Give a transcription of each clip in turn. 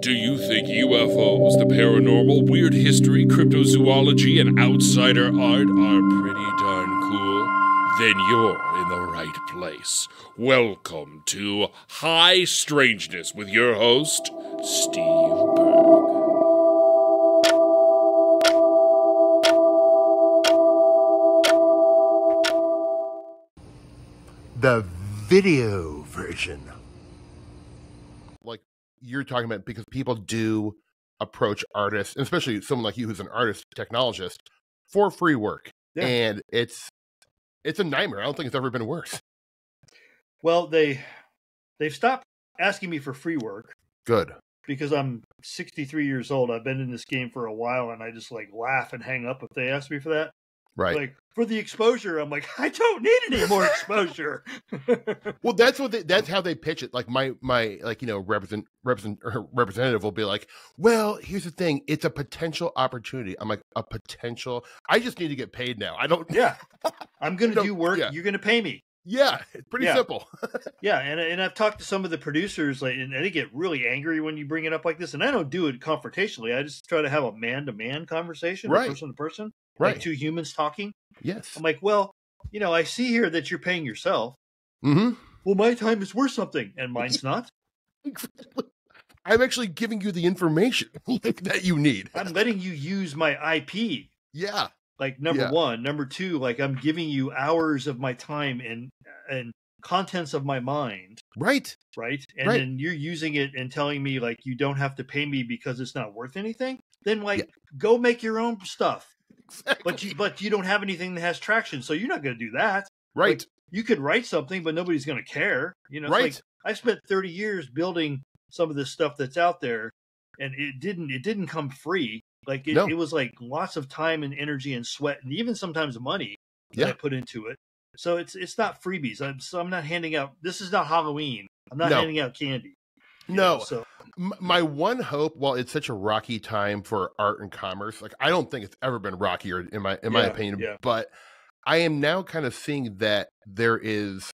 Do you think UFOs, the paranormal, weird history, cryptozoology, and outsider art are pretty darn cool? Then you're in the right place. Welcome to High Strangeness with your host, Steve Berg. The video version. Like you're talking about, because people do approach artists, and especially someone like you who's an artist technologist, for free work. Yeah. And it's a nightmare. I don't think it's ever been worse. Well, they've stopped asking me for free work. Good. Because I'm 63 years old. I've been in this game for a while, and I just laugh and hang up if they ask me for that. Right. Like, for the exposure, I'm like, I don't need any more exposure. Well, that's how they pitch it. Like my representative will be like, well, here's the thing. It's a potential opportunity. I'm like, a potential? I just need to get paid now. I don't. Yeah. I'm going to do work. Yeah. You're going to pay me. Yeah. It's pretty simple. Yeah. And I've talked to some of the producers, and they get really angry when you bring it up like this. And I don't do it confrontationally. I just try to have a man-to-man conversation, right. Person-to-person. Right. Like two humans talking. Yes. I'm like, well, I see here that you're paying yourself. Mm-hmm. Well, my time is worth something, and mine's not. I'm actually giving you the information that you need. I'm letting you use my IP. Yeah. Like, number one. Number two, like, I'm giving you hours of my time and contents of my mind. Right. Right? And then you're using it and telling me, like, you don't have to pay me because it's not worth anything? Then, go make your own stuff. Exactly. But you don't have anything that has traction, so you're not going to do that. Right. Like, you could write something, but nobody's going to care. Right. Like, I spent 30 years building some of this stuff that's out there, and it didn't come free. Like it was like lots of time and energy and sweat, and even sometimes money that I put into it. So it's not freebies. I'm not handing out. This is not Halloween. I'm not handing out candy. So my one hope, while it's such a rocky time for art and commerce, like I don't think it's ever been rockier in my opinion. Yeah. But I am now kind of seeing that there is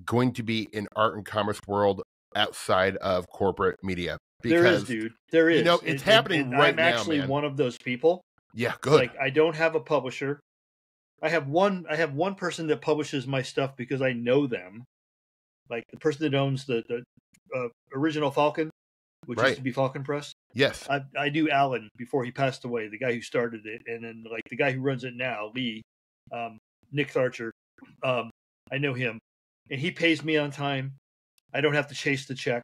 going to be an art and commerce world outside of corporate media. Because, there is, dude. There is. It's happening right now. I'm actually one of those people. Yeah, good. Like, I don't have a publisher. I have one person that publishes my stuff because I know them. Like the person that owns the original Falcon, which used to be Falcon Press. Yes. I knew Alan before he passed away, the guy who started it, and then like the guy who runs it now, Lee, Nick Tharcher. I know him, and he pays me on time. I don't have to chase the check.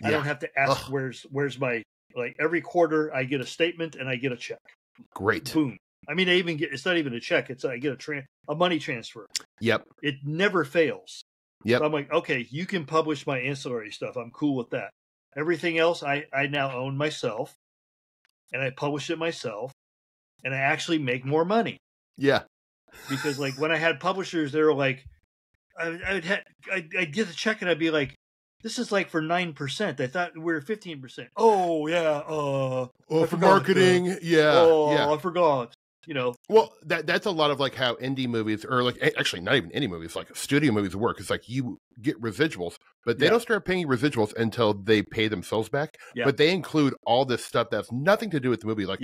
Yeah. I don't have to ask where's my, like, every quarter I get a statement and I get a check. Great. Boom. I mean, it's not even a check. I get a money transfer. Yep. It never fails. Yep. So I'm like, okay, you can publish my ancillary stuff. I'm cool with that. Everything else I now own myself, and I publish it myself, and I actually make more money. Yeah. Because like when I had publishers, they were like, I'd get the check and I'd be like, this is like for 9%. I thought we were 15%. Oh yeah. For marketing. I forgot. Well, that's a lot of like how indie movies, or like actually not even indie movies, like studio movies work. It's like you get residuals, but they don't start paying you residuals until they pay themselves back. Yeah. But they include all this stuff that's nothing to do with the movie, like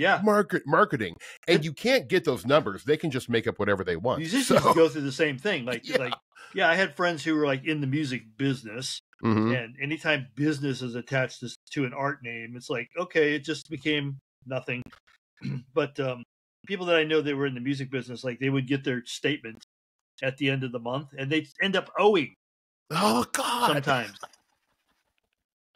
marketing, and you can't get those numbers. They can just make up whatever they want. Musicians go through the same thing. I had friends who were like in the music business. Mm-hmm. And anytime business is attached to an art name, it's like, okay, it just became nothing. But people that I know that were in the music business, like they would get their statement at the end of the month, and they'd end up owing. Oh God! Sometimes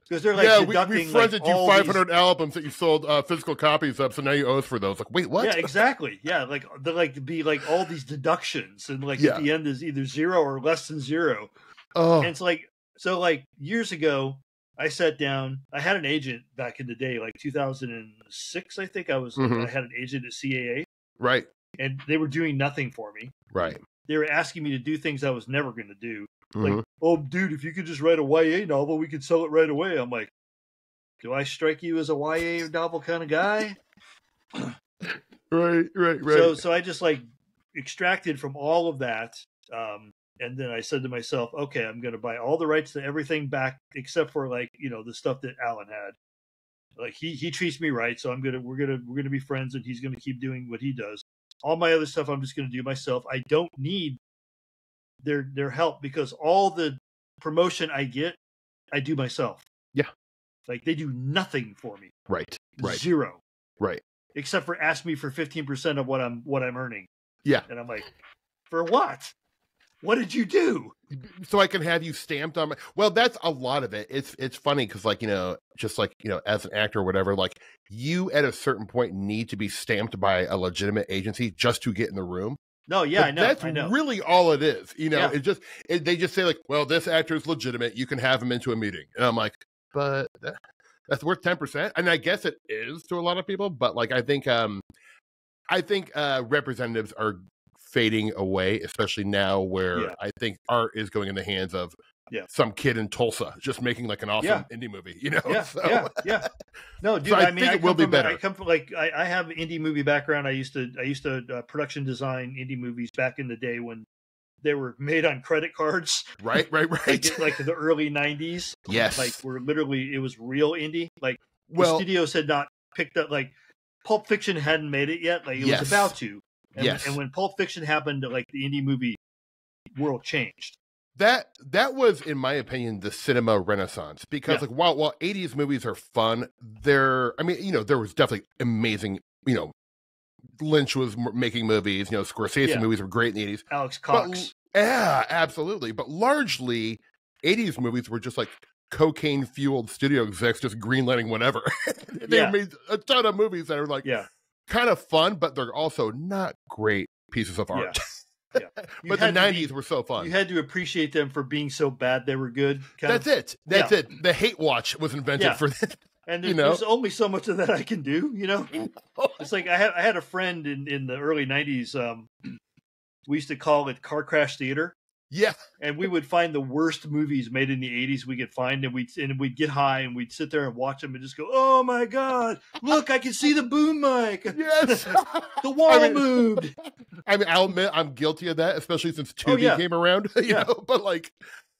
because they're like deducting. We fronted you 500 albums that you sold physical copies of, so now you owe us for those. Like, wait, what? Yeah, exactly. Yeah, like they're like to be like all these deductions, and like at the end is either zero or less than zero. Oh, and it's like. So, like, years ago, I sat down. I had an agent back in the day, like 2006, I think. I had an agent at CAA. Right. And they were doing nothing for me. Right. They were asking me to do things I was never going to do. Mm-hmm. Like, oh, dude, if you could just write a YA novel, we could sell it right away. I'm like, do I strike you as a YA novel kind of guy? Right. So I just, like, extracted from all of that. And then I said to myself, okay, I'm going to buy all the rights to everything back except for, like, the stuff that Alan had. Like he treats me right, so we're gonna be friends, and he's gonna keep doing what he does. All my other stuff I'm just gonna do myself. I don't need their help because all the promotion I get, I do myself. Yeah. Like they do nothing for me. Right. Zero. Right. Except for ask me for 15% of what I'm earning. Yeah. And I'm like, for what? What did you do? So I can have you stamped on my. Well, that's a lot of it. It's funny because, like, just like, as an actor or whatever, like, you at a certain point need to be stamped by a legitimate agency just to get in the room. No, yeah, I know. That's really all it is. Yeah. They just say, like, well, this actor is legitimate. You can have him into a meeting. And I'm like, but that's worth 10%. And I guess it is to a lot of people. But, like, I think representatives are fading away, especially now where I think art is going in the hands of some kid in Tulsa just making like an awesome indie movie, Yeah, so. yeah. No, dude, So I mean, think it will be better. I come from I have indie movie background. I used to production design indie movies back in the day when they were made on credit cards. Right. like the early 90s. Yes. Like where literally it was real indie. Like the Well, studios had not picked up, like Pulp Fiction hadn't made it yet. Like it was about to. And when Pulp Fiction happened, like the indie movie world changed. That was, in my opinion, the cinema renaissance, because like while 80s movies are fun, there was definitely amazing, Lynch was making movies, Scorsese movies were great in the 80s. Alex Cox. Yeah, absolutely. But largely 80s movies were just like cocaine fueled studio execs just greenlighting whatever. They made a ton of movies that are like kind of fun, but they're also not great pieces of art. Yeah. But the 90s were so fun. You had to appreciate them for being so bad they were good. That's it. The hate watch was invented for that. And there's only so much of that I can do, It's like I had a friend in the early 90s. We used to call it car crash theater. Yeah. And we would find the worst movies made in the 80s we could find, and we'd get high and we'd sit there and watch them and just go, oh my God, look, I can see the boom mic. Yes. The wall moved. I mean, I'll admit I'm guilty of that, especially since Tubi came around, you know, but like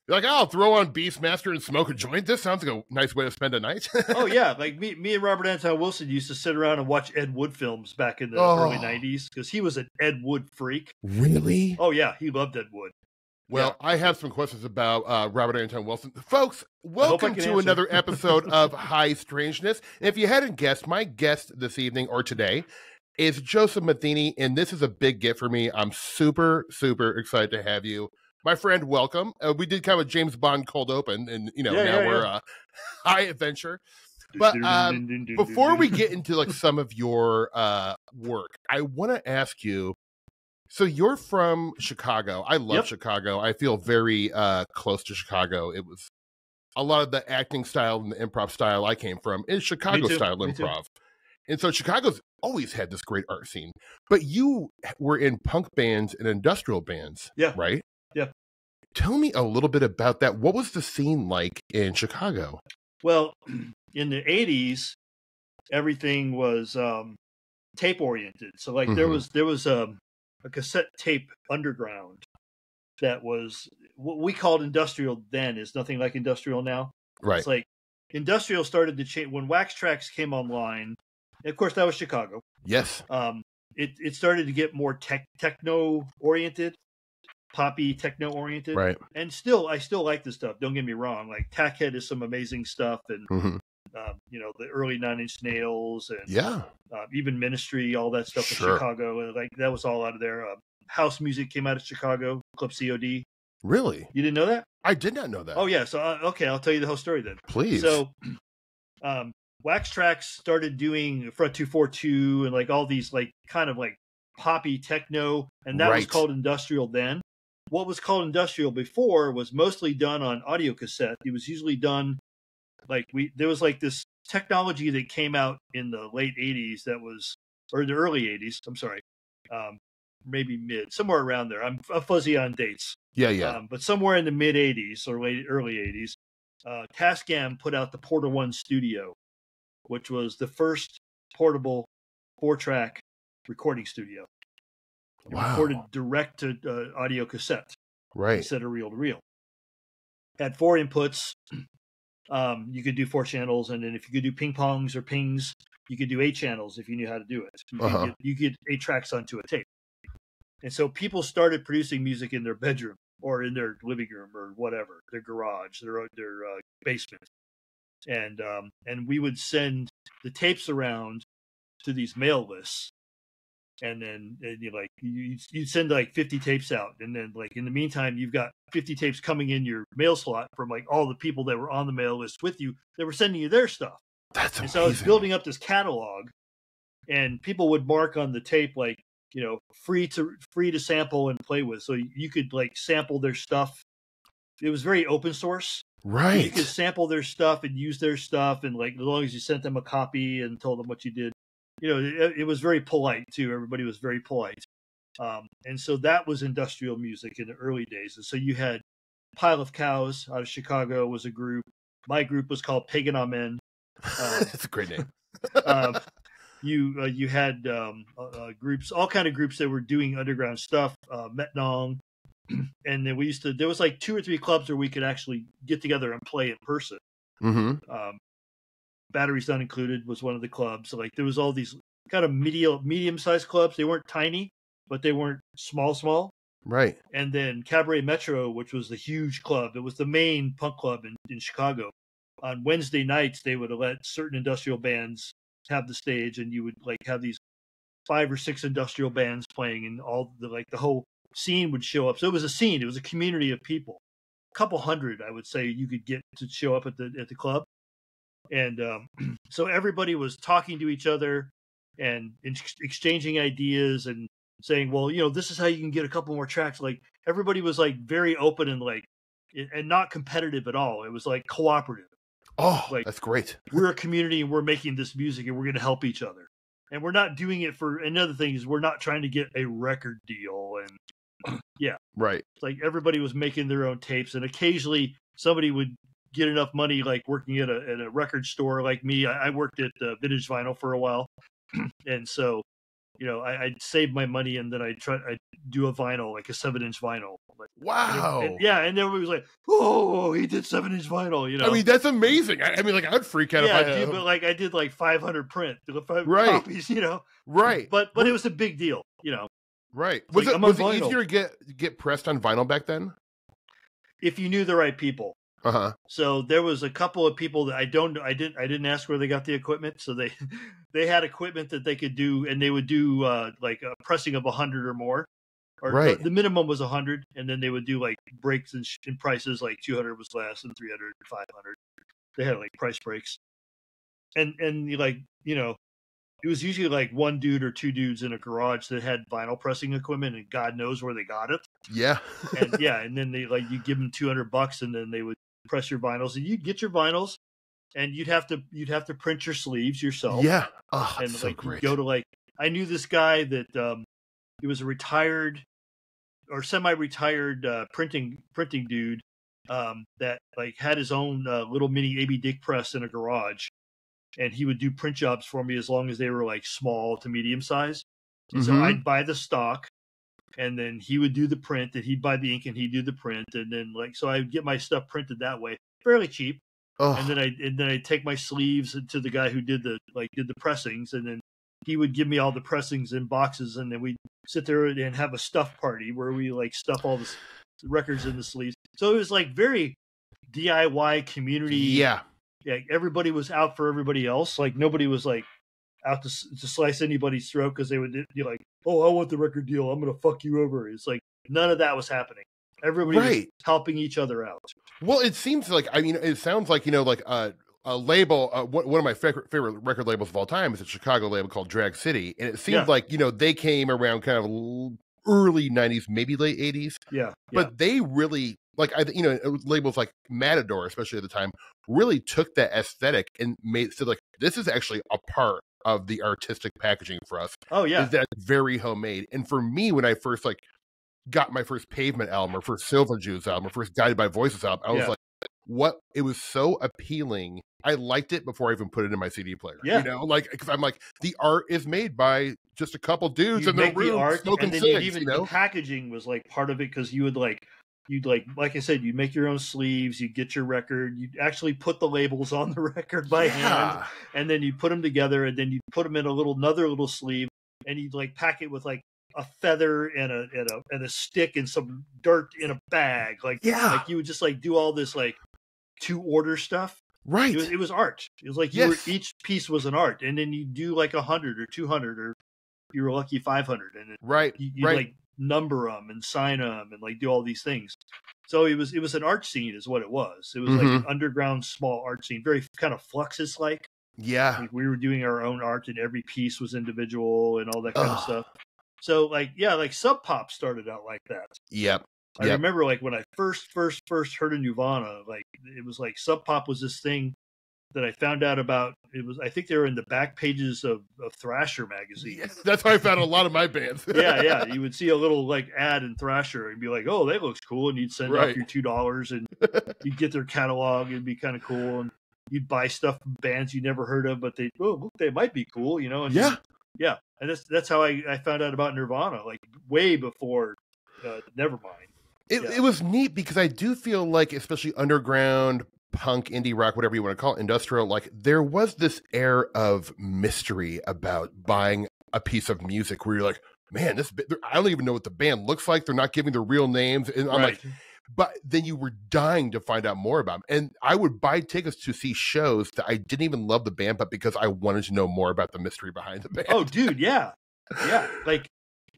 I'll throw on Beastmaster and smoke a joint. This sounds like a nice way to spend a night. Oh yeah. Like me and Robert Anton Wilson used to sit around and watch Ed Wood films back in the early 90s because he was an Ed Wood freak. Really? Oh yeah. He loved Ed Wood. Well, I have some questions about Robert Anton Wilson. Folks, welcome to another episode of High Strangeness. And if you hadn't guessed, my guest this evening or today is Jospeh Matheny, and this is a big get for me. I'm super, super excited to have you. My friend, welcome. We did kind of a James Bond cold open, and now we're high adventure. But before we get into like some of your work, I want to ask you. So you're from Chicago. I love Chicago. I feel very close to Chicago. It was a lot of the acting style and the improv style I came from is Chicago style improv. And so Chicago's always had this great art scene. But you were in punk bands and industrial bands, right? Yeah. Tell me a little bit about that. What was the scene like in Chicago? Well, in the 80s, everything was tape oriented. So like there was a cassette tape underground that was what we called industrial then is nothing like industrial now. Right. It's like industrial started to change when Wax Trax came online. Of course, that was Chicago. Yes. It started to get more techno oriented, poppy techno oriented. Right. And I still like this stuff. Don't get me wrong. Like Tackhead is some amazing stuff, and the early 9 Inch Nails and even Ministry, all that stuff in Chicago. Like that was all out of there. House music came out of Chicago, Club COD. Really? You didn't know that? I did not know that. Oh yeah. So okay, I'll tell you the whole story then. Please. So, Wax Trax started doing Front 242 and like all these like kind of like poppy techno, and that was called industrial then. What was called industrial before was mostly done on audio cassette. It was usually done there was like this technology that came out in the late 80s or the early 80s. I'm sorry. Maybe somewhere around there. I'm fuzzy on dates. Yeah. But somewhere in the mid 80s or early 80s, Tascam put out the Porta One Studio, which was the first portable 4-track recording studio. It recorded direct to audio cassette, instead of reel to reel. Had 4 inputs. You could do 4 channels, and then if you could do ping pongs or pings, you could do 8 channels if you knew how to do it. You get 8 tracks onto a tape. And so people started producing music in their bedroom or in their living room or whatever, their garage, their basement. And we would send the tapes around to these mail lists. And then you'd send like 50 tapes out. And then like in the meantime, you've got 50 tapes coming in your mail slot from like all the people that were on the mail list with you that were sending you their stuff. That's amazing. And so I was building up this catalog, and people would mark on the tape like, free to sample and play with. So you could like sample their stuff. It was very open source. Right. You could sample their stuff and use their stuff, and like as long as you sent them a copy and told them what you did. It was very polite too. Everybody was very polite. And so that was industrial music in the early days. And so you had Pile of Cows out of Chicago was a group. My group was called Pagan Amen. That's a great name. You had groups, all kind of groups that were doing underground stuff, Metnong. And then there was like 2 or 3 clubs where we could actually get together and play in person. Mm-hmm. Batteries Not Included was one of the clubs. So like there was all these kind of medium-sized clubs. They weren't tiny, but they weren't small. Right. And then Cabaret Metro, which was the huge club. It was the main punk club in Chicago. On Wednesday nights, they would let certain industrial bands have the stage, and you would like have these 5 or 6 industrial bands playing, and all the whole scene would show up. So it was a scene. It was a community of people. A couple hundred, I would say, you could get to show up at the club. And so everybody was talking to each other and exchanging ideas and saying, well, this is how you can get a couple more tracks. Like everybody was like very open and like, and not competitive at all. It was like cooperative. Oh, like, that's great. We're a community and we're making this music and we're going to help each other. And we're not doing it for, another thing is we're not trying to get a record deal. And yeah. Right. Like everybody was making their own tapes, and occasionally somebody would get enough money, like working at a record store like me. I worked at Vintage Vinyl for a while. And so, I'd save my money, and then I'd do a vinyl, like a 7-inch vinyl. Like, wow. And everybody was like, oh, he did 7-inch vinyl, I mean, that's amazing. I mean, like, I'd freak out if I but like I did like 500 right. copies, Right. But it was a big deal, Right. Was it easier to get pressed on vinyl back then? If you knew the right people. So there was a couple of people that I didn't ask where they got the equipment. So they had equipment that they could do, and they would do like a pressing of 100 or more, or right. The minimum was 100, and then they would do like breaks in prices, like 200 was less, and 300, and 500. They had like price breaks, and like it was usually like 1 dude or 2 dudes in a garage that had vinyl pressing equipment, and God knows where they got it. Yeah. and then they you give them $200, and then they would press your vinyls, and you'd get your vinyls, and you'd have to print your sleeves yourself. Yeah. Oh, and so great. Go to I knew this guy that he was a retired or semi-retired printing dude that like had his own little mini AB Dick press in a garage, and he would do print jobs for me as long as they were like small to medium size. And so I'd buy the stock, and then he would do the print, and he'd buy the ink, and he'd do the print, and then so I would get my stuff printed that way, fairly cheap. Oh. And then I'd take my sleeves to the guy who did the pressings, and then he would give me all the pressings in boxes, and then we'd sit there and have a stuff party where we like stuff all the records in the sleeves. So it was like very DIY community. Yeah. Yeah. Everybody was out for everybody else. Like nobody was like out to slice anybody's throat because they would be like, oh, I want the record deal, I'm going to fuck you over. It's like none of that was happening. Everybody was helping each other out. Well, it seems like, it sounds like, like a label, one of my favorite record labels of all time is a Chicago label called Drag City. And it seems like, they came around kind of early 90s, maybe late 80s. Yeah. But they really, labels like Matador, especially at the time, really took that aesthetic and said like, this is actually a part of the artistic packaging for us. Oh, yeah. Is that very homemade. And for me, when I first got my first Pavement album or first Silver Jews album or first Guided by Voices album, I was like, it was so appealing. I liked it before I even put it in my CD player. Yeah. Because I'm like, the art is made by just a couple dudes in the room smoking cigs, the packaging was like part of it, because you would you'd like I said, you make your own sleeves, you get your record, you actually put the labels on the record by hand, and then you put them together, and then you put them in another little sleeve, and you'd like pack it with like a feather and a stick and some dirt in a bag. Like you would just like do all this like to order stuff. Right. It was art. It was like each piece was an art, and then you do like 100 or 200, or you were lucky 500, and you like number them and sign them and like do all these things. So it was an art scene, is what it was. It was like an underground small art scene, very kind of Fluxus like. Yeah. Like we were doing our own art, and every piece was individual and all that kind of stuff. So like Sub Pop started out like that. Yep. I remember like when I first heard of Nirvana, like it was like Sub Pop was this thing that I found out about. It was, I think they were in the back pages of Thrasher magazine. Yes, that's how I found a lot of my bands. yeah. You would see a little like ad in Thrasher and be like, "Oh, that looks cool," and you'd send off your $2, and you'd get their catalog. It'd be kind of cool, and you'd buy stuff from bands you never heard of, but they might be cool, you know? And yeah. And that's how I found out about Nirvana, like way before Nevermind. It was neat because I do feel like, especially underground punk, indie rock, whatever you want to call it, industrial, like there was this air of mystery about buying a piece of music where you're like, man, I don't even know what the band looks like. They're not giving their real names. And I'm like, but then you were dying to find out more about them. And I would buy tickets to see shows that I didn't even love the band, but because I wanted to know more about the mystery behind the band. Oh, dude, yeah. Yeah. Like,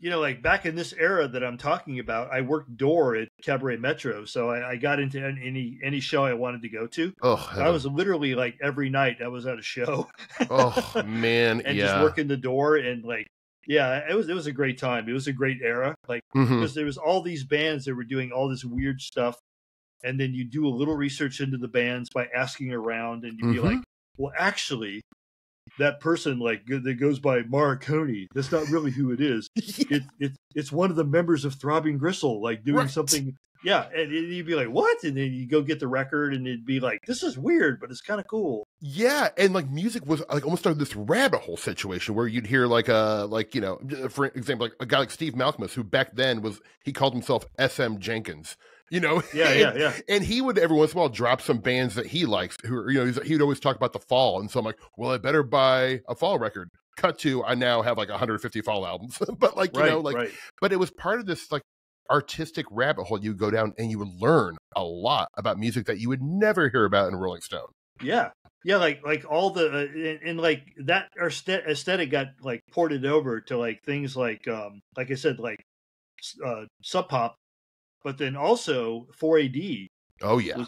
you know, like back in this era that I'm talking about, I worked door at Cabaret Metro. So I got into any show I wanted to go to. Oh, I was literally like every night I was at a show. Oh, man. And just working the door, and like, yeah, it was a great time. It was a great era. Like, because there was all these bands that were doing all this weird stuff. And then you do a little research into the bands by asking around, and you'd be like, well, actually, that person like that goes by Marconi, that's not really who it is. It's one of the members of Throbbing Gristle, like doing something. Yeah, and you'd be like, what? And then you go get the record, and it'd be like, this is weird, but it's kind of cool. Yeah, and like music was like almost started this rabbit hole situation where you'd hear like you know, for example, like a guy like Steve Malkmus, who back then he called himself SM Jenkins. You know, yeah. And he would every once in a while drop some bands that he likes. Who, you know, he'd always talk about the Fall, and so I'm like, well, I better buy a Fall record. Cut to, I now have like 150 Fall albums, but like you know, like, but it was part of this like artistic rabbit hole you go down, and you would learn a lot about music that you would never hear about in Rolling Stone. Yeah, like all the and like that aesthetic got like ported over to like things like I said, like Sub Pop. But then also 4AD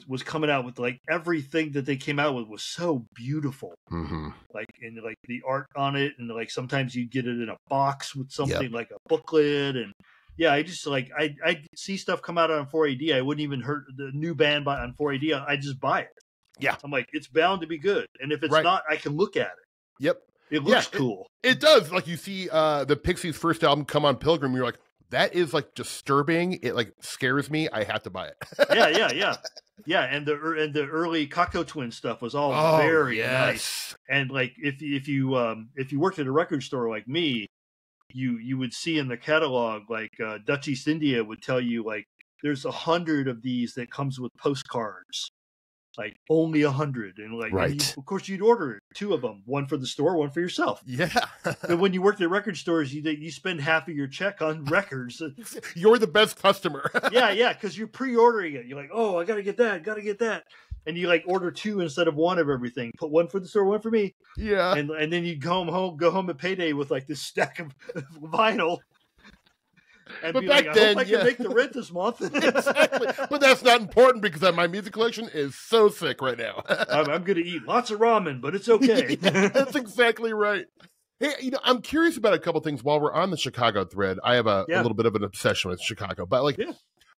was coming out with like everything that they came out with was so beautiful. Like, and like the art on it, and like sometimes you get it in a box with something like a booklet. And yeah, I just like I see stuff come out on 4AD. I wouldn't even heard the new band on 4AD. I just buy it. Yeah, I'm like, it's bound to be good. And if it's not, I can look at it. Yep, it looks cool. It does. Like you see the Pixies' first album come on Pilgrim, you're like, that is like disturbing. It like scares me. I have to buy it. Yeah. And the early Cocteau Twin stuff was all very nice. And like if you worked at a record store like me, you would see in the catalog like Dutch East India would tell you like there's 100 of these that comes with postcards. Like only 100, and like of course you'd order 2 of them, one for the store, one for yourself. Yeah. But when you worked at record stores, you spend half of your check on records. You're the best customer. yeah, because you're pre-ordering it. You're like, oh, I gotta get that, and you like order 2 instead of 1 of everything. Put 1 for the store, 1 for me. Yeah. And then you go home at payday with like this stack of vinyl. And but be back like, then, I hope I can make the rent this month. Exactly. But that's not important because my music collection is so sick right now. I'm going to eat lots of ramen, but it's okay. That's exactly right. Hey, you know, I'm curious about a couple things while we're on the Chicago thread. I have a little bit of an obsession with Chicago, but like,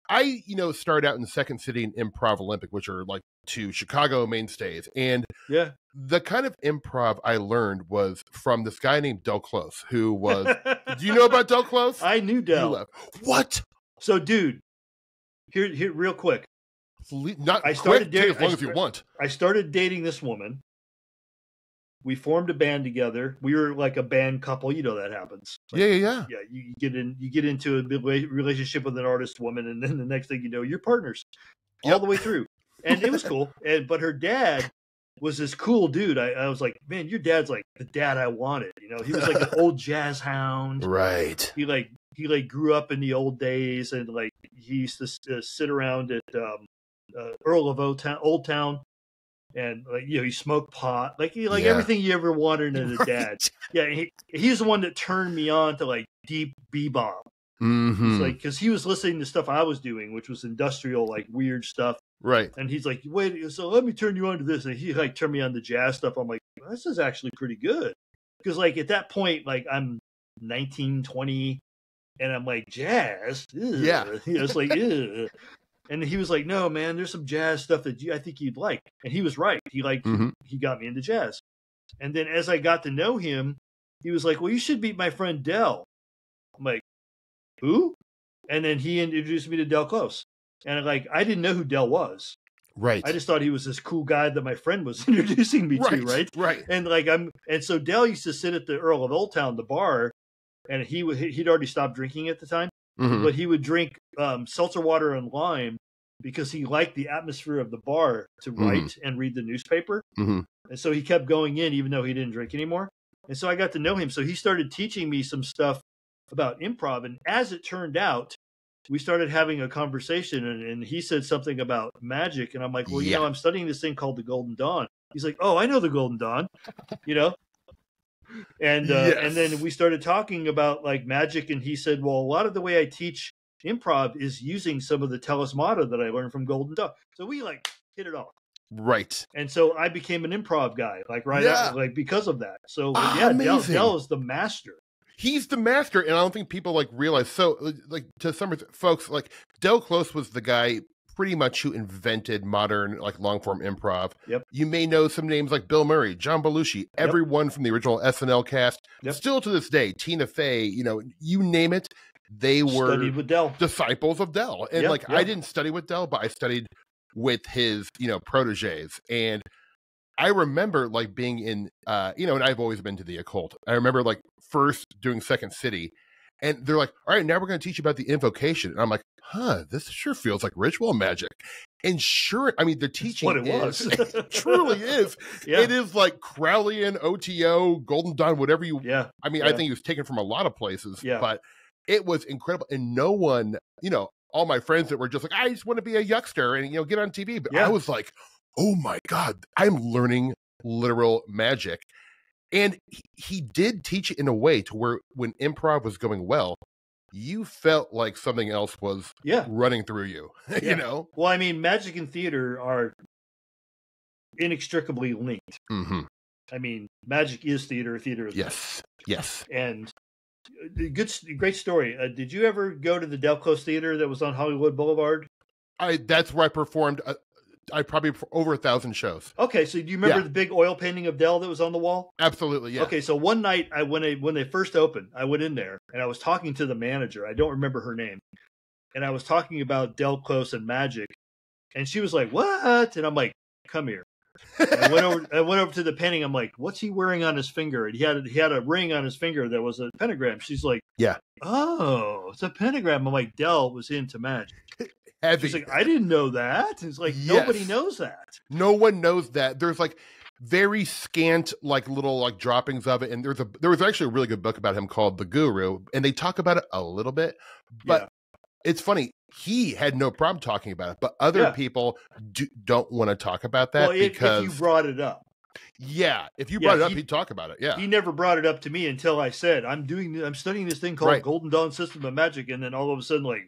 I, you know, started out in the Second City and Improv Olympic, which are like 2 Chicago mainstays. And the kind of improv I learned was from this guy named Del Close, who was, do you know about Del Close? I knew Del. What? So, dude, here, real quick. Not I started dating as long as you want. I started dating this woman We formed a band together. We were like a band couple. You know that happens. Like, yeah. You get into a relationship with an artist woman, and then the next thing you know, you're partners all the way through. And it was cool. But her dad was this cool dude. I was like, man, your dad's like the dad I wanted. You know, he was like an old jazz hound. Right. He grew up in the old days, and like he used to sit around at Earl of Old Town. And like, you know, he smoked pot, like everything you ever wanted in a dad. Yeah, he's the one that turned me on to like deep bebop. It's like, because he was listening to stuff I was doing, which was industrial, like weird stuff. Right. And he's like, wait, so let me turn you on to this. And he like turned me on to jazz stuff. I'm like, well, this is actually pretty good. Because like at that point, like I'm 19, 20, and I'm like, jazz? Ugh. Yeah. You know, it's like, ugh. And he was like, no, man, there's some jazz stuff that I think you'd like. And he was right. He got me into jazz. And then as I got to know him, he was like, well, you should meet my friend Del. I'm like, who? And then he introduced me to Del Close. And like, I didn't know who Del was. Right. I just thought he was this cool guy that my friend was introducing me to, right? Right. And like and so Del used to sit at the Earl of Old Town, the bar, and he'd already stopped drinking at the time. But he would drink seltzer water and lime because he liked the atmosphere of the bar to write and read the newspaper. And so he kept going in even though he didn't drink anymore. And so I got to know him. So he started teaching me some stuff about improv. And as it turned out, we started having a conversation, and he said something about magic. And I'm like, well, you know, I'm studying this thing called the Golden Dawn. He's like, oh, I know the Golden Dawn, you know? And then we started talking about like magic, and he said, well, a lot of the way I teach improv is using some of the telesmata that I learned from Golden Dawn. So we like hit it off. Right. And so I became an improv guy, like after, like because of that. So Del is the master. He's the master, and I don't think people like realize. So like to some folks, like Del Close was the guy pretty much who invented modern like long form improv. Yep. You may know some names like Bill Murray, John Belushi, everyone from the original SNL cast. Still to this day, Tina Fey, you know, you name it, they were studied with Del. Disciples of Del. And I didn't study with Del, but I studied with his, you know, proteges. And I remember like being in you know, and I've always been to the occult. I remember like first doing Second City, and they're like, all right, now we're going to teach you about the invocation. And I'm like, this sure feels like ritual magic. And sure, I mean, the teaching it truly is. It is like Crowleyan, OTO, Golden Dawn, whatever you, I mean, I think it was taken from a lot of places, but it was incredible. And no one, you know, all my friends that were just like, I just want to be a yuckster and, you know, get on TV. But I was like, oh my God, I'm learning literal magic. And he did teach it in a way to where when improv was going well, you felt like something else was running through you, you know? Well, I mean, magic and theater are inextricably linked. I mean, magic is theater, theater is magic. Yes. And great story. Did you ever go to the Del Close Theater that was on Hollywood Boulevard? That's where I performed. I probably over 1,000 shows. Okay, so do you remember the big oil painting of Del that was on the wall? Absolutely, yeah. Okay, so one night when they first opened, I went in there and I was talking to the manager. I don't remember her name, and I was talking about Del Close and magic, and she was like, "What?" And I'm like, "Come here." I went over to the painting. I'm like, "What's he wearing on his finger?" And he had a ring on his finger that was a pentagram. She's like, "Yeah, oh, it's a pentagram." I'm like, Del was into magic. Heavy. She's like, I didn't know that. It's like, nobody knows that. No one knows that. There's like very scant, like little like droppings of it. And there was actually a really good book about him called The Guru. And they talk about it a little bit, but it's funny. He had no problem talking about it, but other people don't want to talk about that because if you brought it up. Yeah. If you brought it up, he'd talk about it. Yeah. He never brought it up to me until I said, I'm studying this thing called Golden Dawn System of Magic. And then all of a sudden, like,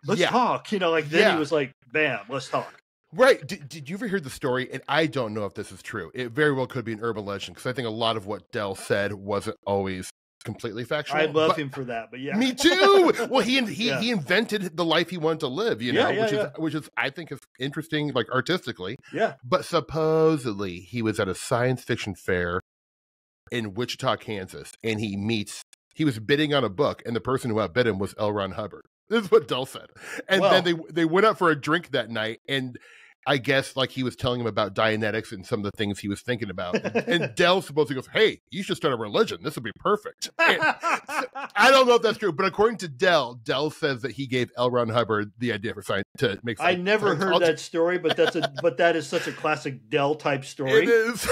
let's talk. You know, like then he was like, bam, let's talk. Right. Did you ever hear the story? And I don't know if this is true. It very well could be an urban legend because I think a lot of what Del said wasn't always completely factual. I love him for that, but me too. Well, he invented the life he wanted to live, you know, which is I think is interesting, like artistically. Yeah. But supposedly he was at a science fiction fair in Wichita, Kansas, and he was bidding on a book, and the person who outbid him was L. Ron Hubbard. This is what Del said. And then they went out for a drink that night, and I guess like he was telling him about Dianetics and some of the things he was thinking about. And Dell supposedly goes, "Hey, you should start a religion. This would be perfect." And so, I don't know if that's true, but according to Dell says that he gave L. Ron Hubbard the idea for science to make. I never heard that story, but that is such a classic Dell type story. It is.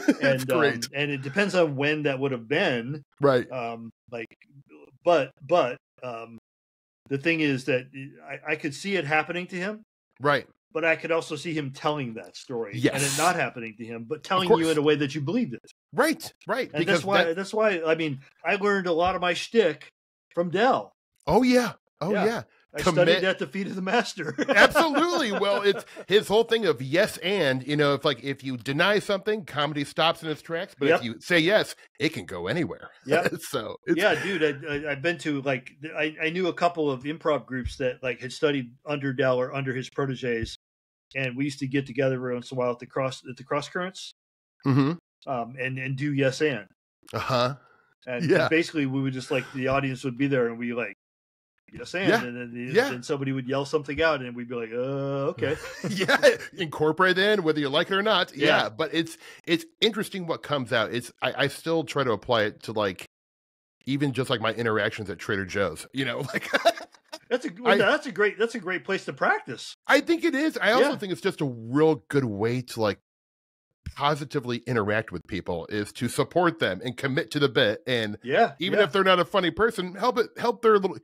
It's great, and it depends on when that would have been, right? But the thing is that I could see it happening to him, right? But I could also see him telling that story, yes, and it not happening to him, but telling you in a way that you believed it. Right. And because that's why I mean, I learned a lot of my shtick from Dell. Oh yeah. I studied at the feet of the master. Absolutely. Well, it's his whole thing of yes and, if you deny something, comedy stops in its tracks. But if you say yes, it can go anywhere. Yeah. So dude, I've been to I knew a couple of improv groups that had studied under Dell or under his proteges, and we used to get together every once in a while at the cross currents, and do yes and. And basically we would just the audience would be there and we yes and then somebody would yell something out and we'd be like, okay. Incorporate it in whether you like it or not. But it's interesting what comes out. I still try to apply it to even just my interactions at Trader Joe's, that's a great place to practice. I think it is. I also think it's just a real good way to positively interact with people, is to support them and commit to the bit, and even if they're not a funny person, help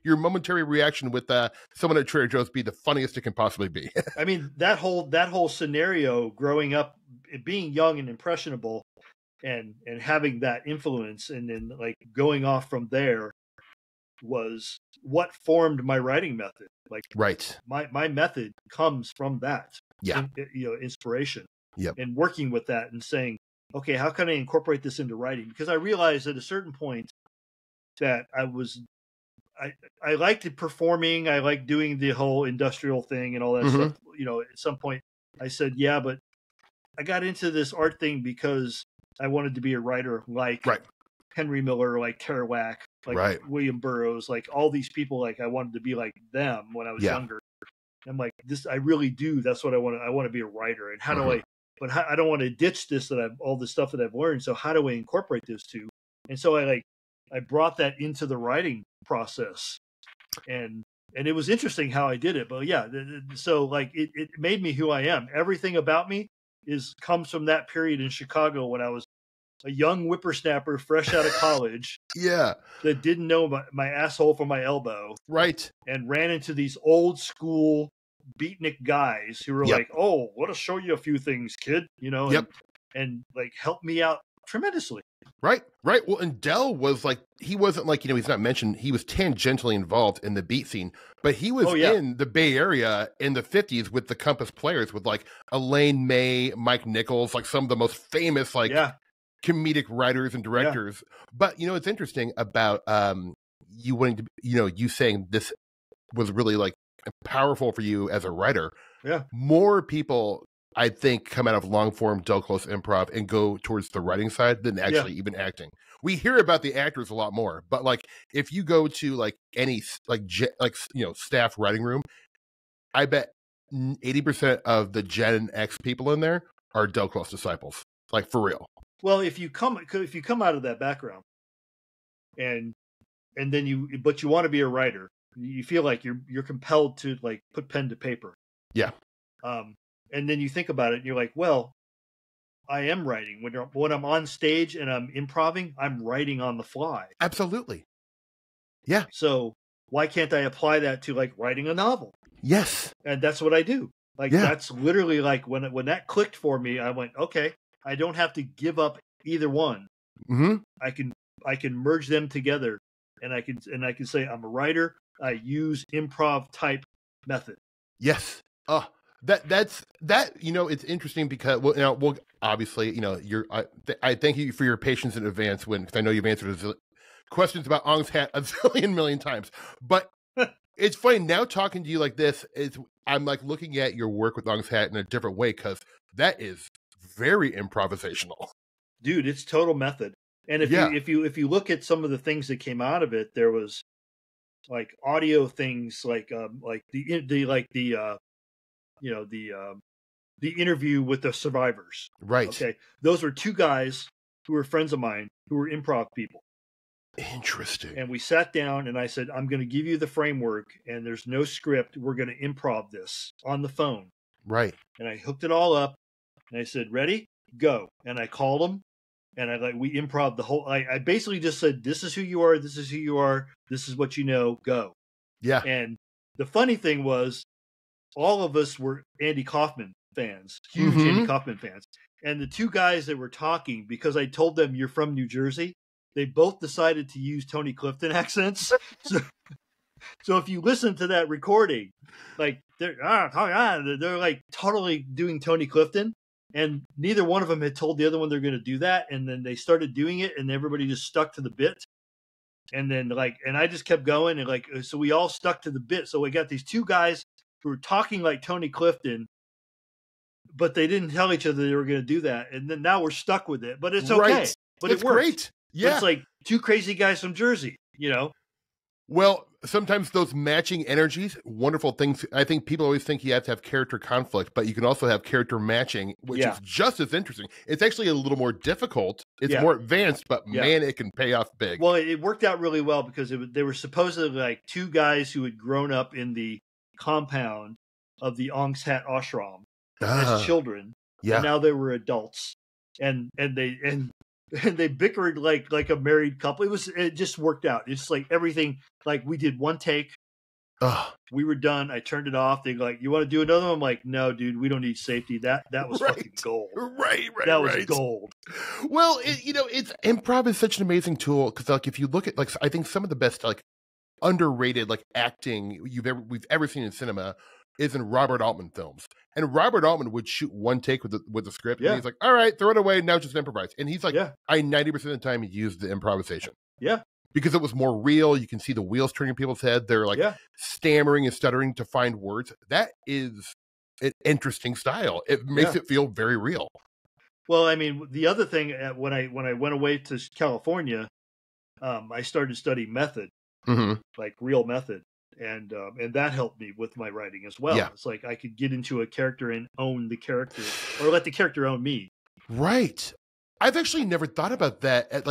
your momentary reaction with someone at Trader Joe's be the funniest it can possibly be. I mean, that whole scenario, growing up, being young and impressionable, and having that influence, and then going off from there, was what formed my writing method. Right, my method comes from that. Inspiration. Yep. And working with that and saying, okay, how can I incorporate this into writing? Because I realized at a certain point that I liked performing, I liked doing the whole industrial thing and all that stuff. At some point I said, but I got into this art thing because I wanted to be a writer like Henry Miller, like Kerouac, William Burroughs, all these people. I wanted to be like them when I was younger. I'm this, I really do. That's what I want. I want to be a writer. And how do I don't want to ditch this, all the stuff that I've learned. So how do I incorporate those two? And so I brought that into the writing process, and it was interesting how I did it. But so it made me who I am. Everything about me comes from that period in Chicago when I was a young whippersnapper, fresh out of college. That didn't know my asshole from my elbow. Right. And ran into these old school beatnik guys who were "Oh, want to show you a few things, kid," and helped me out tremendously. Right. Well, and Dell was he wasn't he's not mentioned. He was tangentially involved in the beat scene, but he was in the Bay Area in the 50s with the Compass Players, with Elaine May, Mike Nichols, some of the most famous comedic writers and directors. But it's interesting about you wanting to, you saying this was really powerful for you as a writer. More people, I think, come out of long form Del Close improv and go towards the writing side than actually even acting. We hear about the actors a lot more, but if you go to any staff writing room, I bet 80% of the Gen X people in there are Del Close disciples, for real. Well, if you come out of that background, and then you want to be a writer, you feel you're compelled to put pen to paper. And then you think about it and you're well, I am writing when I'm on stage and I'm improving, I'm writing on the fly. Absolutely. So why can't I apply that to writing a novel? Yes. And that's what I do. That's literally when that clicked for me, I went, okay, I don't have to give up either one. I can merge them together, and I can say I'm a writer. I use improv type method. Yes. That's it's interesting because well obviously I thank you for your patience in advance because I know you've answered questions about Ong's hat a zillion million times, but it's funny now talking to you like this. I'm looking at your work with Ong's hat in a different way, because that is very improvisational, dude. It's total method. And if you look at some of the things that came out of it, there was audio things the the interview with the survivors. Right. Okay. Those were two guys who were friends of mine who were improv people. Interesting. And we sat down and I said, I'm going to give you the framework and there's no script. We're going to improv this on the phone. Right. And I hooked it all up and I said, ready, go. And I called them and we improv the whole, I basically just said, this is who you are. This is who you are. This is what you know, go. Yeah. And the funny thing was all of us were Andy Kaufman fans, huge Andy Kaufman fans. And the two guys that were talking, because I told them you're from New Jersey, they both decided to use Tony Clifton accents. So if you listen to that recording, like they're like totally doing Tony Clifton, and neither one of them had told the other one they're going to do that, and then they started doing it, and everybody just stuck to the bit. And then and I just kept going, and so we all stuck to the bit. So we got these two guys who were talking like Tony Clifton, but they didn't tell each other they were going to do that. And then now we're stuck with it, but it's okay. Right. But it's it works. Great. Yeah. But it's like two crazy guys from Jersey, you know? Well, sometimes those matching energies, wonderful things. I think people always think you have to have character conflict, but you can also have character matching, which is just as interesting. It's actually a little more difficult. It's more advanced, but man, it can pay off big. Well, it worked out really well because they were supposedly like two guys who had grown up in the compound of the Ong's Hat ashram as children. Yeah. And now they were adults. And they bickered like a married couple. It just worked out. It's like everything, like we did one take. We were done. I turned it off. They like, you want to do another one? I'm like, no, dude, we don't need safety. That was fucking gold. Right. That was gold. Well, it's improv is such an amazing tool because like if you look at I think some of the best underrated acting we've ever seen in cinema is in Robert Altman films. And Robert Altman would shoot one take with the script. And he's like, all right, throw it away. Now just improvise. And he's like, I 90% of the time used the improvisation. Yeah. Because it was more real. You can see the wheels turning in people's head. They're stammering and stuttering to find words. That is an interesting style. It makes it feel very real. Well, I mean, the other thing, when I went away to California, I started studying method, like real method. And that helped me with my writing as well. Yeah. It's like I could get into a character and own the character, or let the character own me. Right. I've actually never thought about that at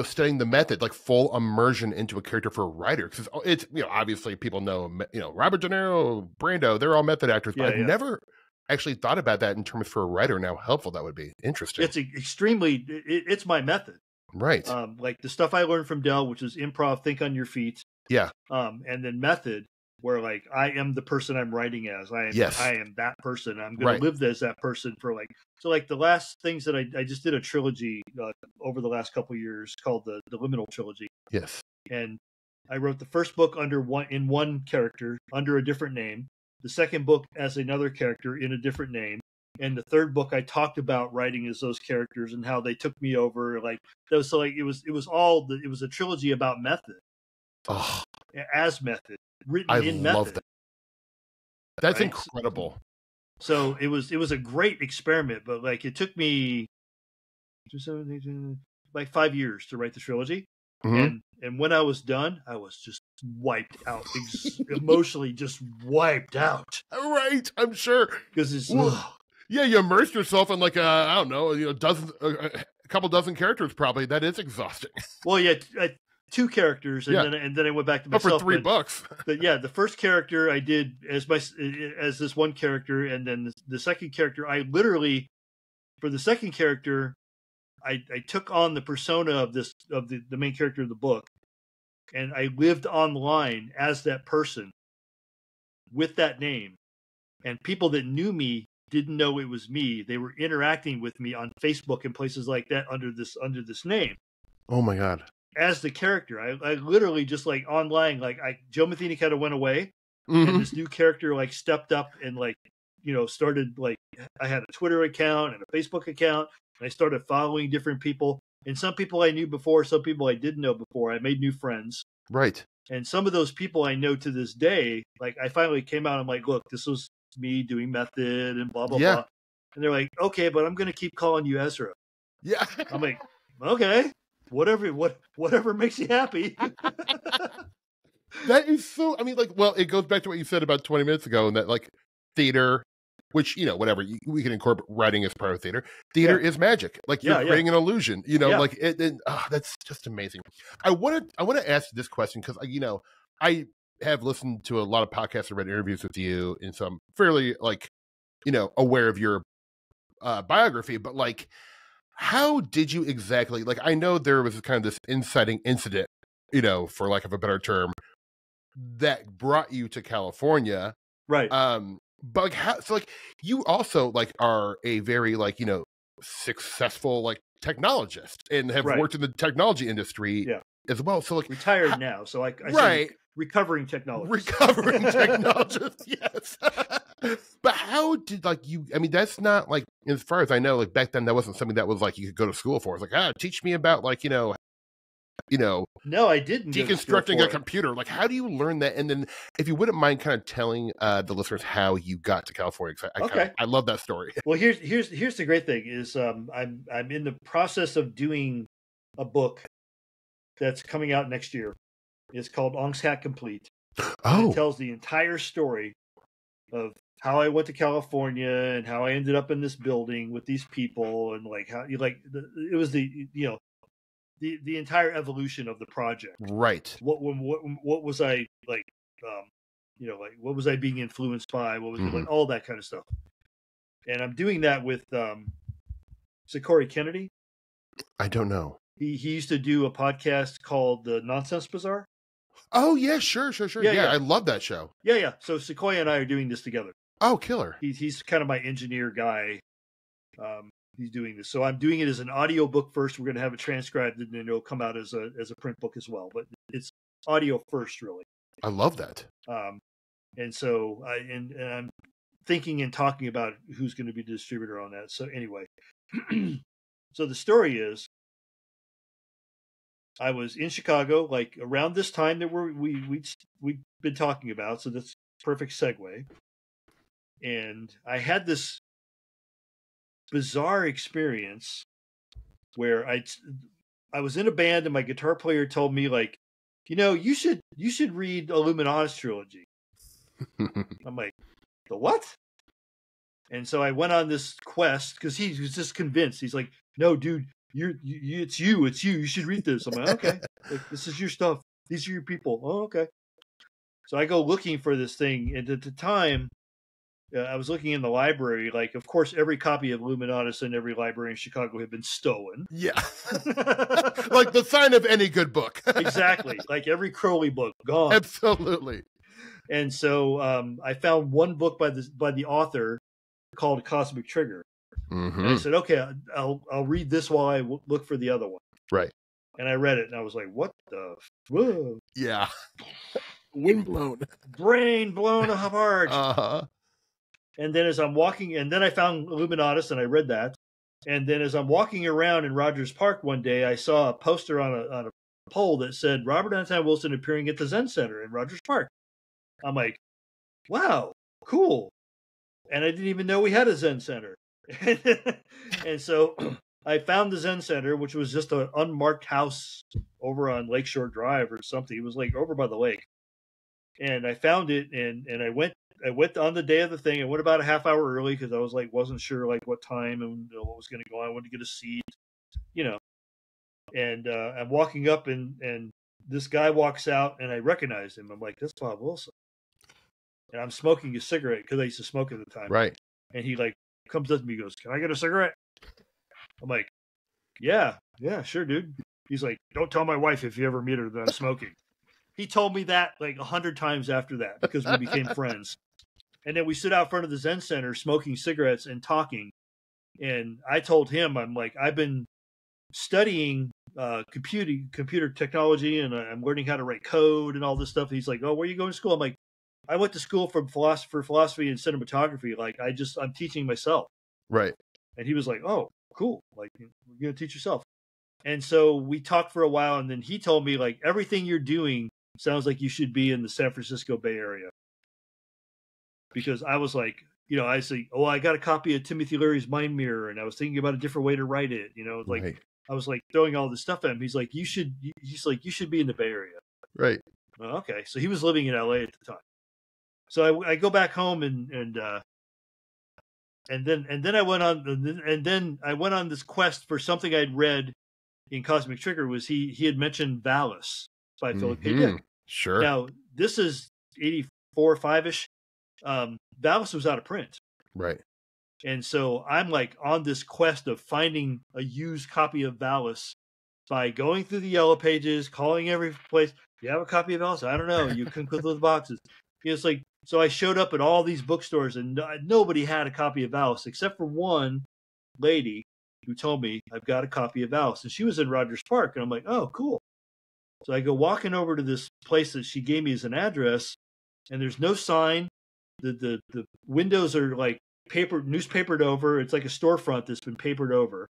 studying the method, full immersion into a character for a writer. Because it's obviously people know Robert De Niro, Brando, they're all method actors. But I've never actually thought about that in terms for a writer and how helpful that would be. Interesting. It's extremely. It's my method. Right. Like the stuff I learned from Del, which is improv, think on your feet. Yeah. And then method, where I am the person I'm writing as. I am that person. I'm going to live as that person for the last things that I just did a trilogy over the last couple of years called the Liminal Trilogy. Yes. And I wrote the first book in one character under a different name, the second book as another character in a different name, and the third book I talked about writing as those characters and how they took me over. It was a trilogy about method. Oh, as method written in method. I love that. That's incredible. So it was a great experiment, but it took me 5 years to write the trilogy. And when I was done, I was just wiped out, emotionally just wiped out. Right, I'm sure, because it's you immerse yourself in a couple dozen characters. Probably that is exhausting. Well, two characters, and then I went back to myself. For $3. But the first character I did as this one character, and then the second character, I literally, for the second character, I took on the persona of the main character of the book, and I lived online as that person with that name, and people that knew me didn't know it was me. They were interacting with me on Facebook and places like that under this name. Oh my God. As the character, I literally just online, Joe Matheny kind of went away, and this new character stepped up and started I had a Twitter account and a Facebook account, and I started following different people, and some people I knew before, some people I didn't know before. I made new friends, right? And some of those people I know to this day, I finally came out. I'm like, look, this was me doing method and blah blah blah, and they're like, okay, but I'm gonna keep calling you Ezra. Yeah, I'm like, okay. Whatever makes you happy. That is so. I mean, it goes back to what you said about 20 minutes ago, and that theater which, whatever, we can incorporate writing as part of theater. Theater is magic. Like, you're creating an illusion, like that's just amazing. I want to ask this question because, I have listened to a lot of podcasts and read interviews with you, and so I'm fairly, like, aware of your biography, but, like, how did you exactly, like, I know there was kind of this inciting incident, for lack of a better term, that brought you to California. Right. But, like, how, so, like, you also, like, are a very, like, successful, like, technologist and have worked in the technology industry as well. So, like, retired now. So I right. Recovering technologist. Recovering technologist, yes. But how did, like, that's not, like, as far as I know, like, back then that wasn't something that was, like, you could go to school for. It's like, teach me about, like, no, I didn't deconstructing a computer. Like, how do you learn that? And then, if you wouldn't mind kind of telling the listeners how you got to California, because I love that story. Well, here's the great thing is I'm in the process of doing a book that's coming out next year. It's called Ong's Hat Complete. Oh, it tells the entire story of how I went to California and how I ended up in this building with these people, and like how it was the entire evolution of the project. Right. What was I like? Like, what was I being influenced by? What was like, all that kind of stuff. And I'm doing that with Sakori Kennedy. I don't know. He used to do a podcast called The Nonsense Bazaar. Oh yeah, sure. Yeah, I love that show. Yeah. So Sequoia and I are doing this together. Oh, killer. He's kind of my engineer guy. He's doing this. So I'm doing it as an audio book first. We're going to have it transcribed, and then it'll come out as a print book as well. But it's audio first, really. I love that. And so I'm thinking and talking about who's going to be the distributor on that. So anyway, so the story is, I was in Chicago, like around this time that we'd been talking about. So that's perfect segue. And I had this bizarre experience where I was in a band, and my guitar player told me, like, you should read Illuminatus trilogy. I'm like, the what? And so I went on this quest because he was just convinced. He's like, no, dude, it's you. You should read this. I'm like, okay, like, this is your stuff. These are your people. Oh, okay. So I go looking for this thing, and at the time, I was looking in the library. Like, of course, every copy of Illuminatus in every library in Chicago had been stolen. Yeah, like the sign of any good book. Exactly, like every Crowley book gone. Absolutely. And so I found one book by the author called Cosmic Trigger. And I said, okay, I'll read this while I look for the other one. Right. And I read it, and I was like, what the? Whoa. Yeah. Wind blown. Brain blown apart. Uh-huh. And then as I'm walking, and then I found Illuminatus, and I read that. And then as I'm walking around in Rogers Park one day, I saw a poster on a pole that said, Robert Anton Wilson appearing at the Zen Center in Rogers Park. I'm like, wow, cool. And I didn't even know we had a Zen Center. And so I found the Zen Center, which was just an unmarked house over on Lakeshore Drive or something. It was like over by the lake. And I found it, and I went on the day of the thing. I went about a half hour early because I was like, wasn't sure like what time and what was going to go on. I wanted to get a seat, And I'm walking up, and this guy walks out, and I recognize him. I'm like, that's Bob Wilson. And I'm smoking a cigarette because I used to smoke at the time. Right. And he like comes up to me and goes, can I get a cigarette? I'm like, yeah, sure, dude. He's like, don't tell my wife if you ever meet her that I'm smoking. He told me that like 100 times after that because we became friends. And then we stood out front of the Zen Center smoking cigarettes and talking. And I told him, I'm like, I've been studying computer technology, and I'm learning how to write code and all this stuff. And he's like, oh, where are you going to school? I'm like, I went to school for philosophy and cinematography. Like, I'm teaching myself. Right. And he was like, oh, cool. Like, you're going to teach yourself. And so we talked for a while, and then he told me, like, everything you're doing sounds like you should be in the San Francisco Bay Area. Because I was like, I say, oh, I got a copy of Timothy Leary's Mind Mirror, and I was thinking about a different way to write it. Like, right. I was like throwing all this stuff at him. He's like, you should be in the Bay Area. Right. Well, okay. So he was living in LA at the time. So I go back home, and And then I went on this quest for something I'd read in Cosmic Trigger. Was he had mentioned Valis by Philip K. Dick. Sure. Now this is 84, 5-ish. Valis was out of print. Right. And so I'm like on this quest of finding a used copy of Valis by going through the yellow pages, calling every place. You have a copy of Valis? I don't know. You couldn't click those boxes. It's like, so I showed up at all these bookstores and nobody had a copy of Valis except for one lady who told me, I've got a copy of Valis. And she was in Rogers Park. And I'm like, oh, cool. So I go walking over to this place that she gave me as an address, and there's no sign. The windows are like newspapered over. It's like a storefront that's been papered over.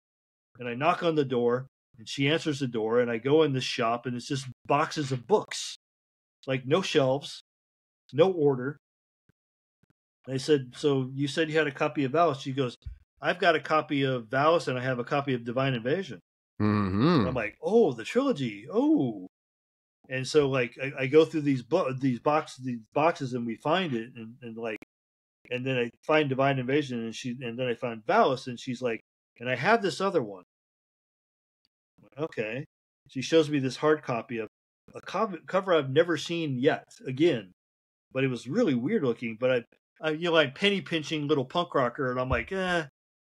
And I knock on the door, and she answers the door, and I go in this shop, and it's just boxes of books. Like no shelves, no order. And I said, so you said you had a copy of Valis? She goes, I've got a copy of Valis, and I have a copy of Divine Invasion. And I'm like, oh, the trilogy. Oh. And so like I go through these boxes and we find it and then I find Divine Invasion and then I find Valis and she's like, and I have this other one. Okay. She shows me this hard copy of a cover I've never seen yet again, but it was really weird looking. But I'm penny pinching little punk rocker, and I'm like,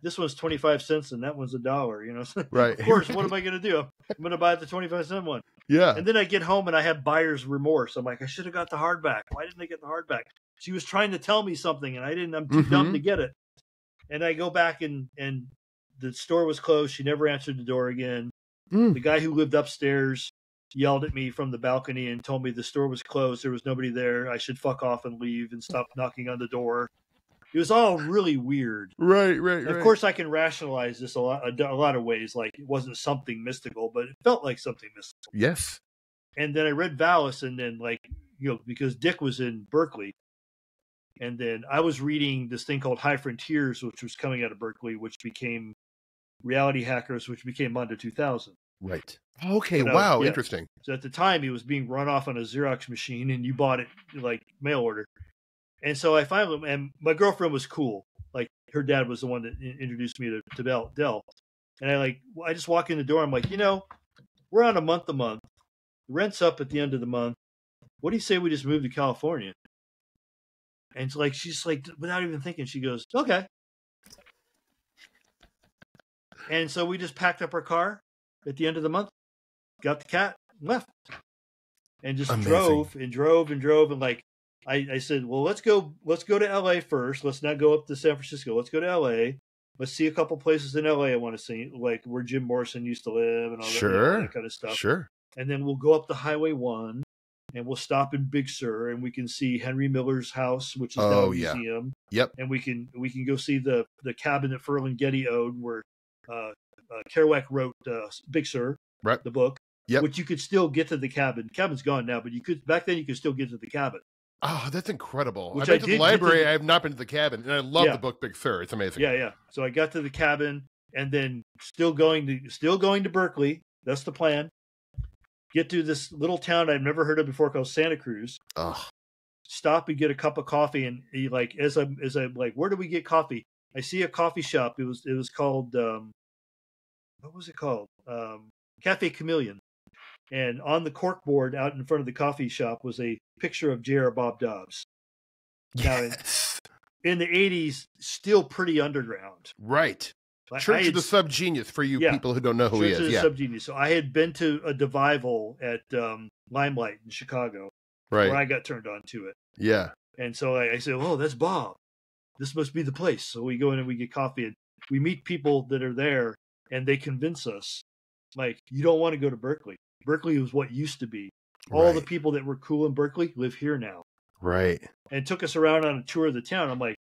this one's 25 cents and that one's $1. Right. Of course, what am I going to do? I'm going to buy the 25-cent one. Yeah. And then I get home and I have buyer's remorse. I'm like, I should have got the hardback. Why didn't I get the hardback? She was trying to tell me something and I didn't. I'm too dumb to get it. And I go back and the store was closed. She never answered the door again. The guy who lived upstairs yelled at me from the balcony and told me the store was closed. There was nobody there. I should fuck off and leave and stop knocking on the door. It was all really weird. Right. Of course, I can rationalize this a lot of ways. Like it wasn't something mystical, but it felt like something mystical. Yes. And then I read Valis, and then because Dick was in Berkeley, and then I was reading this thing called High Frontiers, which was coming out of Berkeley, which became Reality Hackers, which became Mondo 2000. Right. Okay. Wow. Interesting. So at the time, it was being run off on a Xerox machine, and you bought it like mail order. And so I finally, and my girlfriend was cool. Like her dad was the one that introduced me to Dell. And I just walk in the door. I'm like, we're on a month. The rent's up at the end of the month. What do you say we just move to California? And it's like, she's like, without even thinking, she goes, okay. And so we just packed up our car at the end of the month, got the cat, left, and just drove. And like, I said, well, let's go to LA first. Let's not go up to San Francisco. Let's go to LA. Let's see a couple places in LA I want to see, like where Jim Morrison used to live and all that kind of stuff. Sure. And then we'll go up the Highway 1 and we'll stop in Big Sur and we can see Henry Miller's house, which is now a museum. Yep. And we can go see the cabin that Ferlinghetti owned where Kerouac wrote Big Sur, right, the book. Yep. Which you could still get to the cabin. Cabin's gone now, but back then you could still get to the cabin. Oh, that's incredible. Which I've been to the library. I have not been to the cabin, and I love the book Big Sur. It's amazing. Yeah. So I got to the cabin, and then still going to Berkeley. That's the plan. Get to this little town I've never heard of before called Santa Cruz. Oh. Stop and get a cup of coffee, and as I'm like, where do we get coffee? I see a coffee shop. It was called what was it called? Cafe Chameleon. And on the corkboard out in front of the coffee shop was a picture of J.R. Bob Dobbs. Yes. Now, in the 80s, still pretty underground. Right. Church of the Subgenius for you people who don't know who he is. Church of the Subgenius. So I had been to a Devival at Limelight in Chicago. Right. Where I got turned on to it. Yeah. And so I said, oh, that's Bob. This must be the place. So we go in and we get coffee. And we meet people that are there, and they convince us, like, you don't want to go to Berkeley. Berkeley was what used to be. All the people that were cool in Berkeley live here now. Right. And took us around on a tour of the town. I'm like,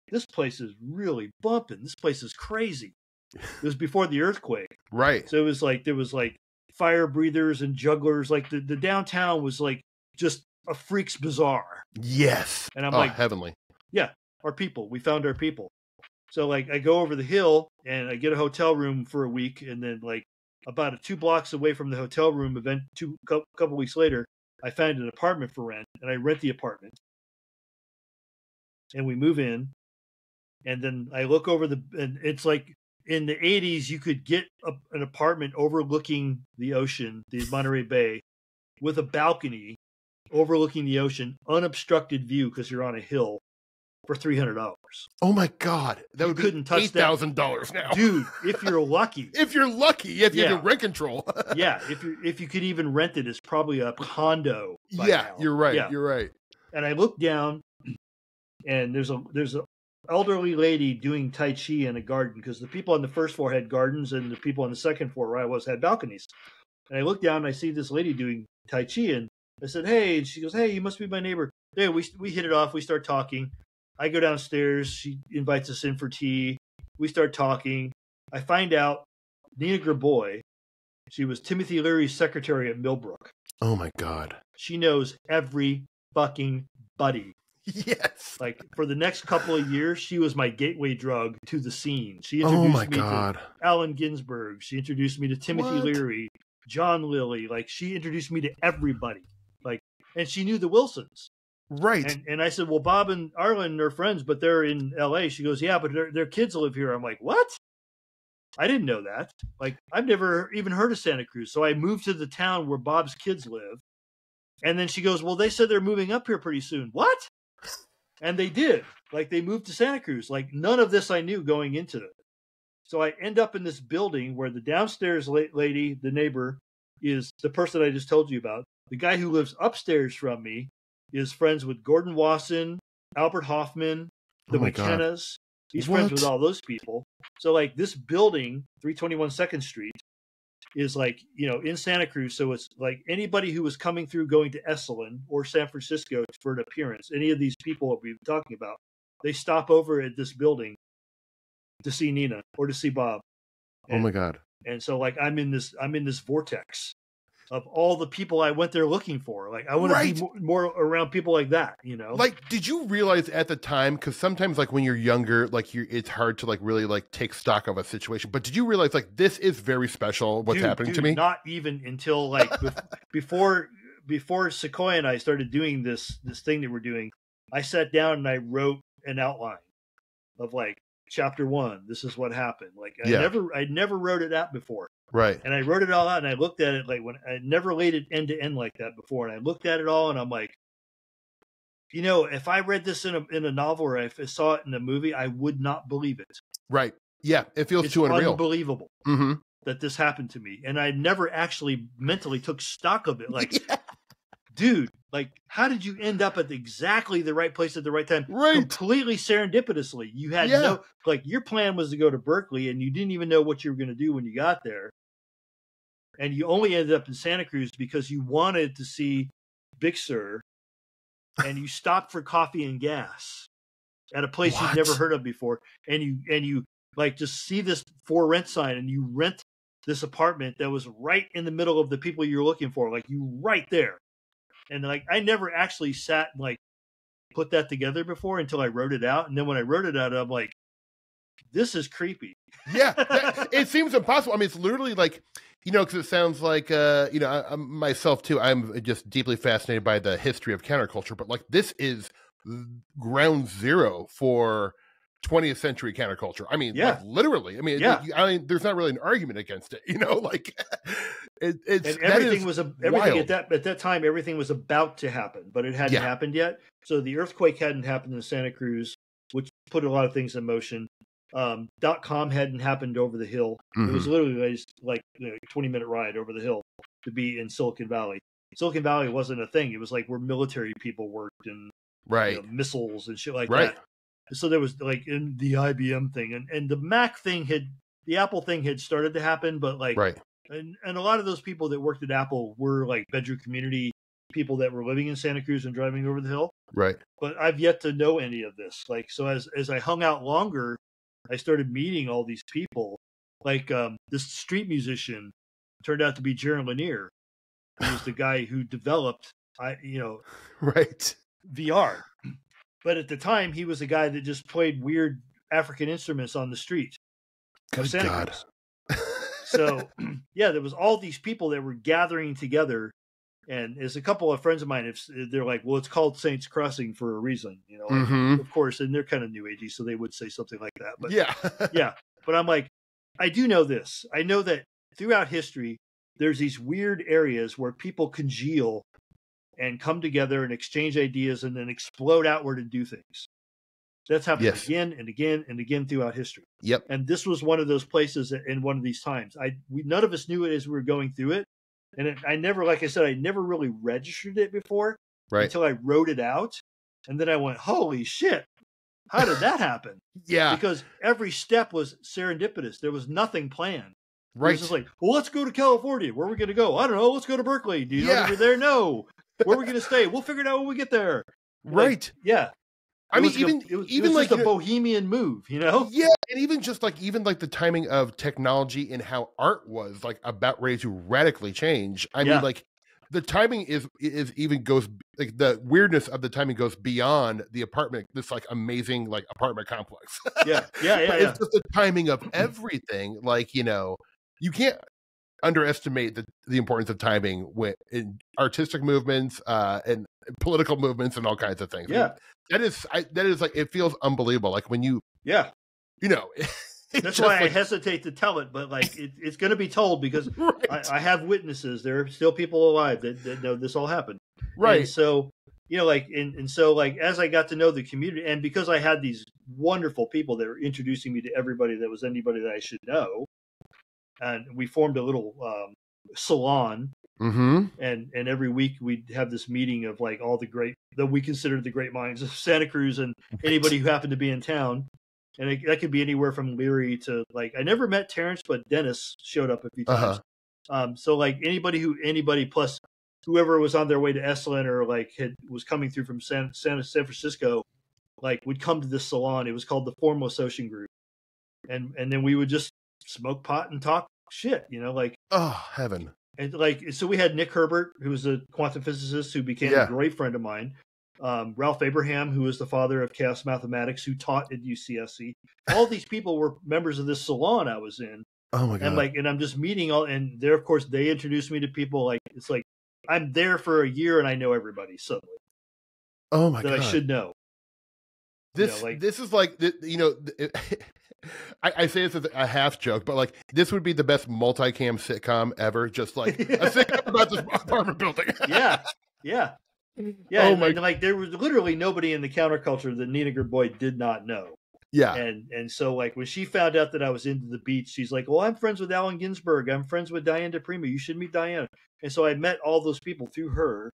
this place is really bumping. This place is crazy. It was before the earthquake. Right. So it was like, there was like fire breathers and jugglers. Like the downtown was like just a freak's bazaar. Yes. And I'm like, heavenly. Yeah. Our people. We found our people. So like I go over the hill and I get a hotel room for a week. And then like, about 2 blocks away from the hotel room, couple weeks later, I find an apartment for rent, and I rent the apartment. And we move in, And then I look over and it's like in the 80s, you could get an apartment overlooking the ocean, the Monterey Bay, with a balcony overlooking the ocean, unobstructed view because you're on a hill, for $300. Oh my God, that would be $8,000 now, dude. If you're lucky, if you have rent control, yeah. If you could even rent it, it's probably a condo. Yeah, now. you're right. Yeah. You're right. And I look down, and there's a elderly lady doing Tai Chi in a garden because the people on the first floor had gardens, and the people on the second floor where I was had balconies. And I look down, and I see this lady doing Tai Chi, and I said, "Hey," and she goes, "Hey, you must be my neighbor." Yeah, we hit it off. We start talking. I go downstairs. She invites us in for tea. We start talking. I find out Nina Graboy, she was Timothy Leary's secretary at Millbrook. Oh my God. She knows every fucking buddy. Yes. Like for the next couple of years, she was my gateway drug to the scene. She introduced me to Allen Ginsberg. She introduced me to Timothy Leary, John Lilly. Like she introduced me to everybody. Like, and she knew the Wilsons. Right. And I said, well, Bob and Arlen are friends, but they're in LA. She goes, yeah, but their kids live here. I'm like, what? I didn't know that. Like, I've never even heard of Santa Cruz. So I moved to the town where Bob's kids live. And then she goes, well, they said they're moving up here pretty soon. What? And they did. Like, they moved to Santa Cruz. Like, none of this I knew going into it. So I end up in this building where the downstairs lady, the neighbor, is the person I just told you about. The guy who lives upstairs from me is friends with Gordon Wasson, Albert Hoffman, the McKennas. He's friends with all those people. So like this building, 321 2nd Street, is like, you know, in Santa Cruz. So it's like anybody who was coming through going to Esalen or San Francisco for an appearance, any of these people that we've been talking about, they stop over at this building to see Nina or to see Bob. And, oh my God. And so like I'm in this vortex of all the people I went there looking for. Like, I want to be more around people like that, you know? Like, did you realize at the time, because sometimes, like, when you're younger, like, it's hard to, like, really, like, take stock of a situation. But did you realize, like, this is very special, what's happening to me? Not even until, like, before Sequoia and I started doing this thing that we're doing, I sat down and I wrote an outline of, like, chapter 1, this is what happened. Like, I never wrote it out before. Right. And I wrote it all out and I looked at it like when I never laid it end to end like that before. And I looked at it all and I'm like, you know, if I read this in a novel or if I saw it in a movie, I would not believe it. Right. Yeah. It feels too unreal. Unbelievable that this happened to me. And I never actually mentally took stock of it. Like, dude, like, how did you end up at exactly the right place at the right time? Right. Completely serendipitously. You had no, like, your plan was to go to Berkeley and you didn't even know what you were going to do when you got there. And you only ended up in Santa Cruz because you wanted to see Big Sur and you stopped for coffee and gas at a place you'd never heard of before. And you like just see this for rent sign and you rent this apartment that was right in the middle of the people you're looking for. Like you right there. And like, I never actually sat and like put that together before until I wrote it out. And then when I wrote it out, I'm like, this is creepy. Yeah. It seems impossible. I mean, it's literally like, you know, because it sounds like, you know, myself too, I'm just deeply fascinated by the history of counterculture, but like this is ground zero for 20th century counterculture. I mean, like, literally. I mean, I mean, there's not really an argument against it, you know, like it's and everything was everything at that time. Everything was about to happen, but it hadn't happened yet. So the earthquake hadn't happened in Santa Cruz, which put a lot of things in motion. .com hadn't happened over the hill. It was literally like a 20-minute ride over the hill to be in Silicon Valley. Silicon Valley wasn't a thing. It was like where military people worked and you know, missiles and shit like that. So there was like in the IBM thing and the Mac thing the Apple thing had started to happen, but like and a lot of those people that worked at Apple were like bedroom community people that were living in Santa Cruz and driving over the hill. Right. But I've yet to know any of this. Like so as I hung out longer, I started meeting all these people. Like this street musician turned out to be Jaron Lanier, who was the guy who developed, VR. But at the time, he was a guy that just played weird African instruments on the street of Santa Cruz. So, yeah, there was all these people that were gathering together And there's a couple of friends of mine, if they're like, well, it's called Saints Crossing for a reason, you know, like, of course, and they're kind of new agey, so they would say something like that. But yeah. But I'm like, I do know this. I know that throughout history, there's these weird areas where people congeal and come together and exchange ideas and then explode outward and do things. That's happened again and again and again throughout history. Yep. And this was one of those places in one of these times. None of us knew it as we were going through it. And I never, like I said, I never really registered it before until I wrote it out. And then I went, holy shit, how did that happen? Because every step was serendipitous. There was nothing planned. Right. It was just like, well, let's go to California. Where are we going to go? I don't know. Let's go to Berkeley. Do you know if you're there? No. Where are we going to stay? We'll figure it out when we get there. Right. Like, I mean, it was like just a bohemian move, you know? Yeah, and even the timing of technology and how art was like about ready to radically change. I mean, like the timing is even goes like the weirdness of the timing goes beyond the apartment. This like amazing like apartment complex. It's just the timing of everything. Like, you know, you can't underestimate the importance of timing in artistic movements and political movements and all kinds of things. Yeah. I mean, that is like, it feels unbelievable. Like when you know, that's why I hesitate to tell it, but like it's going to be told because I have witnesses. There are still people alive that know this all happened. Right. And so, you know, like, and so like, as I got to know the community and because I had these wonderful people that were introducing me to everybody that was anybody that I should know. And we formed a little salon. And every week we'd have this meeting of like all that we considered the great minds of Santa Cruz and anybody who happened to be in town. And that could be anywhere from Leary to like, I never met Terrence, but Dennis showed up a few times. So like anybody plus whoever was on their way to Esalen or like was coming through from San Francisco, like would come to this salon. It was called the Formless Ocean Group. And then we would just smoke pot and talk shit, you know, like, oh, heaven. And like, so we had Nick Herbert, who was a quantum physicist who became a great friend of mine. Ralph Abraham, who was the father of chaos mathematics, who taught at UCSC. All these people were members of this salon I was in. Oh my God. And I'm just meeting and there, of course, they introduced me to people. Like, it's like, I'm there for a year and I know everybody suddenly. Oh my God. That I should know. This is like, you know, I say this as a half joke, but like this would be the best multicam sitcom ever. Just like a sitcom about this apartment building. Yeah. Oh my! And like there was literally nobody in the counterculture that Nina Gerboyd did not know. Yeah. And so like when she found out that I was into the beach, she's like, "Well, I'm friends with Allen Ginsberg. I'm friends with Diane DePrima. You should meet Diane." And so I met all those people through her.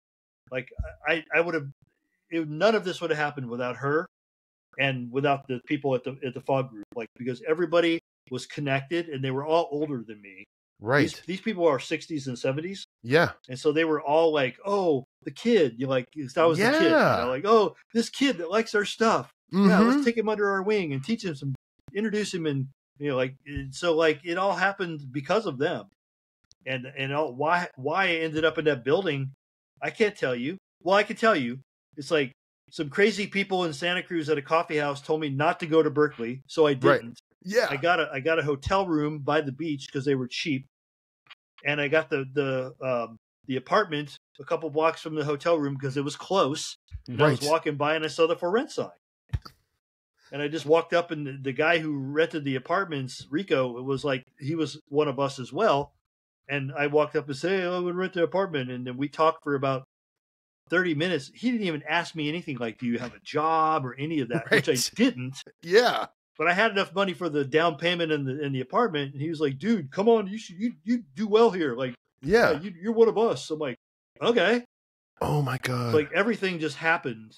Like I would have, none of this would have happened without her. And without the people at the fog group, like because everybody was connected and they were all older than me. Right. These people are 60s and 70s. Yeah. And so they were all like, "Oh, the kid." You like that was the kid. You know, like, "Oh, this kid that likes our stuff. Yeah, let's take him under our wing and teach him introduce him." And you know, like so, like it all happened because of them. And why I ended up in that building, I can't tell you. Well, I can tell you. It's like some crazy people in Santa Cruz at a coffee house told me not to go to Berkeley, so I didn't. Right. Yeah, I got a hotel room by the beach because they were cheap, and I got the apartment a couple blocks from the hotel room because it was close. And I was walking by and I saw the for rent sign, and I just walked up, and the guy who rented the apartments, Rico, it was like he was one of us as well. And I walked up and said, "Hey, I would rent the apartment," and then we talked for about 30 minutes. He didn't even ask me anything like, "Do you have a job?" or any of that, which I didn't. Yeah. But I had enough money for the down payment in the apartment. And he was like, "Dude, come on. You do well here. Like, yeah, you're one of us." I'm like, okay. Oh my God. Like everything just happened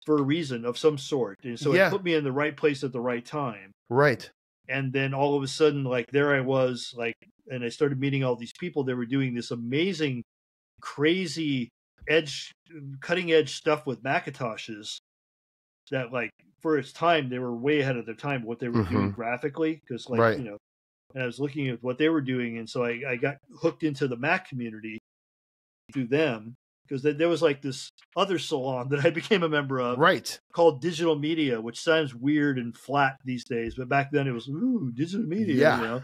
for a reason of some sort. And so it put me in the right place at the right time. Right. And then all of a sudden, like there I was, like, and I started meeting all these people that were doing this amazing, crazy cutting edge stuff with Macintoshes that, like, for its time, they were way ahead of their time what they were doing graphically. Because, like, you know, and I was looking at what they were doing. And so I got hooked into the Mac community through them. Because there was like this other salon that I became a member of, called Digital Media, which sounds weird and flat these days, but back then it was digital media, you know.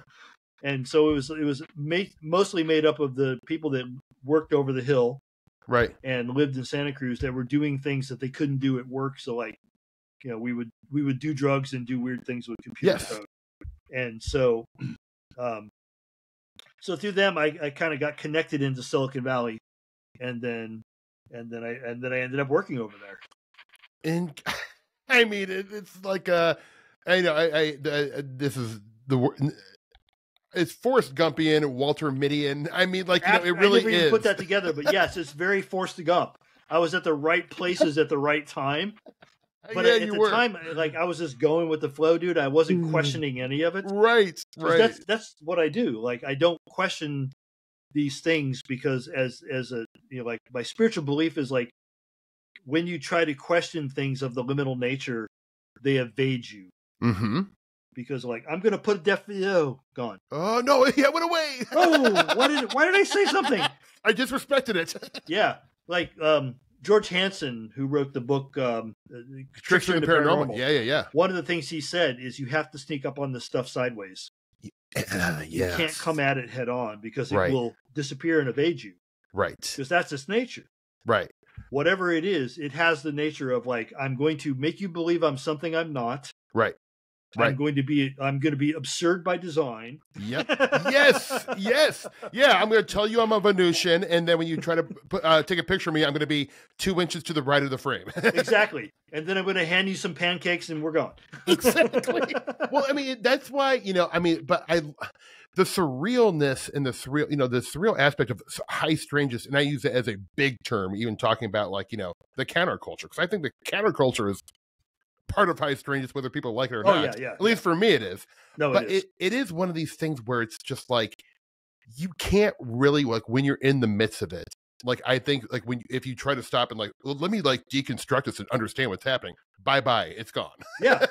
And so it was mostly made up of the people that worked over the hill, right, and lived in Santa Cruz that were doing things that they couldn't do at work. So like, you know, we would do drugs and do weird things with computer code. And so, so through them, I kind of got connected into Silicon Valley, and then I ended up working over there. And I mean, it's like I know this is it's Forrest Gumpian, Walter Mittian. I mean, like, you know, it really I never even put that together, but yes, it's very Forrest Gump. I was at the right places at the right time. But yeah, at the time, like, I was just going with the flow, dude. I wasn't questioning any of it. Right. That's what I do. Like, I don't question these things because as a, you know, like, my spiritual belief is like, when you try to question things of the liminal nature, they evade you. Mm-hmm. Because, like, I'm going to put gone. Oh, no, it went away. Oh, why did I say something? I disrespected it. Yeah. Like, George Hansen, who wrote the book Trickster and Paranormal. Yeah. One of the things he said is you have to sneak up on this stuff sideways. You can't come at it head on because it will disappear and evade you. Right. Because that's its nature. Right. Whatever it is, it has the nature of, like, I'm going to make you believe I'm something I'm not. Right. I'm going to be absurd by design. Yep. Yes. Yeah. I'm going to tell you I'm a Venusian, and then when you try to take a picture of me, I'm going to be 2 inches to the right of the frame. Exactly. And then I'm going to hand you some pancakes, and we're gone. Exactly. Well, I mean, that's why, you know, I mean, but the surrealness and the surreal aspect of high strangeness, and I use it as a big term, even talking about, like, you know, the counterculture, because I think the counterculture is part of high strangeness, whether people like it or not. Yeah. At least for me, it is. No, but it is one of these things where it's just like, you can't really, like, when you're in the midst of it, like, I think, like, if you try to stop and, like, well, let me, like, deconstruct this and understand what's happening, bye, it's gone. Yeah.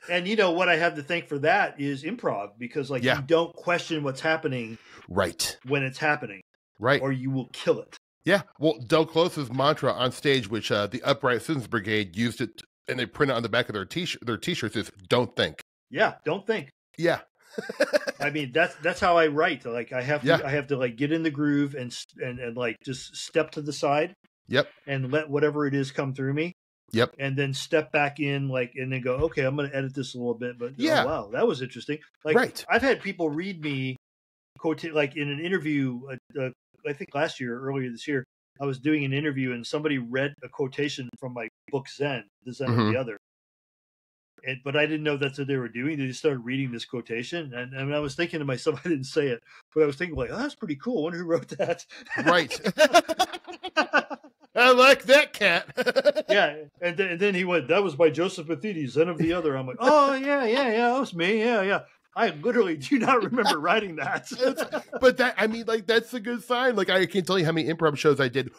And, you know, what I have to thank for that is improv, because, like, you don't question what's happening right when it's happening. Right. Or you will kill it. Yeah. Well, Del Close's mantra on stage, which the Upright Citizens Brigade used it, and they print it on the back of their t-shirts, is "Don't think." Yeah, don't think. Yeah. I mean, that's how I write. Like, I have to like get in the groove and like just step to the side. Yep. And let whatever it is come through me. Yep. And then step back in, like, and then go, okay, I'm going to edit this a little bit, but oh, wow, that was interesting. Like, I've had people read me like in an interview. I think earlier this year, I was doing an interview and somebody read a quotation from my book Zen, The Zen of the Other. But I didn't know that's what they were doing. They just started reading this quotation. And I was thinking to myself, I didn't say it, but I was thinking, like, oh, that's pretty cool. I wonder who wrote that. Right. I like that cat. Yeah. And then he went, that was by Jospeh Matheny, Zen of the Other. I'm like, oh, yeah, that was me. Yeah. I literally do not remember writing that. But that, I mean, like, that's a good sign. Like, I can't tell you how many improv shows I did.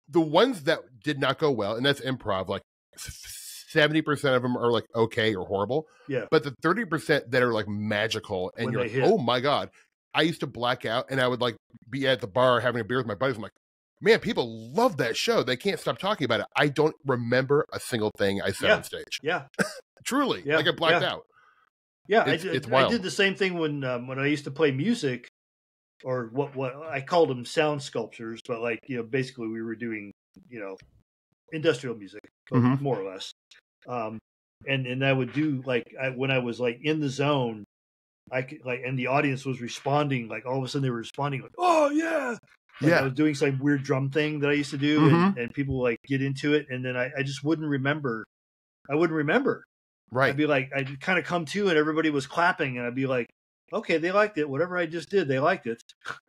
The ones that did not go well, and that's improv, like 70% of them are like okay or horrible. Yeah. But the 30% that are like magical, and you're like, oh my God. I used to black out, and I would, like, be at the bar having a beer with my buddies. I'm like, man, people love that show. They can't stop talking about it. I don't remember a single thing I said on stage. Yeah. Truly. Yeah. Like, I blacked out. Yeah, it's wild. I did the same thing when I used to play music, or what I called them sound sculptures, but, like, you know, basically we were doing, you know, industrial music, more or less. And I would do, like, when I was, like, in the zone, I could, like, and the audience was responding, like, all of a sudden they were responding, like, oh yeah. Like, I was doing some weird drum thing that I used to do, and people would, like, get into it, and then I just wouldn't remember. I wouldn't remember. Right. I'd be like, I'd kind of come to, and everybody was clapping, and I'd be like, okay, they liked it. Whatever I just did, they liked it.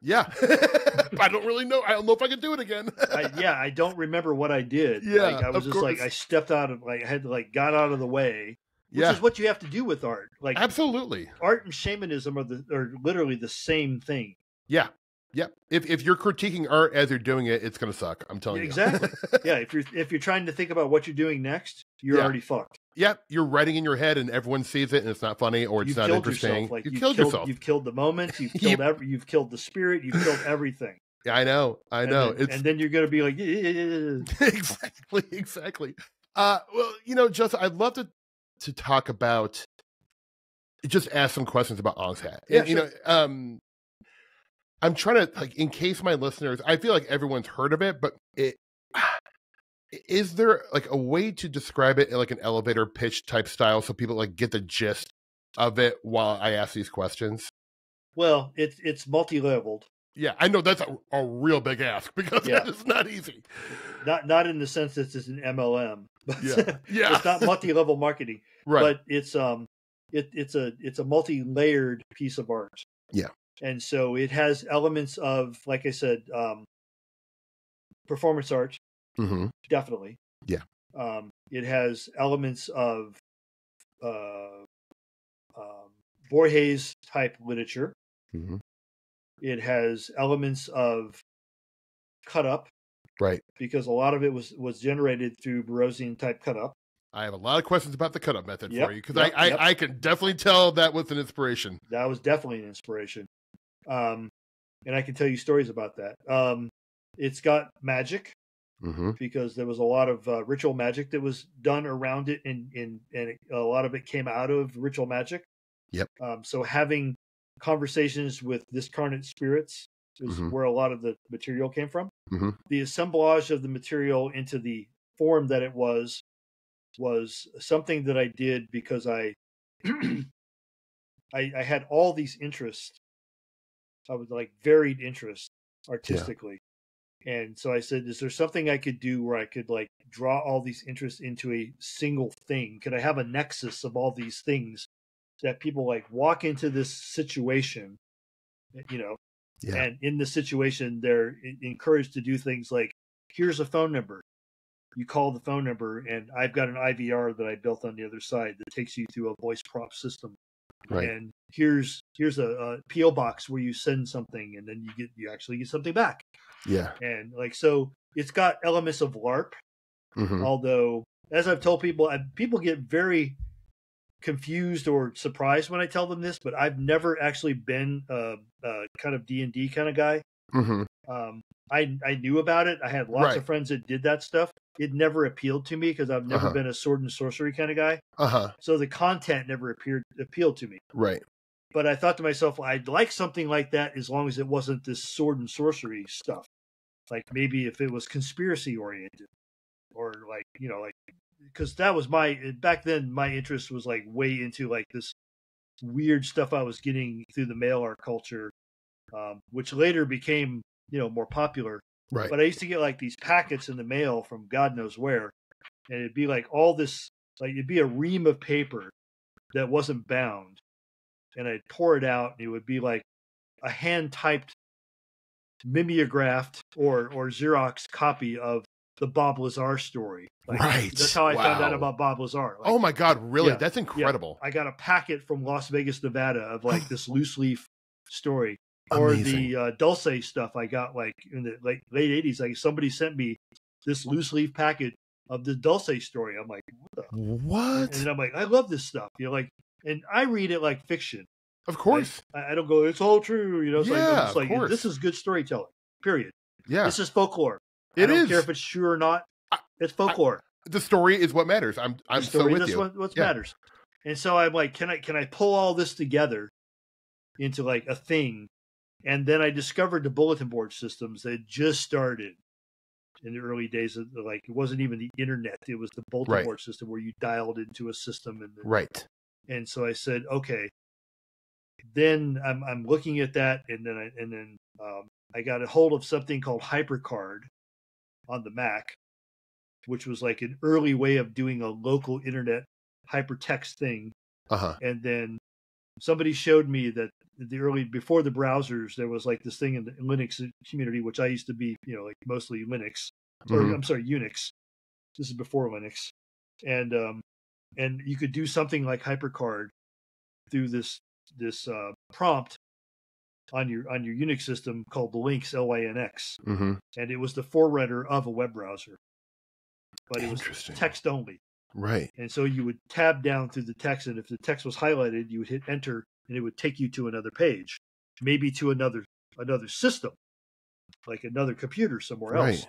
Yeah. I don't really know. I don't know if I can do it again. I don't remember what I did. Yeah. Like, I was just like, I stepped out of, like, I had to, like, got out of the way, which is what you have to do with art. Like, absolutely. Art and shamanism are literally the same thing. Yeah. Yep. If you're critiquing art as you're doing it, it's going to suck. I'm telling you. Exactly. Yeah. If you're trying to think about what you're doing next, you're already fucked. Yep. You're writing in your head, and everyone sees it, and it's not funny, or it's not interesting. Like, you killed yourself. You've killed the moment. You've killed you've killed the spirit. You've killed everything. Yeah, I know. And then you're going to be like, exactly. Well, you know, Justin, I'd love to talk about just ask some questions about Angshat. Yeah, And, you know, I'm trying to, like, in case my listeners, I feel like everyone's heard of it, but is there like a way to describe it in like an elevator pitch type style so people like get the gist of it while I ask these questions? Well, it's multi-leveled. Yeah, I know that's a real big ask because that is not easy. Not in the sense that it's an MLM. But yeah. It's not multi-level marketing. Right. But it's a multi-layered piece of art. Yeah. And so it has elements of, like I said, performance art. Mm-hmm. Definitely. Yeah. It has elements of Borges type literature. Mm-hmm. It has elements of cut up. Right. Because a lot of it was generated through Burroughsian type cut up. I have a lot of questions about the cut up method for you because I can definitely tell that was an inspiration. That was definitely an inspiration. And I can tell you stories about that. It's got magic. Mm-hmm. Because there was a lot of ritual magic that was done around it, and a lot of it came out of ritual magic. Yep. So having conversations with discarnate spirits is where a lot of the material came from. Mm-hmm. The assemblage of the material into the form that it was something that I did because I had all these interests. I was like varied interests artistically. Yeah. And so I said, is there something I could do where I could like draw all these interests into a single thing? Could I have a nexus of all these things that people like walk into this situation, you know, and in the situation, they're encouraged to do things like, here's a phone number. You call the phone number and I've got an IVR that I built on the other side that takes you through a voice prompt system. Right. And here's a PO box where you send something and then you actually get something back. Yeah. And like, so it's got elements of LARP, although as I've told people, people get very confused or surprised when I tell them this, but I've never actually been a kind of D&D kind of guy. Mm-hmm. I knew about it. I had lots of friends that did that stuff. It never appealed to me because I've never been a sword and sorcery kind of guy. So the content never appealed to me. Right. But I thought to myself, well, I'd like something like that as long as it wasn't this sword and sorcery stuff. Like maybe if it was conspiracy oriented or like, you know, like, because that was back then my interest was like way into like this weird stuff I was getting through the mail art culture, which later became, you know, more popular. Right. But I used to get like these packets in the mail from God knows where. And it'd be like all this, like it'd be a ream of paper that wasn't bound. And I'd pour it out and it would be like a hand typed mimeographed or Xerox copy of the Bob Lazar story. Like, right. That's how I found out about Bob Lazar. Like, oh my God, really? That's incredible. I got a packet from Las Vegas, Nevada of like this loose leaf story. Or the Dulce stuff I got like in the late 80s. Like somebody sent me this loose leaf packet of the Dulce story. I'm like, what? And I'm like, I love this stuff. You know, like, and I read it like fiction. Of course. I don't go, it's all true. You know, it's of course. This is good storytelling, period. Yeah. This is folklore. I don't care if it's true or not. It's folklore. The story is what matters. I'm so with you. What matters. And so I'm like, can I pull all this together into like a thing? And then I discovered the bulletin board systems that just started in the early days of like, it wasn't even the internet. It was the bulletin board system where you dialed into a system. And And so I said, okay, then I'm looking at that. And then I got a hold of something called HyperCard on the Mac, which was like an early way of doing a local internet hypertext thing. And then somebody showed me that before the browsers, there was like this thing in the Linux community, which I used to be, you know, like mostly Linux, or I'm sorry, Unix. This is before Linux. And you could do something like HyperCard through this prompt on your Unix system called the Lynx, Lynx. And it was the forerunner of a web browser, but it was text only. Right. And so you would tab down through the text, and if the text was highlighted, you would hit enter, and it would take you to another page, maybe to another system, like another computer somewhere else.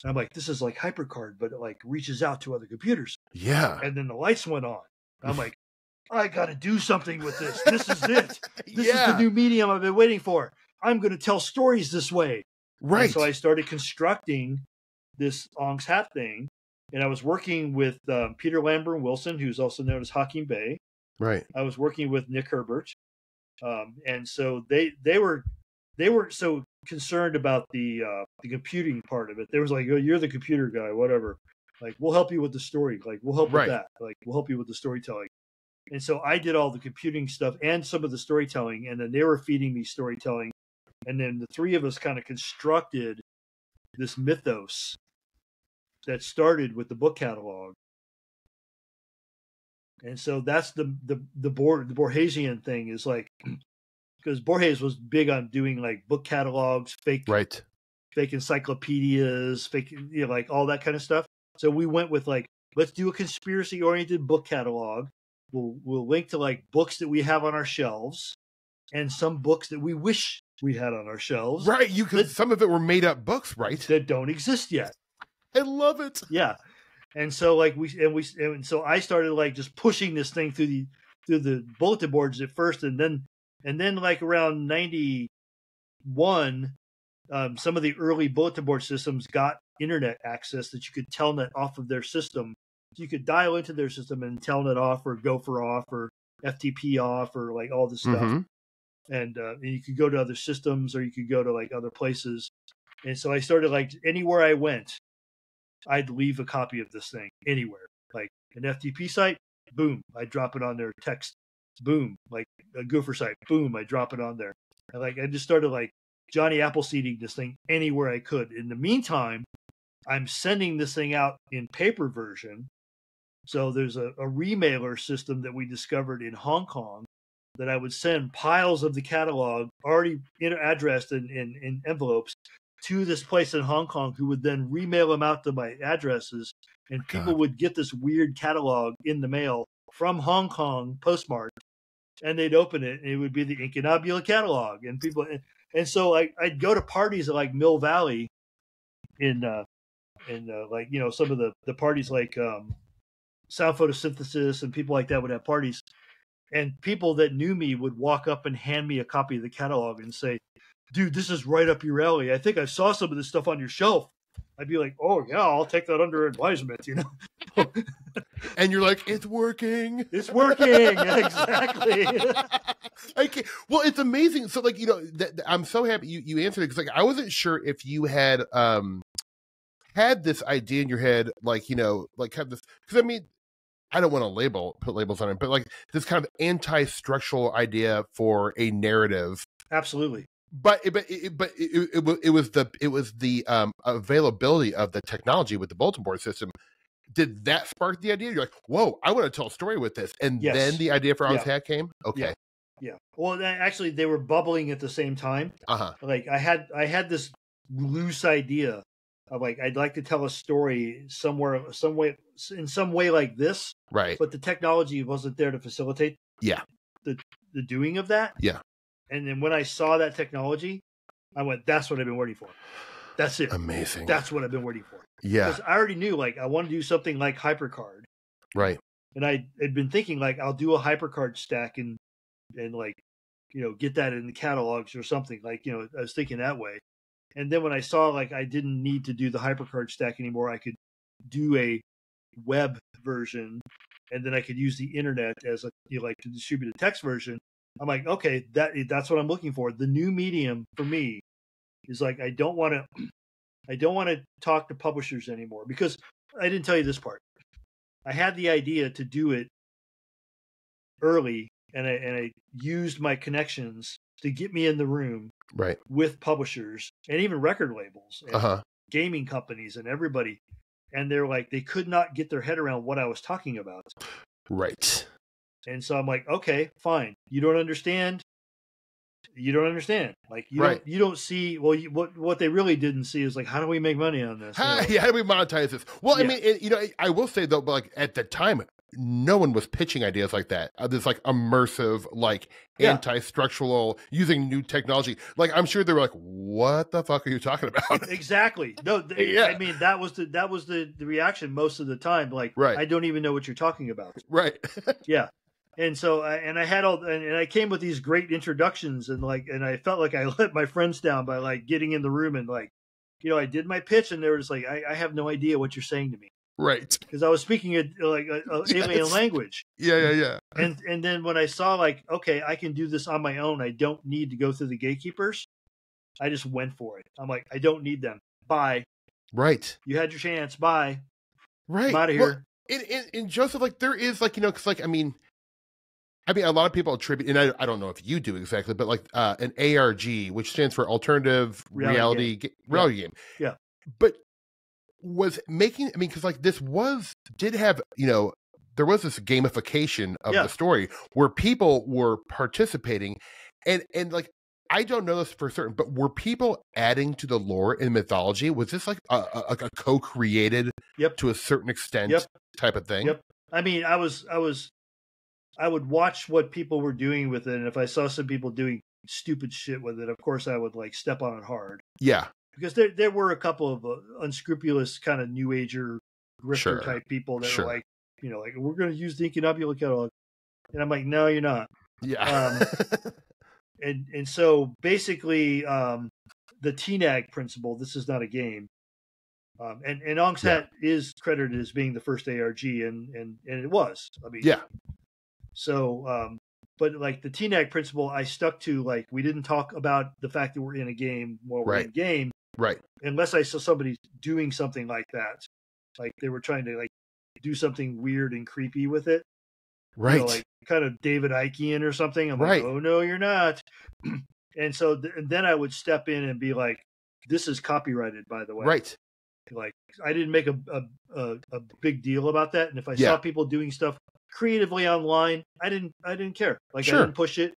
And I'm like, this is like HyperCard, but it like reaches out to other computers. Yeah. And then the lights went on. I'm like, I got to do something with this. This is it. This is the new medium I've been waiting for. I'm going to tell stories this way. Right. And so I started constructing this Ong's Hat thing. And I was working with Peter Lambert Wilson, who's also known as Hakim Bey. Right. I was working with Nick Herbert. And so they were so concerned about the computing part of it. They was like, oh, you're the computer guy, whatever. Like, we'll help you with the story. Like, we'll help with that. Like, we'll help you with the storytelling. And so I did all the computing stuff and some of the storytelling. And then they were feeding me storytelling. And then the three of us kind of constructed this mythos that started with the book catalog. And so that's the Borgesian thing is like, because Borges was big on doing like book catalogs, fake encyclopedias, fake, like all that kind of stuff. So we went with like, let's do a conspiracy oriented book catalog. We'll link to like books that we have on our shelves and some books that we wish we had on our shelves. Right. Some of it were made up books, right? That don't exist yet. I love it. Yeah. And so like so I started like just pushing this thing through the bulletin boards at first, and then like around 91, some of the early bulletin board systems got internet access that you could telnet off of their system. So you could dial into their system and telnet off or gopher off or FTP off or like all this stuff. Mm-hmm. And you could go to other systems or you could go to like other places. And so I started like anywhere I went, I'd leave a copy of this thing anywhere. Like an FTP site, boom, I drop it on their text. Boom, like a Gopher site, boom, I drop it on there. And like I just started like Johnny Appleseeding this thing anywhere I could. In the meantime, I'm sending this thing out in paper version. So there's a remailer system that we discovered in Hong Kong that I would send piles of the catalog already addressed in envelopes to this place in Hong Kong, who would then remail them out to my addresses, and people would get this weird catalog in the mail from Hong Kong postmarked, and they'd open it and it would be the Incunabula catalog, and people, and so I'd go to parties at like Mill Valley in like, you know, some of the parties like Sound Photosynthesis and people like that would have parties, and people that knew me would walk up and hand me a copy of the catalog and say, dude, this is right up your alley. I think I saw some of this stuff on your shelf. I'd be like, oh yeah, I'll take that under advisement, you know. And you're like, it's working. It's working. Exactly. Okay. Well, it's amazing. So like, you know, I'm so happy you answered it, because like I wasn't sure if you had this idea in your head, like, you know, like have this, because I mean, I don't want to put labels on it, but like this kind of anti-structural idea for a narrative. Absolutely. But it was the availability of the technology with the bulletin board system. Did that spark the idea? You're like, whoa, I want to tell a story with this, and then the idea for Ong's Hat came. Okay. Yeah. Well, actually, they were bubbling at the same time. Like I had this loose idea of like, I'd like to tell a story in some way like this, right? But the technology wasn't there to facilitate the doing of that. Yeah. And then when I saw that technology, I went, that's what I've been waiting for. That's it. Amazing. That's what I've been waiting for. Yeah. Because I already knew, like, I want to do something like HyperCard. Right. And I had been thinking, like, I'll do a HyperCard stack and like, you know, get that in the catalogs or something. Like, you know, I was thinking that way. And then when I saw, like, I didn't need to do the HyperCard stack anymore, I could do a web version, and then I could use the internet as a, you know, like, to distribute a text version. I'm like, okay, that's what I'm looking for. The new medium for me is like, I don't want to talk to publishers anymore, because I didn't tell you this part. I had the idea to do it early, and I used my connections to get me in the room with publishers and even record labels and gaming companies and everybody. And they're like, they could not get their head around what I was talking about. Right. And so I'm like, okay, fine. You don't understand. Like, you don't see, well, what they really didn't see is like, how do we make money on this? How do we monetize this? Well, I mean, you know, I will say though, but like at the time, no one was pitching ideas like that. This like immersive, like anti-structural, using new technology. Like, I'm sure they were like, what the fuck are you talking about? Exactly. No, I mean, that was the reaction most of the time. Like, I don't even know what you're talking about. Right. Yeah. And so, I had and I came with these great introductions, and I felt like I let my friends down by like getting in the room and like, I did my pitch, and they were just like, I have no idea what you're saying to me. Right. Because I was speaking a alien language. Yeah. And then when I saw like, okay, I can do this on my own. I don't need to go through the gatekeepers. I just went for it. I'm like, I don't need them. Bye. Right. You had your chance. Bye. Right. I'm out of here. Well, in Joseph, like there is like, because like, I mean, a lot of people attribute, and I don't know if you do exactly, but like an ARG, which stands for Alternative Reality Game. Yeah. But was making, because like this did have, there was this gamification of the story where people were participating, and like, I don't know this for certain, but were people adding to the lore and mythology? Was this like a co-created to a certain extent type of thing? Yep. I mean, I would watch what people were doing with it, and if I saw some people doing stupid shit with it, of course I would like step on it hard. Yeah. Because there were a couple of unscrupulous kind of new ager grifter type people that were like, like, we're going to use the Incunabula catalog. And I'm like, no, you're not. Yeah. And so basically the TNAG principle, this is not a game. And Ong's Hat is credited as being the first ARG, and it was. I mean, so, but like the TNAG principle, I stuck to, like, we didn't talk about the fact that we're in a game while we're in game. Right. Unless I saw somebody doing something like that. Like they were trying to like do something weird and creepy with it. Right. Like kind of David Ickean or something. I'm like, oh no, you're not. And so then I would step in and be like, this is copyrighted, by the way. Right. Like I didn't make a big deal about that. And if I saw people doing stuff creatively online, I didn't care. Like I didn't push it.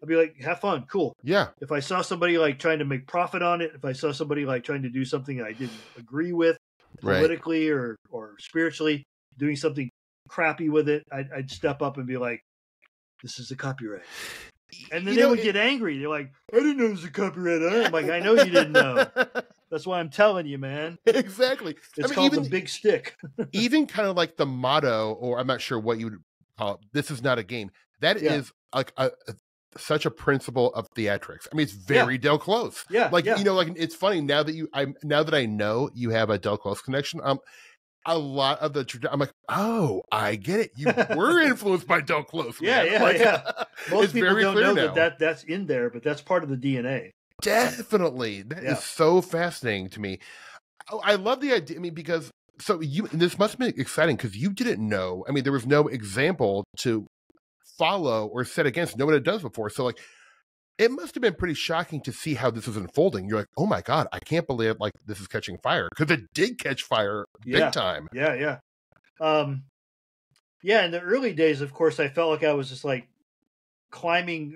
I'd be like, have fun, cool. Yeah. If I saw somebody like trying to make profit on it, if I saw somebody like trying to do something I didn't agree with politically or spiritually, doing something crappy with it, I'd step up and be like, this is a copyright. And then they would get angry. They're like, I didn't know it was a copyright. I'm like, I know you didn't know. That's why I'm telling you, man. Exactly. It's called the big stick. Even kind of like the motto, or I'm not sure what you would call it, this is not a game. That is like such a principle of theatrics. I mean, it's very Del Close. Yeah. Like, like it's funny now that I know you have a Del Close connection. A lot of I'm like, oh, I get it. You were influenced by Del Close. Man. Most people don't know that's in there, but that's part of the DNA. Definitely. That is so fascinating to me. I love the idea. I mean, because this must have been exciting because you didn't know. I mean, there was no example to follow or set against. No one had done this before. So like, it must have been pretty shocking to see how this was unfolding. You're like, oh my God, I can't believe like this is catching fire, because it did catch fire big time. Yeah. In the early days, of course, I felt like I was just like crawling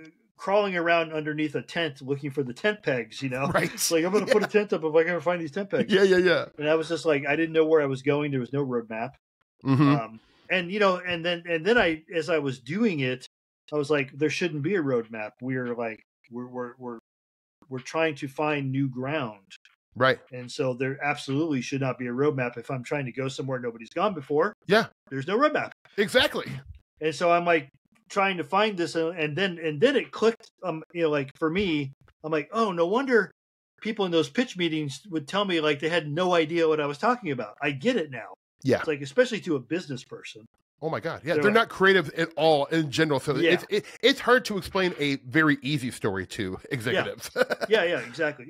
around underneath a tent looking for the tent pegs, Right. It's like, I'm going to put a tent up if I can find these tent pegs. Yeah. And I was just like, I didn't know where I was going. There was no roadmap. Mm-hmm. And then as I was doing it, I was like, there shouldn't be a roadmap. We're like, we're trying to find new ground. Right. And so there absolutely should not be a roadmap. If I'm trying to go somewhere nobody's gone before, there's no roadmap. Exactly. And so I'm like trying to find this, and then it clicked. Like for me, I'm like, oh, no wonder people in those pitch meetings would tell me like they had no idea what I was talking about. I get it now. Yeah. It's like, especially to a business person. Oh my God. Yeah. They're not creative at all in general. So it's hard to explain a very easy story to executives. Yeah, exactly.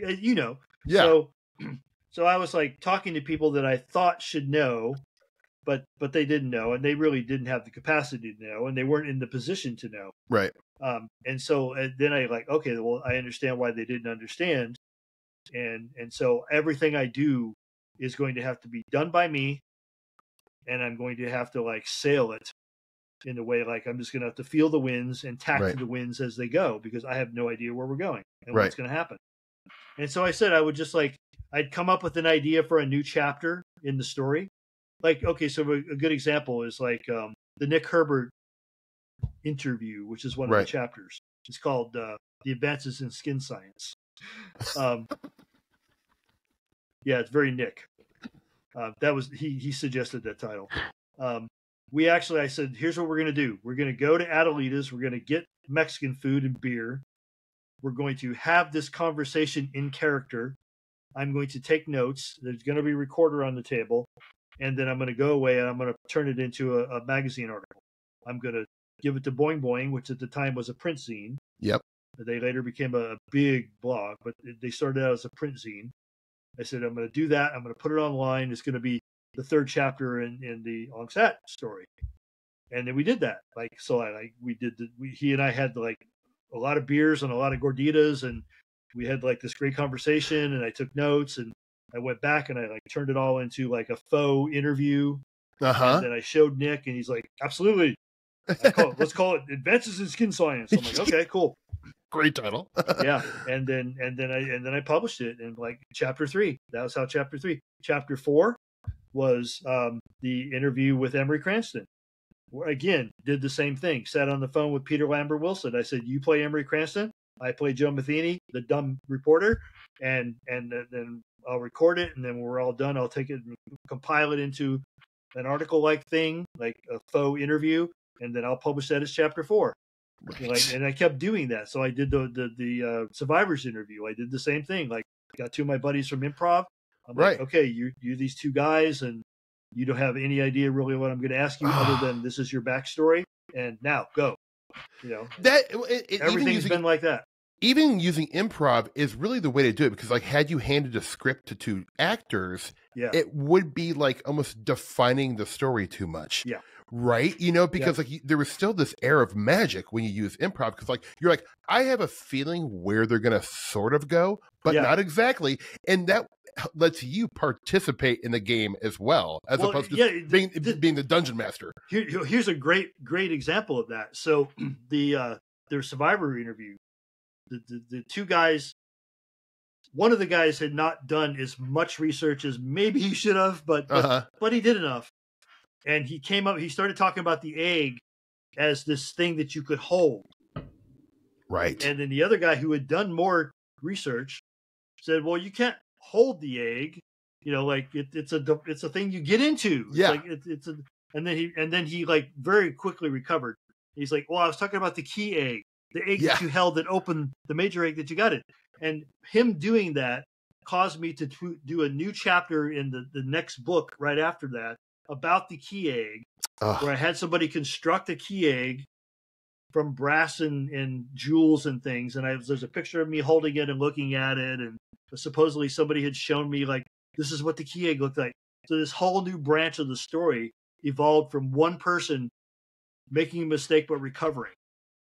Yeah. So I was like talking to people that I thought should know, but they didn't know, and they really didn't have the capacity to know, and they weren't in the position to know. Right. And so then I like, okay, well, I understand why they didn't understand. And so everything I do is going to have to be done by me. And I'm going to have to like sail it in a way, like I'm just going to have to feel the winds and tack to the winds as they go, because I have no idea where we're going and what's going to happen. And so I said I would just like, I'd come up with an idea for a new chapter in the story. Like, okay, so a good example is like the Nick Herbert interview, which is one of the chapters. It's called The Advances in Skin Science. It's very Nick. That was he suggested that title. I said, here's what we're going to do. We're going to go to Adelita's. We're going to get Mexican food and beer. We're going to have this conversation in character. I'm going to take notes. There's going to be a recorder on the table. And then I'm going to go away and I'm going to turn it into a magazine article. I'm going to give it to Boing Boing, which at the time was a print zine. Yep. They later became a big blog, but they started out as a print zine. I said, I'm going to do that. I'm going to put it online. It's going to be the third chapter in the Angsat story. And then we did that. He and I had like a lot of beers and a lot of gorditas, and we had like this great conversation, and I took notes, and I went back and I like turned it all into like a faux interview. And then I showed Nick, and he's like, absolutely. Let's call it Advances in Skin Science. I'm like, okay, cool. Great title. Yeah. And then I published it in like chapter 3. That was how chapter 3. Chapter 4 was the interview with Emery Cranston. Again, did the same thing. Sat on the phone with Peter Lambert Wilson. I said, you play Emery Cranston, I play Joe Matheny, the dumb reporter, and then I'll record it, and then when we're all done, I'll take it and compile it into an article-like thing, like a faux interview, and then I'll publish that as chapter 4. Right. And I kept doing that. So I did the Survivors interview. I did the same thing. Like, got two of my buddies from improv. I'm like, okay, you these two guys, and you don't have any idea really what I'm going to ask you other than this is your backstory, and now go. Everything's been like that. Even using improv is really the way to do it, because like had you handed a script to two actors, it would be like almost defining the story too much. Yeah. Right? Because like there was still this air of magic when you use improv, because like you're like, I have a feeling where they're going to sort of go, but not exactly. And that lets you participate in the game as well, as opposed to being the dungeon master. Here's a great example of that. So their Survivor interview, the two guys, one of the guys had not done as much research as maybe he should have, but he did enough. And he came up, he started talking about the egg as this thing that you could hold. Right. And then the other guy who had done more research said, well, you can't hold the egg. Like it's a thing you get into. Yeah. And then he like very quickly recovered. He's like, well, I was talking about the key egg, the egg that you held that opened the major egg that you got it. And him doing that caused me to do a new chapter in the next book right after that about the key egg, where I had somebody construct a key egg from brass and jewels and things. And there's a picture of me holding it and looking at it. And supposedly somebody had shown me like, this is what the key egg looked like. So this whole new branch of the story evolved from one person making a mistake but recovering.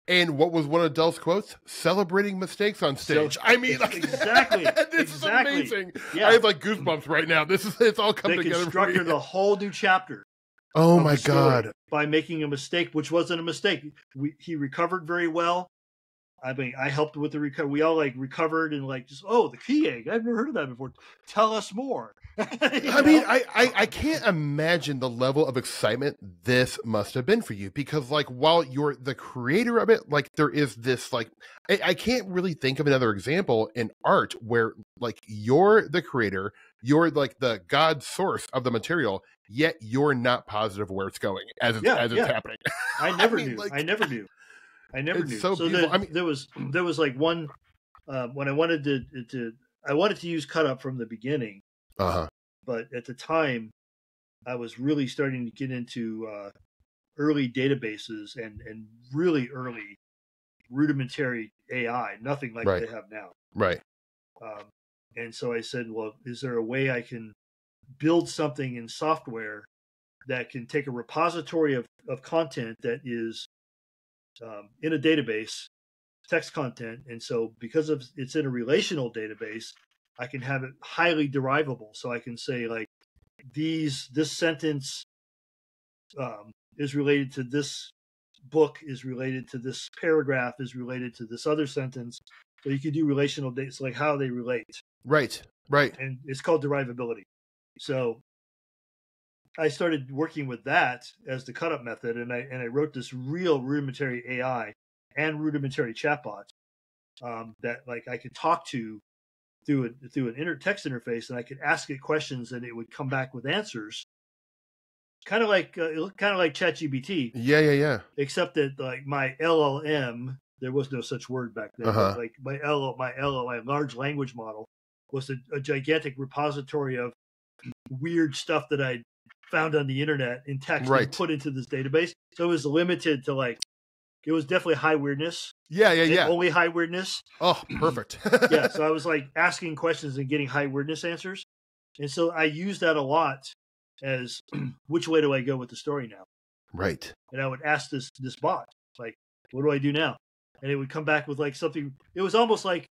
And what was one of Dell's quotes? Celebrating mistakes on stage. Exactly. This is amazing. Yeah. I have like goosebumps right now. It's all coming together. They constructed a whole new chapter. Oh my God. By making a mistake, which wasn't a mistake. He recovered very well. I mean, I helped with the recovery. We all like recovered and like just, the key egg. I've never heard of that before. Tell us more. I mean, I can't imagine the level of excitement this must have been for you, because like while you're the creator of it, like there is this like, I can't really think of another example in art where like you're the creator, you're like the God source of the material, yet you're not positive where it's going as it's happening. I never knew. I never knew. So beautiful. There was like one when I wanted to use cut up from the beginning. But at the time, I was really starting to get into early databases and really early rudimentary AI, nothing like they have now. Right. And so I said, well, is there a way I can build something in software that can take a repository of content that is in a database, text content, and so because it's in a relational database, I can have it highly derivable. So I can say like this sentence is related to this book, is related to this paragraph, is related to this other sentence. So you can do relational data, like how they relate. Right. And it's called derivability. So I started working with that as the cut up method, and I wrote this real rudimentary AI and rudimentary chatbot that like I could talk to through an text interface, and I could ask it questions and it would come back with answers. kind of like it looked kind of like ChatGPT. Yeah. Except that like my LLM, there was no such word back then. But like my large language model was a gigantic repository of weird stuff that I found on the internet in text and put into this database. So it was limited to like, it was definitely high weirdness. Yeah. Only high weirdness. Oh, perfect. Yeah. So I was like asking questions and getting high weirdness answers. And so I used that a lot as which way do I go with the story now? Right. And I would ask this bot, like, what do I do now? And it would come back with like something. It was almost like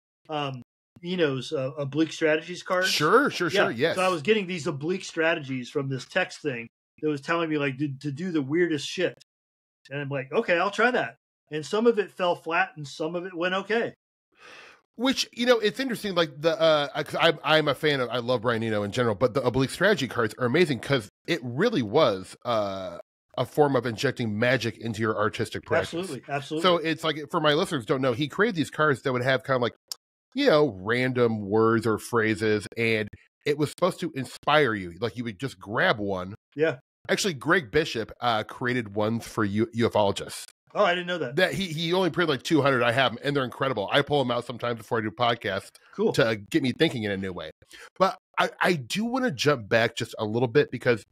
Eno's oblique strategies cards. Sure. Yes. So I was getting these oblique strategies from this text thing that was telling me like to do the weirdest shit. And I'm like, okay, I'll try that. And some of it fell flat and some of it went okay. Which, it's interesting, like I'm a fan of, I love Brian Eno in general, but the oblique strategy cards are amazing because it really was a form of injecting magic into your artistic practice. Absolutely. So it's like, for my listeners who don't know, he created these cards that would have kind of like, random words or phrases, and it was supposed to inspire you. Like you would just grab one. Yeah. Actually, Greg Bishop created ones for ufologists. Oh, I didn't know that. That he only printed like 200. I have them, and they're incredible. I pull them out sometimes before I do podcasts to get me thinking in a new way. But I do want to jump back just a little bit because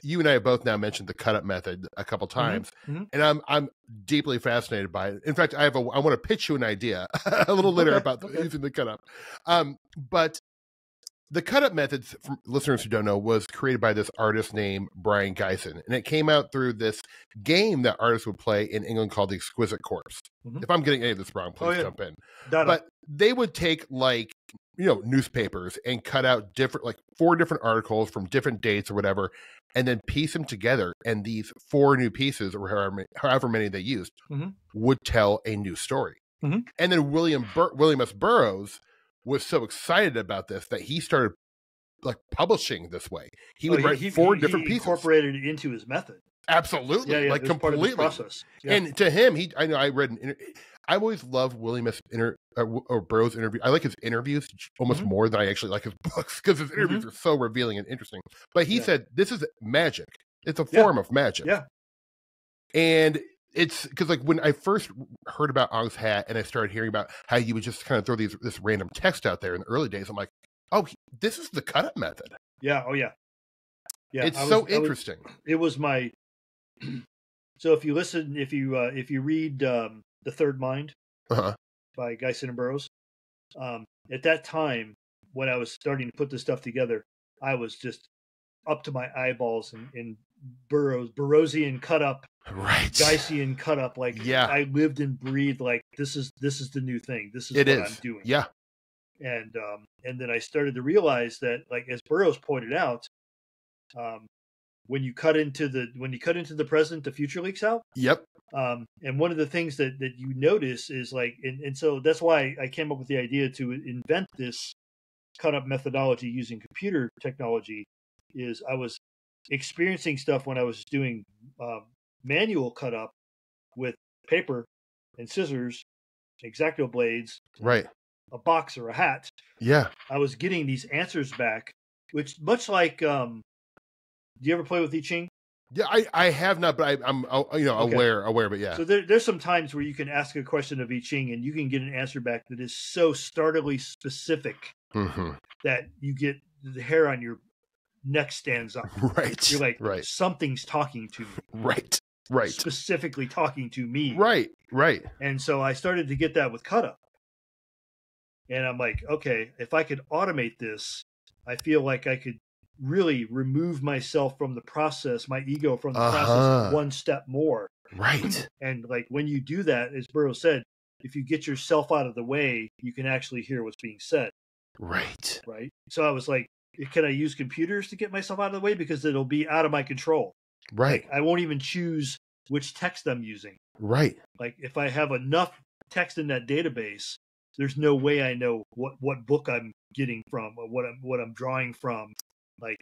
you and I have both now mentioned the cut up method a couple times, and I'm deeply fascinated by it. In fact, I want to pitch you an idea a little later about using the cut up. But the cut up methods, for listeners who don't know, was created by this artist named Brian Geisen, and it came out through this game that artists would play in England called the Exquisite Corpse. If I'm getting any of this wrong, please jump in. But they would take like newspapers and cut out different, like 4 different articles from different dates or whatever, and then piece them together. And these 4 new pieces, or however many they used, would tell a new story. And then William S. Burroughs was so excited about this that he started like publishing this way. He would write 4 different pieces. Incorporated it into his method. Absolutely, like completely. Part of process. Yeah. And to him, I read I always love William S. or Burroughs interview. I like his interviews almost more than I actually like his books because his interviews are so revealing and interesting. But he said this is magic. It's a form of magic. Yeah. And it's because like when I first heard about Ong's hat and I started hearing about how you would just kind of throw this random text out there in the early days, I'm like, oh, this is the cut up method. Yeah. Oh yeah. Yeah. It's so interesting. It was my. So if you read The Third Mind by Geisen and Burroughs, at that time when I was starting to put this stuff together, I was just up to my eyeballs in Burroughsian cut up, Geisian cut up. Like I lived and breathed like this is the new thing. This is I'm doing. Yeah. And then I started to realize that, like as Burroughs pointed out, when you cut into the present, the future leaks out. Yep. And one of the things that you notice is like, and so that's why I came up with the idea to invent this cut up methodology using computer technology. Is I was experiencing stuff when I was doing manual cut up with paper and scissors, X-Acto blades, a box or a hat. Yeah, I was getting these answers back, which much like, do you ever play with I Ching? Yeah, I have not, but I'm aware, but yeah. So there's some times where you can ask a question of I Ching and you can get an answer back that is so startlingly specific that you get the hair on your neck stands up. Right. You're like, something's talking to me. Right. Specifically talking to me. Right. And so I started to get that with cut up. And I'm like, okay, if I could automate this, I feel like I could really remove myself from the process, my ego from the process one step more. Right. And like when you do that, as Burroughs said, if you get yourself out of the way, you can actually hear what's being said. Right. So I was like, can I use computers to get myself out of the way? Because it'll be out of my control. Right. Like, I won't even choose which text I'm using. Right. Like if I have enough text in that database, there's no way I know what book I'm getting from or what I'm drawing from. Like,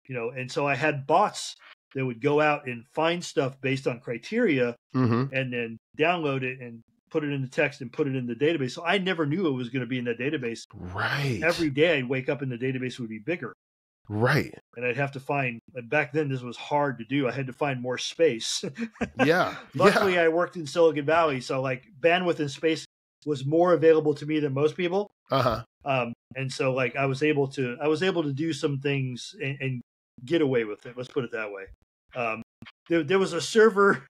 and so I had bots that would go out and find stuff based on criteria and then download it and put it in the text and put it in the database. So I never knew it was going to be in that database. Right. Every day I'd wake up and the database would be bigger. Right. And I'd have to find, back then this was hard to do. I had to find more space. Yeah. Luckily, I worked in Silicon Valley, so like bandwidth and space was more available to me than most people. And so like I was able to do some things and get away with it. Let's put it that way. There was a server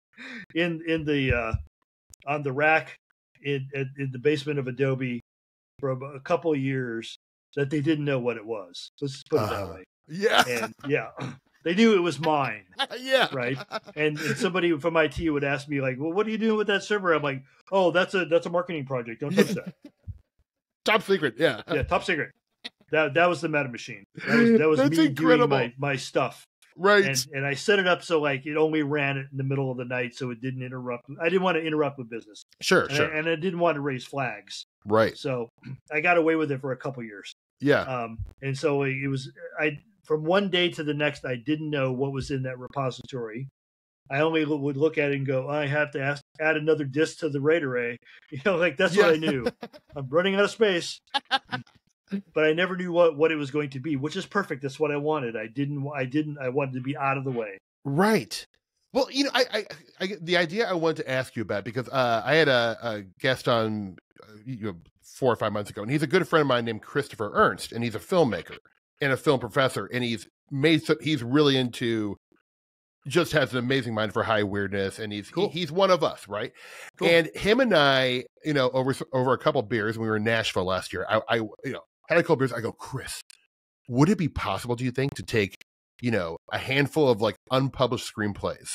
in the on the rack in the basement of Adobe for a couple of years that they didn't know what it was. Let's put it that way. Yeah. And yeah, they knew it was mine. Yeah. Right. And somebody from IT would ask me like, well, what are you doing with that server? I'm like, oh, that's a marketing project. Don't touch that. Top secret. Yeah. Yeah. Top secret. That was the meta machine. That was me incredible. doing my stuff. Right. And I set it up so like it only ran in the middle of the night, so it didn't interrupt. I didn't want to interrupt with business. Sure. And I didn't want to raise flags. Right. So I got away with it for a couple years. Yeah. And so it was from one day to the next, I didn't know what was in that repository. I only would look at it and go, I have to add another disk to the RAID array. Like that's what I knew. I'm running out of space. But I never knew what it was going to be, which is perfect. That's what I wanted. I wanted to be out of the way. Right. Well, I the idea I wanted to ask you about, because I had a guest on 4 or 5 months ago, and he's a good friend of mine named Christopher Ernst, and he's a filmmaker and a film professor, and he's really into, just has an amazing mind for high weirdness, and he's one of us, right? Cool. And him and I, over a couple of beers, when we were in Nashville last year, I had a couple beers. I go, Chris, would it be possible, do you think, to take, a handful of like unpublished screenplays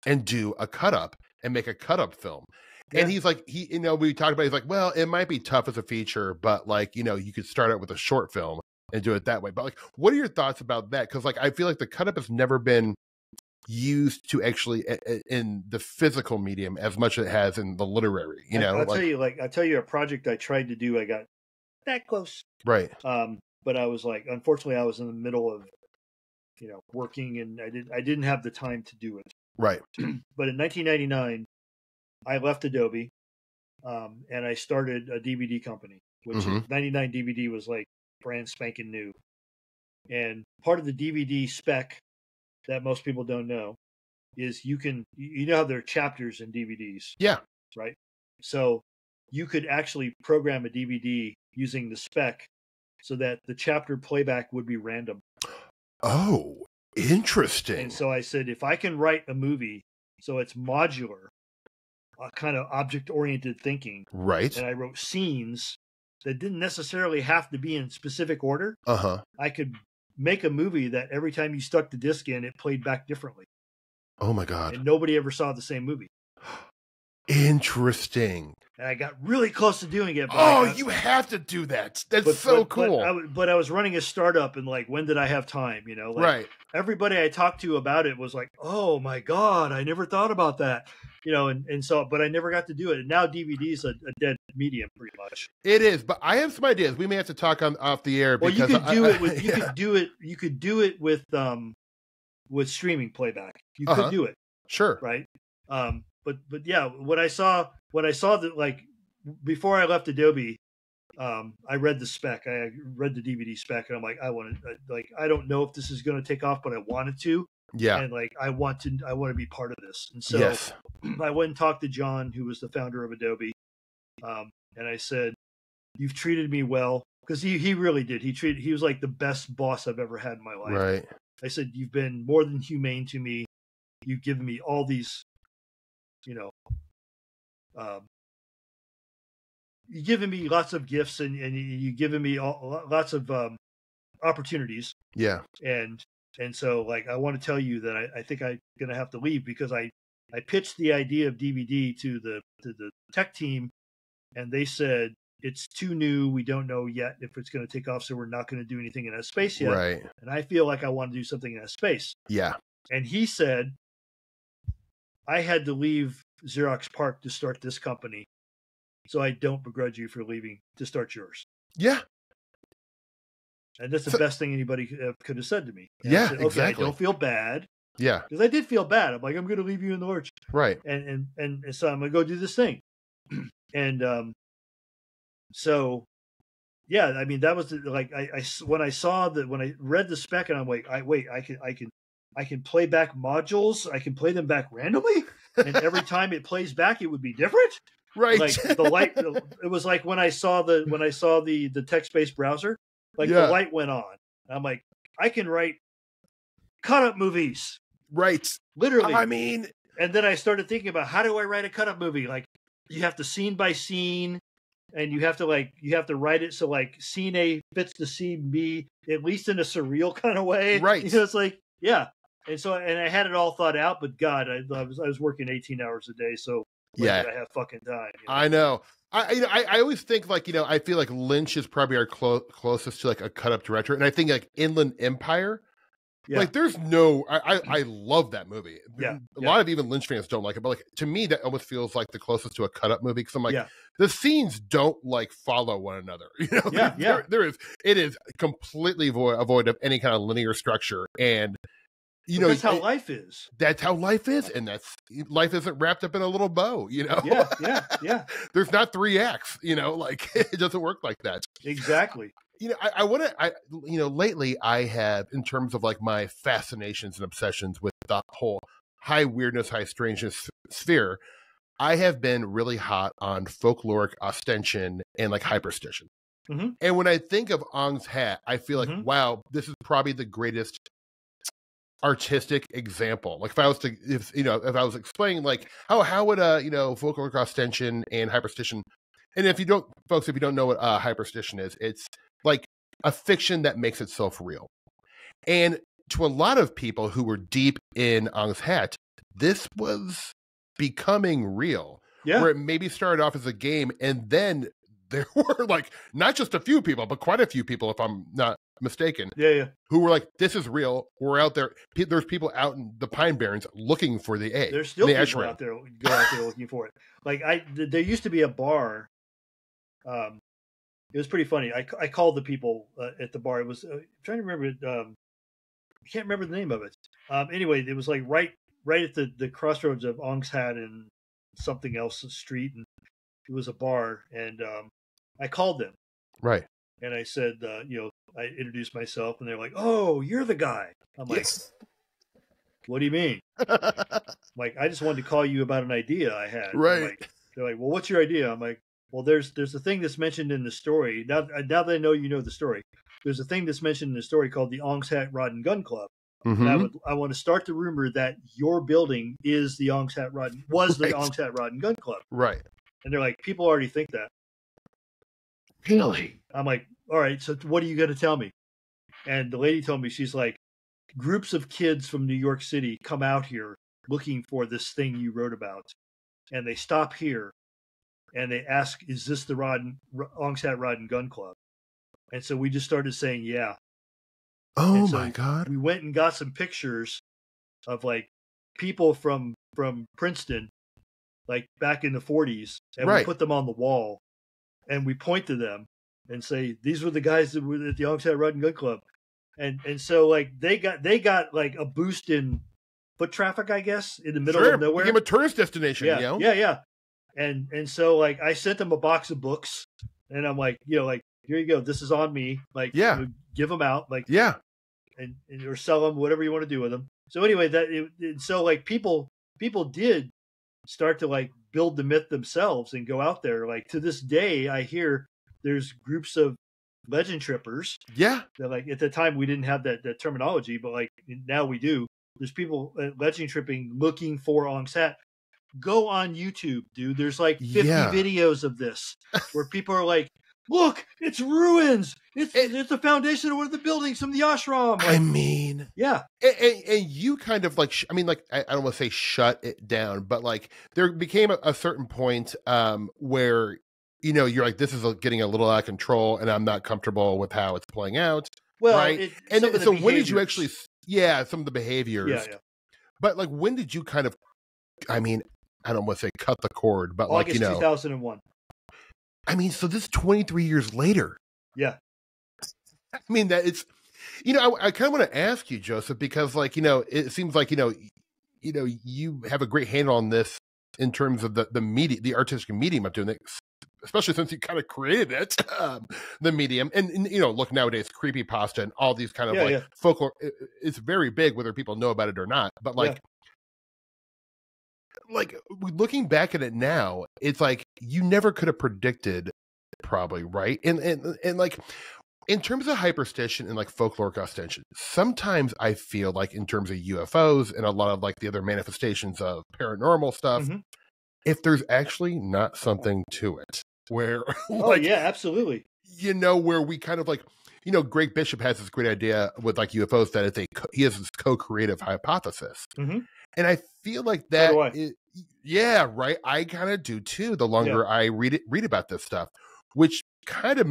and do a cut up and make a cut up film? Yeah. And he's like, we talked about, he's like, well, it might be tough as a feature, but like, you could start out with a short film and do it that way. But like, what are your thoughts about that? Because like, I feel like the cut up has never been used to actually in the physical medium as much as it has in the literary, I'll tell you a project I tried to do. I got that close. Right. But I was like, unfortunately I was in the middle of, working, and I didn't have the time to do it. Right. But in 1999, I left Adobe, and I started a DVD company, which 99 DVD was like brand spanking new. And part of the DVD spec that most people don't know is how there are chapters in DVDs. Yeah. Right. So you could actually program a DVD using the spec so that the chapter playback would be random. Oh, interesting. And so I said, if I can write a movie so it's modular, kind of object-oriented thinking. Right. And I wrote scenes that didn't necessarily have to be in specific order. I could make a movie that every time you stuck the disc in, it played back differently. Oh my God. And nobody ever saw the same movie. Interesting. And I got really close to doing it. But you have to do that. That's so cool. But I was running a startup, and like, when did I have time? Right. Everybody I talked to about it was like, oh my God, I never thought about that. And so, but I never got to do it. And now DVD is a dead medium pretty much. It is, but I have some ideas. We may have to talk off the air. Well, because you could do it with streaming playback. You could do it. Sure. Right. But yeah, when I saw that, like, before I left Adobe, I read the spec. I read the DVD spec, and I'm like, I don't know if this is going to take off, but I wanted to. Yeah. And like, I want to be part of this. And so yes. I went and talked to John, who was the founder of Adobe. And I said, you've treated me well, because he really did. He was like the best boss I've ever had in my life. Right. I said, you've been more than humane to me. You've given me all these, you've given me lots of gifts, and you've given me lots of opportunities. Yeah. And so, like, I want to tell you that I think I'm going to have to leave, because I pitched the idea of DVD to the tech team, and they said, it's too new. We don't know yet if it's going to take off, so we're not going to do anything in that space yet. Right. And I feel like I want to do something in that space. Yeah. And he said, I had to leave Xerox PARC to start this company, so I don't begrudge you for leaving to start yours. Yeah. And that's the best thing anybody could have said to me. And yeah, I said, okay, exactly. I don't feel bad. Yeah. Because I did feel bad. I'm like, I'm going to leave you in the lurch. Right. And so I'm going to go do this thing. And so yeah, I mean, that was like when I read the spec, and I'm like, I can play back modules. I can play them back randomly, and every time it plays back, it would be different. Right. Like the light, it was like when I saw the text-based browser, like the light went on. I'm like, I can write cut-up movies. Right. Literally. I mean, and then I started thinking about, how do I write a cut-up movie? Like, you have to scene by scene, and you have to write it so like scene A fits the scene B, at least in a surreal kind of way. Right. You know, it's like, yeah. And so, and I had it all thought out, but God, I was working 18 hours a day, so when did I have fucking time? You know? I know. I always think like, I feel like Lynch is probably our closest to like a cut up director, and I think like Inland Empire. Yeah. Like there's no, I love that movie. Yeah. A lot of even Lynch fans don't like it, but like to me that almost feels like the closest to a cut up movie, because I'm like, the scenes don't like follow one another. You know, it is completely void of any kind of linear structure, and that's how life is. That's how life is, and life isn't wrapped up in a little bow. You know, yeah. There's not 3 acts. You know, like it doesn't work like that. Exactly. I want to, lately I have, in terms of like my fascinations and obsessions with the whole high weirdness, high strangeness sphere, I have been really hot on folkloric ostension and like hyperstition. Mm-hmm. And when I think of Ong's hat, I feel like, wow, this is probably the greatest artistic example. Like if I was explaining like how would folkloric ostension and hyperstition, and if you don't know what hyperstition is, it's like a fiction that makes itself real. And to a lot of people who were deep in Ong's hat, this was becoming real. Yeah. Where it maybe started off as a game, and then there were like not just a few people, but quite a few people, if I'm not mistaken, who were like, this is real. We're out there. There's people out in the Pine Barrens looking for the egg. There's still people out there looking for it. Like there used to be a bar. It was pretty funny. I called the people at the bar. It was I'm trying to remember it. I can't remember the name of it. Anyway, it was like right at the crossroads of Ong's Hat and something else street, and it was a bar. And I called them. Right. And I said, I introduced myself, and they're like, "Oh, you're the guy." I'm like, yes. What do you mean? Like, I just wanted to call you about an idea I had. Right. They're like, well, what's your idea? I'm like, well, there's a thing that's mentioned in the story. Now that I know you know the story, there's a thing that's mentioned in the story called the Ong's Hat Rod and Gun Club. Mm-hmm. And I want to start the rumor that your building is the Ong's Hat Rod and Gun Club. Right. And they're like, people already think that. Really? I'm like, all right, so what are you going to tell me? And the lady told me, she's like, groups of kids from New York City come out here looking for this thing you wrote about. And they stop here and they ask, is this the Ong's Hat Rod and Gun Club? And so we just started saying, yeah. Oh, my God. We went and got some pictures of like people from Princeton, like back in the 40s. And we put them on the wall and we point to them and say, these were the guys that were at the Ong's Hat Rod and Gun Club. And so like they got like a boost in foot traffic, I guess, in the middle of nowhere. Became a tourist destination. Yeah. And so like I sent them a box of books, and I'm like, like, here you go. This is on me. Like, give them out. Like, and or sell them, whatever you want to do with them. So anyway, so like people did start to like build the myth themselves and go out there. Like to this day, I hear there's groups of legend trippers. Yeah. That like at the time we didn't have that terminology, but like now we do. There's people legend tripping looking for Ong's Hat. Go on YouTube, dude. There's like 50 videos of this where people are like, look, it's ruins. It's the foundation of one of the buildings from the ashram. Like, I mean, yeah. And you kind of like, I mean, like, I don't want to say shut it down, but like there became a certain point where, you're like, this is getting a little out of control and I'm not comfortable with how it's playing out. Well, right. And so when did you actually, some of the behaviors, yeah. But like, when did you kind of, I mean, I don't want to say cut the cord, but August 2001. I mean, so this is 23 years later. Yeah. I mean, that it's, I kind of want to ask you, Joseph, because like, it seems like, you have a great handle on this in terms of the media, the artistic medium of doing it. especially since you kind of created it, the medium. And, you know, look, nowadays, creepypasta and all these kind of folklore, it's very big, whether people know about it or not. But like looking back at it now, it's like you never could have predicted, probably, right? And like, in terms of hyperstition and like folkloric ostension, sometimes I feel like in terms of UFOs and a lot of like the other manifestations of paranormal stuff, if there's actually not something to it, where like, absolutely, you know, where we kind of like, you know, Greg Bishop has this great idea with like UFOs that he has this co-creative hypothesis, and I feel like that, right. I kind of do too. The longer I read about this stuff, which kind of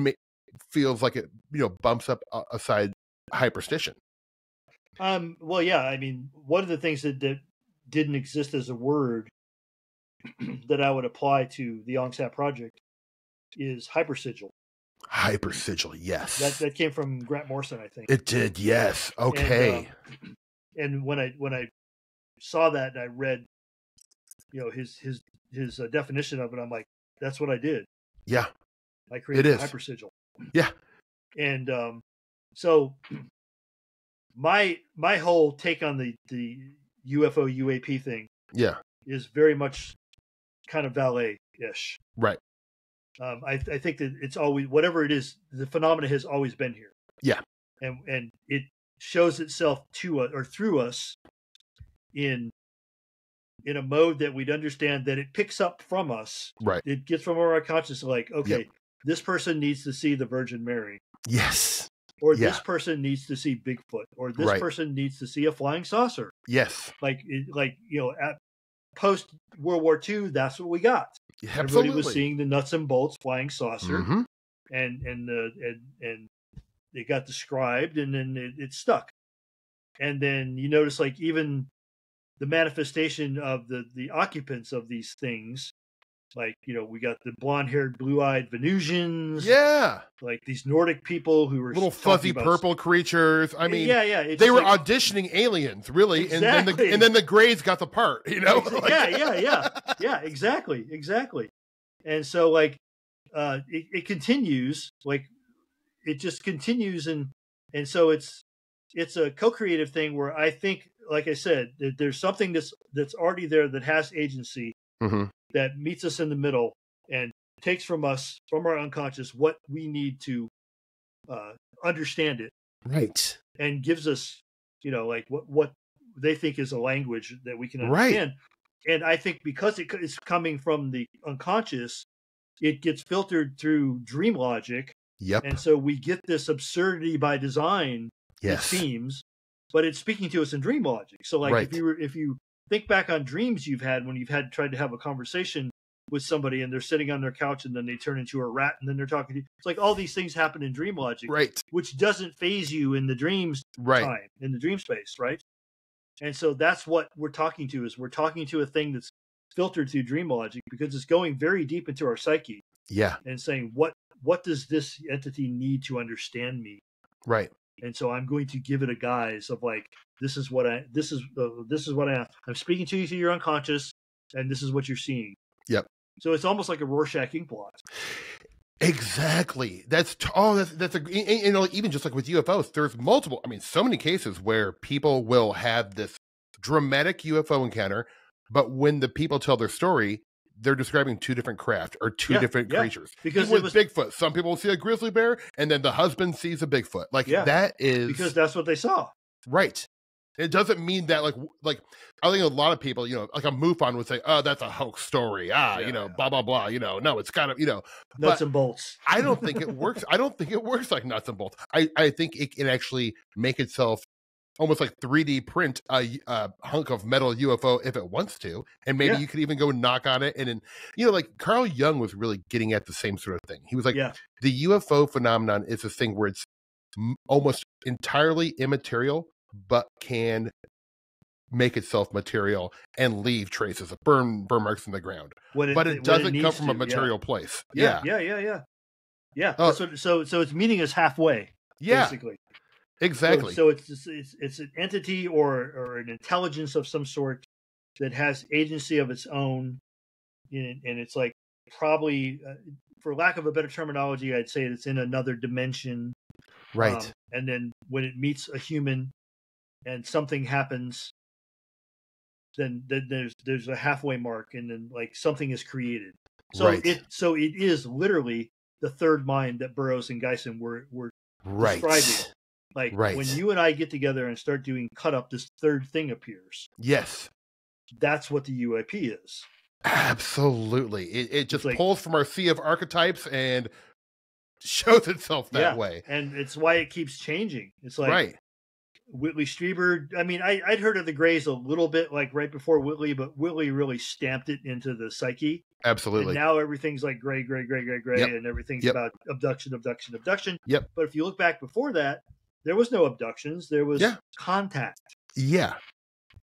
feels like it, you know, bumps up aside hyperstition. Well, yeah. I mean, one of the things that didn't exist as a word that I would apply to the ONGSAT project is hypersigil. Hypersigil, yes. That came from Grant Morrison, I think. It did, yes. Okay. And when I saw that and I read, you know, his definition of it, I'm like, that's what I did. Yeah. I created hypersigil. Yeah. And so my whole take on the UFO UAP thing is very much kind of valet-ish. Right. I think that it's always, whatever it is, the phenomena has always been here. Yeah. And it shows itself to us or through us in a mode that we'd understand, that it picks up from us. Right. It gets from our consciousness, like, okay, this person needs to see the Virgin Mary. Yes. Or this person needs to see Bigfoot. Or this person needs to see a flying saucer. Yes. Like, you know, at post World War II, that's what we got. Absolutely. Everybody was seeing the nuts and bolts flying saucer, and it got described, and then it stuck. And then you notice, like, even the manifestation of the occupants of these things, like, you know, we got the blonde-haired, blue-eyed Venusians. Yeah. Like these Nordic people who were little fuzzy purple creatures. I mean, they were like auditioning aliens, really. Exactly. And then the Greys got the part, you know? Yeah, exactly. And so, like, it continues, like, it just continues. And so it's a co-creative thing where I think, like I said, that there's something that's already there that has agency, that meets us in the middle and takes from us, from our unconscious, what we need to understand it, right, and gives us, you know, like what they think is a language that we can understand. Right. And I think because it is coming from the unconscious, it gets filtered through dream logic. Yep. And so we get this absurdity by design. It seems, but it's speaking to us in dream logic. So, like, if you think back on dreams you've had when you've tried to have a conversation with somebody and they're sitting on their couch and then they turn into a rat and then they're talking to you. It's like all these things happen in dream logic, right? Which doesn't phase you in the dreams time, in the dream space, right? And so that's what we're talking to, is we're talking to a thing that's filtered through dream logic because it's going very deep into our psyche. Yeah. And saying, what does this entity need to understand me? Right. And so I'm going to give it a guise of, like, this is what I'm speaking to you through your unconscious, and this is what you're seeing. Yep. So it's almost like a Rorschach ink blot. Exactly. That's you know, even just like with UFOs, there's multiple, I mean, so many cases where people will have this dramatic UFO encounter, but when the people tell their story, they're describing two different craft or two different creatures. Because with Bigfoot, some people will see a grizzly bear, and then the husband sees a Bigfoot. Like, that is because that's what they saw. Right. It doesn't mean that, like I think a lot of people, you know, like a MUFON would say, "Oh, that's a hoax story." You know, blah blah blah. You know, no, it's kind of, you know, nuts and bolts. I don't think it works. I don't think it works like nuts and bolts. I think it can actually make itself almost like 3D print a hunk of metal UFO if it wants to, and maybe you could even go knock on it. And then, you know, like Carl Jung was really getting at the same sort of thing. He was like, the UFO phenomenon is a thing where it's almost entirely immaterial, but can make itself material and leave traces of burn marks in the ground. But it doesn't come from a material place. Yeah. So it's meeting us halfway. Basically. Exactly. So it's an entity or an intelligence of some sort that has agency of its own, and it's like probably for lack of a better terminology, I'd say it's in another dimension. Right. And then when it meets a human and something happens, then there's a halfway mark, and then like something is created. So it is literally the third mind that Burroughs and Geisen were describing. Like when you and I get together and start doing cut up, this third thing appears. Yes. That's what the UAP is. Absolutely. It just pulls from our sea of archetypes and shows itself that way. And it's why it keeps changing. It's like Whitley Strieber. I mean, I'd heard of the Greys a little bit, like right before Whitley, but Whitley really stamped it into the psyche. Absolutely. And now everything's like gray, and everything's about abduction. Yep. But if you look back before that, there was no abductions. There was contact. Yeah.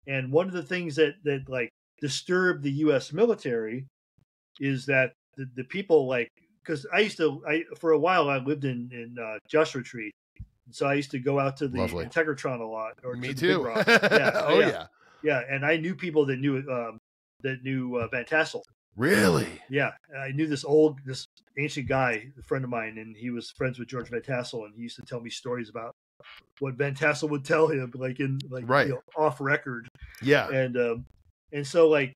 And one of the things that like disturbed the U.S. military is that the people, like, because for a while I lived in Joshua Tree, so I used to go out to the Integratron a lot. Or Me to too. The Big Rock. Yeah, and I knew people that knew Van Tassel. Really? Yeah, I knew this ancient guy, a friend of mine, and he was friends with George Van Tassel, and he used to tell me stories about what Van Tassel would tell him, off record. Yeah, and so like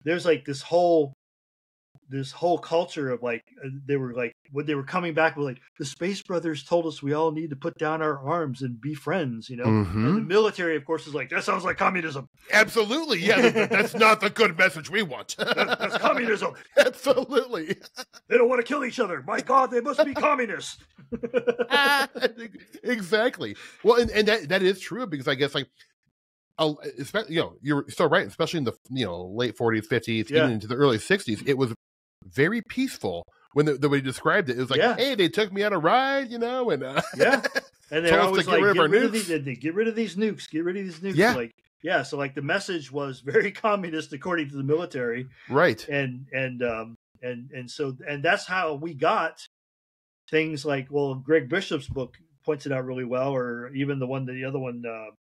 there's like this whole culture of like they were like when they were coming back with like the Space Brothers told us we all need to put down our arms and be friends, you know. Mm-hmm. And the military, of course, is like, that sounds like communism. Absolutely, yeah. That's not the good message we want. That's communism. Absolutely. They don't want to kill each other. My God, they must be communists. Exactly. Well, and that is true, because I guess like, especially, you know, you're so right, especially in the late 40s, 50s, even into the early 60s, it was very peaceful. When the way he described it, it was like, hey, they took me on a ride, you know, and and they're always like, get rid of these nukes, get rid of these nukes. Yeah. Like, so like the message was very communist according to the military, right? And so that's how we got things like, well, Greg Bishop's book points it out really well, or even the other one,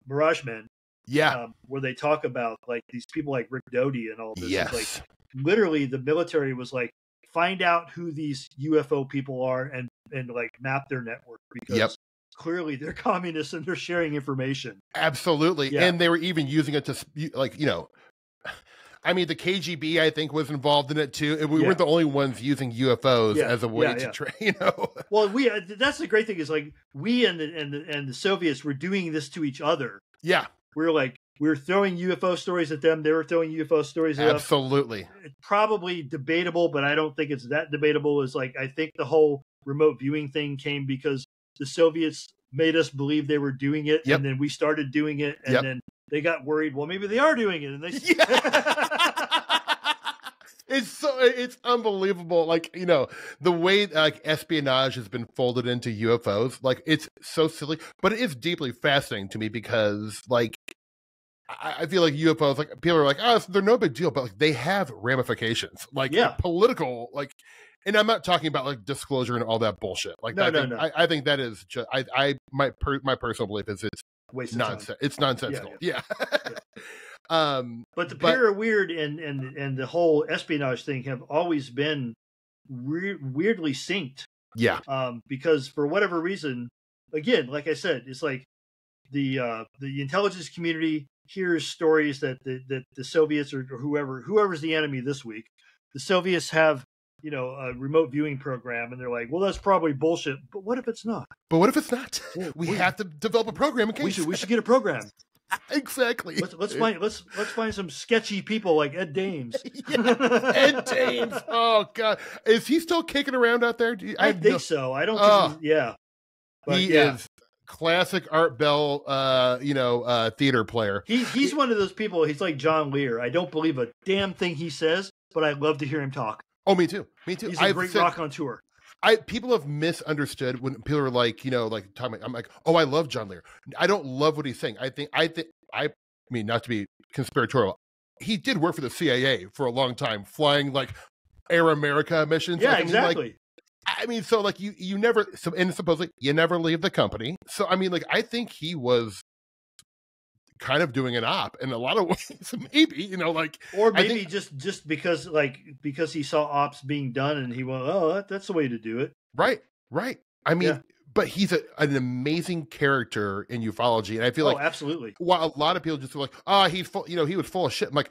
Mirage Men. Yeah, where they talk about like these people like Rick Doty and all this. Yes. It's like literally the military was like, find out who these UFO people are and like map their network, because clearly they're communists and they're sharing information. Absolutely. Yeah. And they were even using it to, like, you know, I mean, the KGB, I think, was involved in it too. We weren't the only ones using UFOs as a way to train, you know. Well, that's the great thing is like we and the Soviets were doing this to each other. Yeah. We're throwing UFO stories at them. They were throwing UFO stories at us. Absolutely. It's probably debatable, but I don't think it's that debatable. Is like, I think the whole remote viewing thing came because the Soviets made us believe they were doing it, and then we started doing it, and then they got worried. Well, maybe they are doing it, and they. It's unbelievable. Like, you know, the way like espionage has been folded into UFOs, like it's so silly, but it is deeply fascinating to me because like I feel like UFOs, like people are like, oh, they're no big deal, but like they have ramifications, like political, like, and I'm not talking about like disclosure and all that bullshit. Like, no. I think that is just, my personal belief is it's nonsense. It's nonsensical. Yeah. But the para weird and the whole espionage thing have always been weirdly synced. Yeah. Because for whatever reason, again, like I said, it's like the intelligence community hears stories that the Soviets or whoever's the enemy this week, the Soviets have, you know, a remote viewing program, and they're like, well, that's probably bullshit. But what if it's not? We have to develop a program in case. We should get a program. Exactly. Let's find some sketchy people like Ed Dames. Ed Dames. Oh God, is he still kicking around out there? I think so. I don't think. But he is classic Art Bell, theater player. He's one of those people. He's like John Lear. I don't believe a damn thing he says, but I love to hear him talk. Oh, me too. He's a great rock on tour. People have misunderstood when people are like, you know, like talking. I'm like, oh, I love John Lear. I don't love what he's saying. I mean, not to be conspiratorial, he did work for the CIA for a long time, flying like Air America missions. Yeah, like, exactly. I mean, so like you never, and supposedly you never leave the company. So I mean, like I think he was kind of doing an op in a lot of ways, maybe, you know, like, or maybe just because he saw ops being done and he went, oh, that's the way to do it. Right. I mean, but he's an amazing character in ufology, and I feel like absolutely. While a lot of people just feel like, he's full, you know, he was full of shit. I'm like,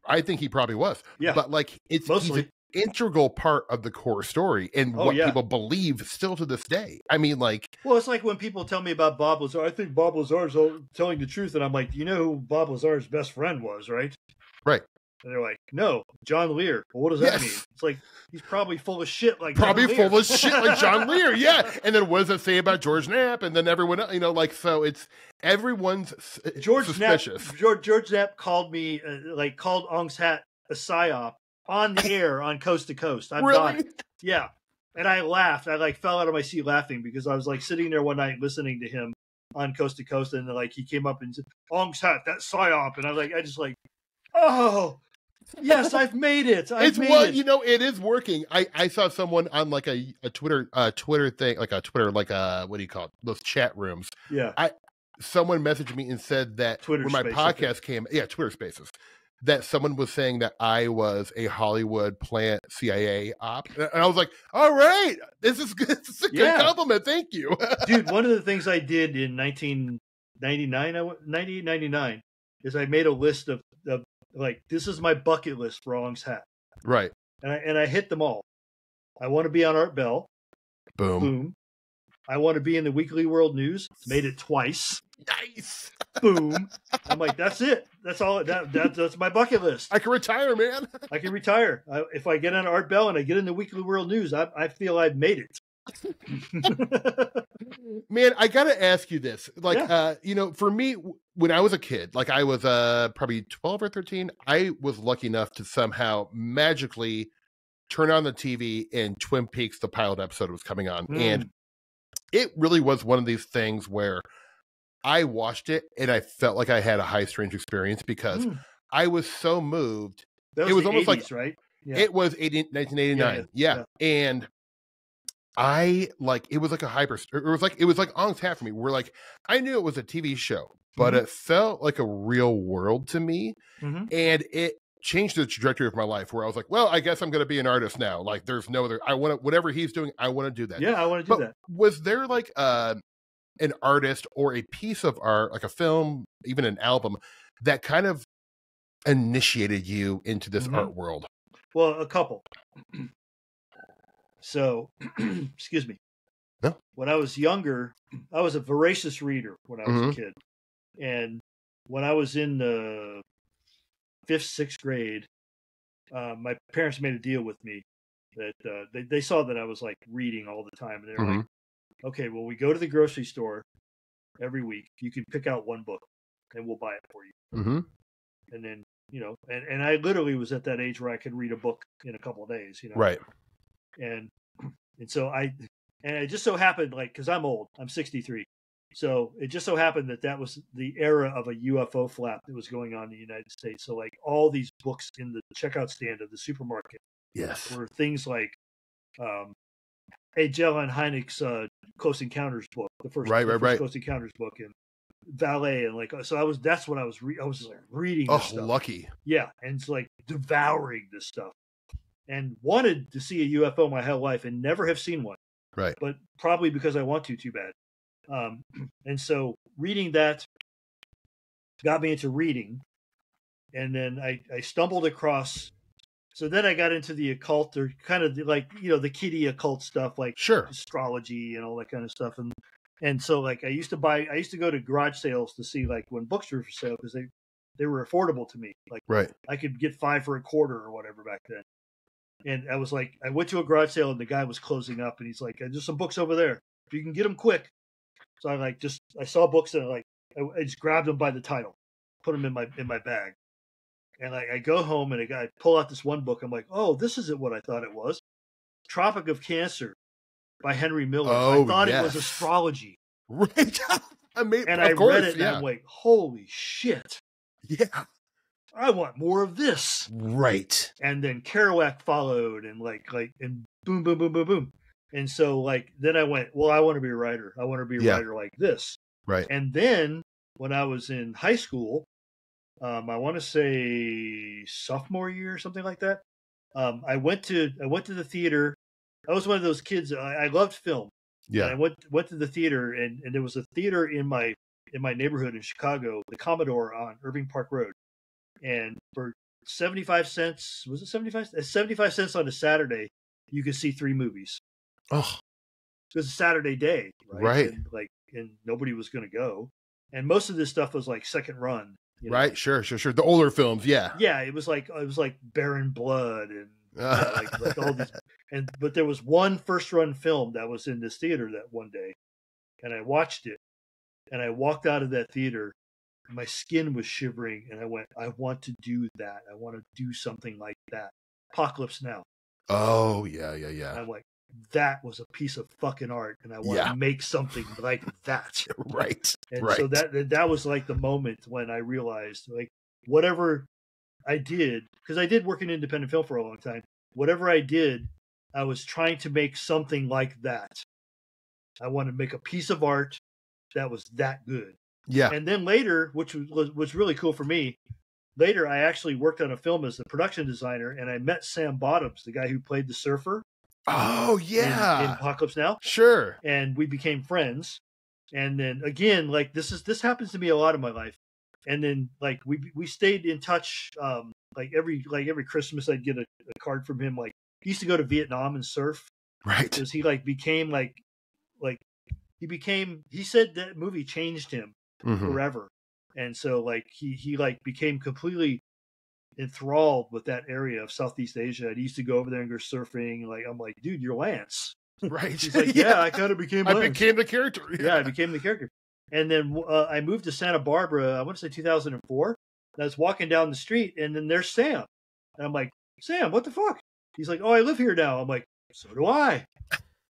I think he probably was. Yeah. But like, he's an integral part of the core story and what people believe still to this day. I mean, like, well, it's like when people tell me about Bob Lazar. I think Bob Lazar's telling the truth, and I'm like, you know who Bob Lazar's best friend was, right? Right. And they're like, no, John Lear. Well, what does that mean? It's like, he's probably full of shit like John Lear. Full of shit like John Lear, yeah. And then what does it say about George Knapp? And then everyone, you know, like, so it's everyone's suspicious. George Knapp called me, called Ong's Hat a psyop on the air on Coast to Coast. I'm really? Yeah. And I laughed. I fell out of my seat laughing because I was sitting there one night listening to him on Coast to Coast. And he came up and said, Ong's Hat, that psyop. And I just oh, yes, I've made it. You know, it is working. I saw someone on a Twitter thing, what do you call it? Those chat rooms. Yeah. Someone messaged me and said that Twitter when my podcast came, Twitter Spaces, that someone was saying that I was a Hollywood plant CIA op. And I was like, all right, this is good. This is a good compliment. Thank you. Dude, one of the things I did in 1999 is I made a list of this is my bucket list for Ong's Hat. Right. And I hit them all. I want to be on Art Bell. Boom. I want to be in the Weekly World News. Made it twice. Nice. Boom. I'm like, that's it. That's all. That's my bucket list. I can retire, man. I can retire. If I get on Art Bell and I get in the Weekly World News, I feel I've made it. Man, I gotta ask you this. You know, for me, when I was a kid, I was probably 12 or 13, I was lucky enough to somehow magically turn on the TV and Twin Peaks, the pilot episode, was coming on. And it really was one of these things where I watched it and I felt like I had a high strange experience because I was so moved. It was almost 80s, right? Yeah. It was 1989. Yeah. And it was like it was like Ong's Hat for me. I knew it was a TV show, but it felt like a real world to me. And it changed the trajectory of my life where I was like, well, I guess I'm going to be an artist now. There's no other, I want to, whatever he's doing, I want to do that. Yeah. I want to do that. Was there an artist or a piece of art, like a film, even an album that kind of initiated you into this art world? Well, a couple. So, excuse me. No. When I was younger, I was a voracious reader when I was a kid. And when I was in the 5th, 6th grade, my parents made a deal with me that they saw that I was reading all the time. And they were like, okay, well, we go to the grocery store every week. You can pick out one book and we'll buy it for you. And then, you know, and I literally was at that age where I could read a book in a couple of days, you know. Right. And so it just so happened, because I'm old, I'm 63. So it just so happened that was the era of a UFO flap that was going on in the United States. So all these books in the checkout stand of the supermarket were things like J.L. Hynek's Close Encounters book, the first Close Encounters book, and Valet, and so that's what I was reading. This stuff. Lucky. Yeah, and it's devouring this stuff. And wanted to see a UFO my whole life and never have seen one. Right. But probably because I want to too bad. And so reading that got me into reading. And then I stumbled across. So then I got into the occult, or kind of the kiddie occult stuff, astrology and all that kind of stuff. And so I used to go to garage sales to see when books were for sale because they were affordable to me. I could get 5 for a quarter or whatever back then. And I was I went to a garage sale and the guy was closing up and he's like, there's some books over there. If you can get them quick. So I saw books and I just grabbed them by the title, put them in my bag. And I go home and I pull out this one book. I'm like, oh, this isn't what I thought it was. Tropic of Cancer by Henry Miller. I thought it was astrology. Right. I read it and I'm like, holy shit. Yeah. I want more of this. Right. And then Kerouac followed and and boom, boom, boom, boom, boom. And so then I went, well, I want to be a writer. I want to be a writer like this. Right. And then when I was in high school. I want to say sophomore year or something like that. I went to the theater. I was one of those kids. I loved film. Yeah. And I went to the theater, and there was a theater in my neighborhood in Chicago, the Commodore on Irving Park Road. And for 75 cents, was it 75? 75 cents on a Saturday, you could see 3 movies. Oh, it was a Saturday day, right? And nobody was going to go. And most of this stuff was like second run. Right. Sure. The older films. Yeah. Yeah. It was like Baron Blood and like all these. But there was one first run film that was in this theater that one day, and I watched it, and I walked out of that theater. My skin was shivering, and I went, I want to do that. I want to do something like that. Apocalypse Now. Oh, yeah. And I'm like, that was a piece of fucking art, and I want to make something like that. Right. And so that was like the moment when I realized, like, whatever I did, because I did work in independent film for a long time, whatever I did, I was trying to make something like that. I wanted to make a piece of art that was that good. Yeah. And then later, which was really cool for me, later I actually worked on a film as the production designer, and I met Sam Bottoms, the guy who played the surfer. Oh, yeah. In Apocalypse Now. Sure. And we became friends. And then again, like this happens to me a lot in my life. And then like we stayed in touch. Like every Christmas I'd get a card from him. Like he used to go to Vietnam and surf. Right. Because he became he said that movie changed him forever. And so like he became completely enthralled with that area of Southeast Asia. And he used to go over there and go surfing. Like I'm like, dude, you're Lance. Right. He's like, yeah, I kind of became Lance. I became the character. Yeah, I became the character. And then I moved to Santa Barbara, I want to say 2004. And I was walking down the street, and then there's Sam. And I'm like, Sam, what the fuck? He's like, oh, I live here now. I'm like, so do I.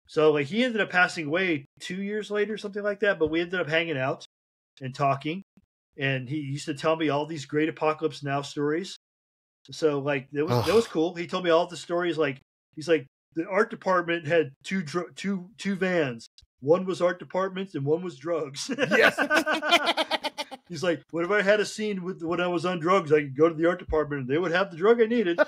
So like he ended up passing away 2 years later, something like that. But we ended up hanging out and talking. And he used to tell me all these great Apocalypse Now stories. So like that was cool. He told me all the stories. Like he's like, the art department had two vans. One was art department and one was drugs. Yes. He's like, whenever I had a scene when I was on drugs, I could go to the art department and they would have the drug I needed.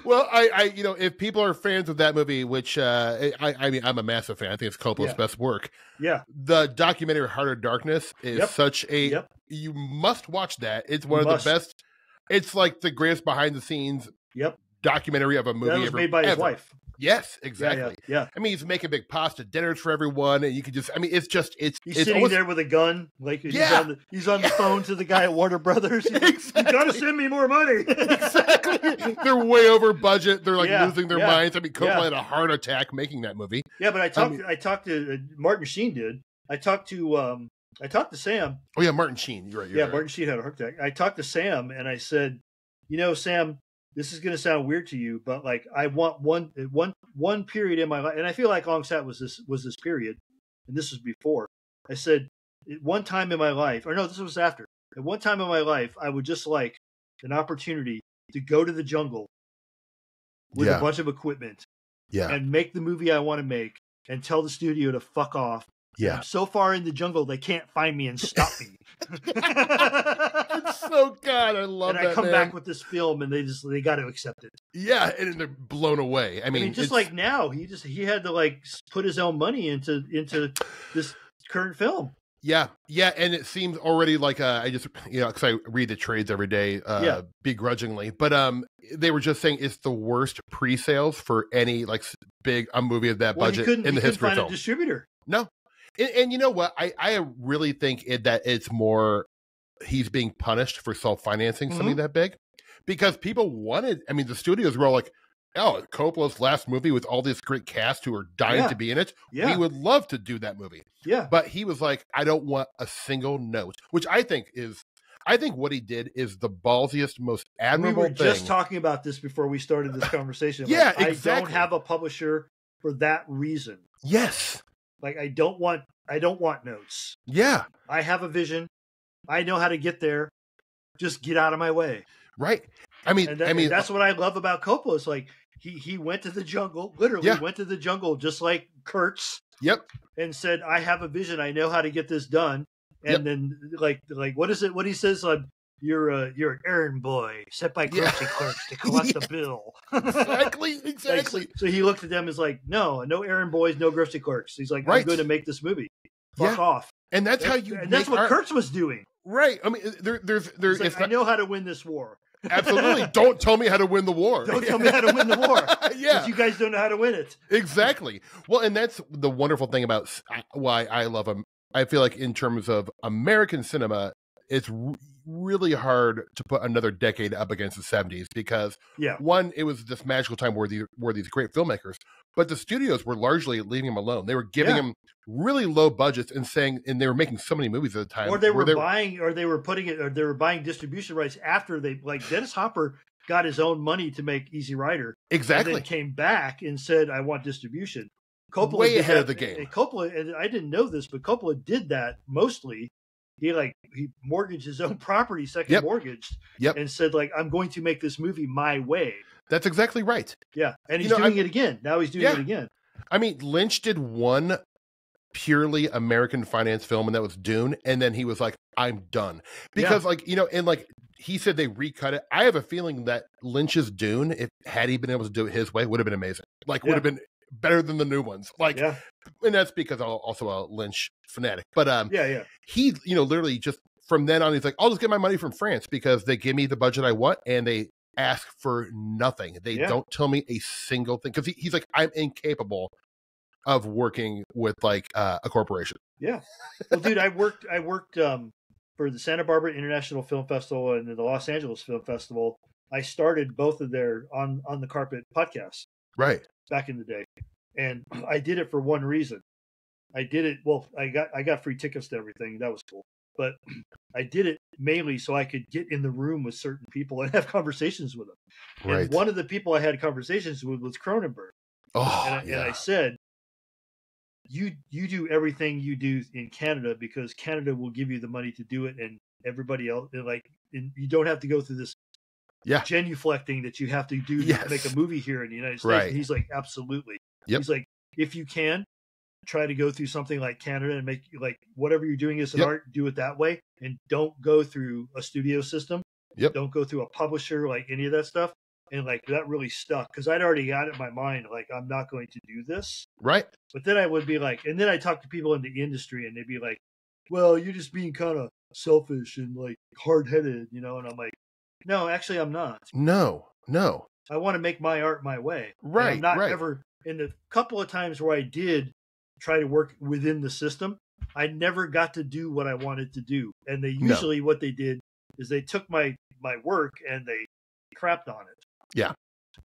Well, I if people are fans of that movie, which I mean, I'm a massive fan. I think it's Coppola's best work. Yeah. The documentary Heart of Darkness is such a you must watch that. It's one of the best. It's like the greatest behind the scenes documentary of a movie that was ever made by his wife. Yes, exactly. Yeah. I mean, he's making big pasta dinners for everyone, and you can just, I mean, it's sitting almost there with a gun, like he's on the phone to the guy at Warner Brothers. Exactly. You gotta send me more money. Exactly. They're way over budget. They're like losing their minds. I mean, Coppola had a heart attack making that movie. Yeah, but I talked to Martin Sheen did. I talked to Sam. Oh yeah, Martin Sheen. You're right. Martin Sheen had a heart attack. I talked to Sam and I said, Sam, this is going to sound weird to you, but like I want one period in my life, and I feel like Long Sat was this period, and this was before. I said, at one time in my life, or no, this was after. At one time in my life, I would just like an opportunity to go to the jungle with a bunch of equipment, and make the movie I want to make, and tell the studio to fuck off. Yeah. I'm so far in the jungle, they can't find me and stop me. It's so God, I love that. And I come back with this film, and they got to accept it. Yeah, and they're blown away. I mean just like now, he had to like put his own money into this current film. Yeah, and it seems already like I just because I read the trades every day, begrudgingly, but they were just saying it's the worst pre-sales for any like big movie of that budget in the history of film. Find a distributor. No. And you know what? I really think that it's more he's being punished for self-financing something that big, because people wanted. I mean, the studios were all like, "Oh, Coppola's last movie with all this great cast who are dying to be in it. Yeah. We would love to do that movie." Yeah, but he was like, "I don't want a single note," which I think what he did is the ballsiest, most admirable thing. We were just talking about this before we started this conversation. Yeah, like, exactly. I don't have a publisher for that reason. Yes. Like I don't want notes. Yeah. I have a vision. I know how to get there. Just get out of my way. Right. I mean, that's what I love about Coppola. It's like he went to the jungle, literally went to the jungle, just like Kurtz. Yep. And said, I have a vision. I know how to get this done. And then like what is it? What he says? You're an errand boy set by grocery clerks to collect the bill. Exactly. Like, so he looked at them as like, no errand boys, no grocery clerks. He's like, I'm going to make this movie. Fuck off. And that's how you. And that's what Kurtz was doing. Right. I mean, there's. Like, I know how to win this war. Absolutely. Don't tell me how to win the war. Don't tell me how to win the war. Yeah. You guys don't know how to win it. Exactly. Well, and that's the wonderful thing about why I love them. I feel like in terms of American cinema, it's really hard to put another decade up against the 70s because one, it was this magical time where these great filmmakers, but the studios were largely leaving them alone. They were giving them really low budgets and they were making so many movies at the time. Or they were buying distribution rights after they, like Dennis Hopper got his own money to make Easy Rider. Exactly. And then came back and said, I want distribution. Coppola way ahead of the game. Coppola, and I didn't know this, but Coppola did that mostly. He mortgaged his own property, mortgaged, and said like, I'm going to make this movie my way. That's exactly right. Yeah, and he's doing it again. Now he's doing it again. I mean, Lynch did one purely American finance film, and that was Dune, and then he was like, I'm done. Because he said they recut it. I have a feeling that Lynch's Dune, had he been able to do it his way, would have been amazing. Would have been better than the new ones. And that's because I'm also a Lynch fanatic. But he, literally just from then on, he's like, I'll just get my money from France because they give me the budget I want and they ask for nothing. They don't tell me a single thing. Because he's like, I'm incapable of working with a corporation. Yeah. Well, dude, I worked for the Santa Barbara International Film Festival and the Los Angeles Film Festival. I started both of their on the carpet podcasts. Right. Back in the day. And I did it for one reason. I did it. Well, I got free tickets to everything. That was cool. But I did it mainly so I could get in the room with certain people and have conversations with them. Right. And one of the people I had conversations with was Cronenberg. Oh, and I said, you do everything you do in Canada because Canada will give you the money to do it, and everybody else and you don't have to go through this genuflecting that you have to do to make a movie here in the United States. Right. And he's like, absolutely. Yep. He's like, if you can try to go through something like Canada and make whatever you're doing as an art, do it that way, and don't go through a studio system. Yep. Don't go through a publisher, any of that stuff. And that really stuck because I'd already got it in my mind, I'm not going to do this. Right. But then I would be and then I talk to people in the industry and they'd be like, well, you're just being kind of selfish and hard-headed, and I'm like, no, actually I'm not. No. I want to make my art my way. Right. And I'm not ever, in the couple of times where I did try to work within the system, I never got to do what I wanted to do. And they usually, what they did is they took my work and they crapped on it. Yeah.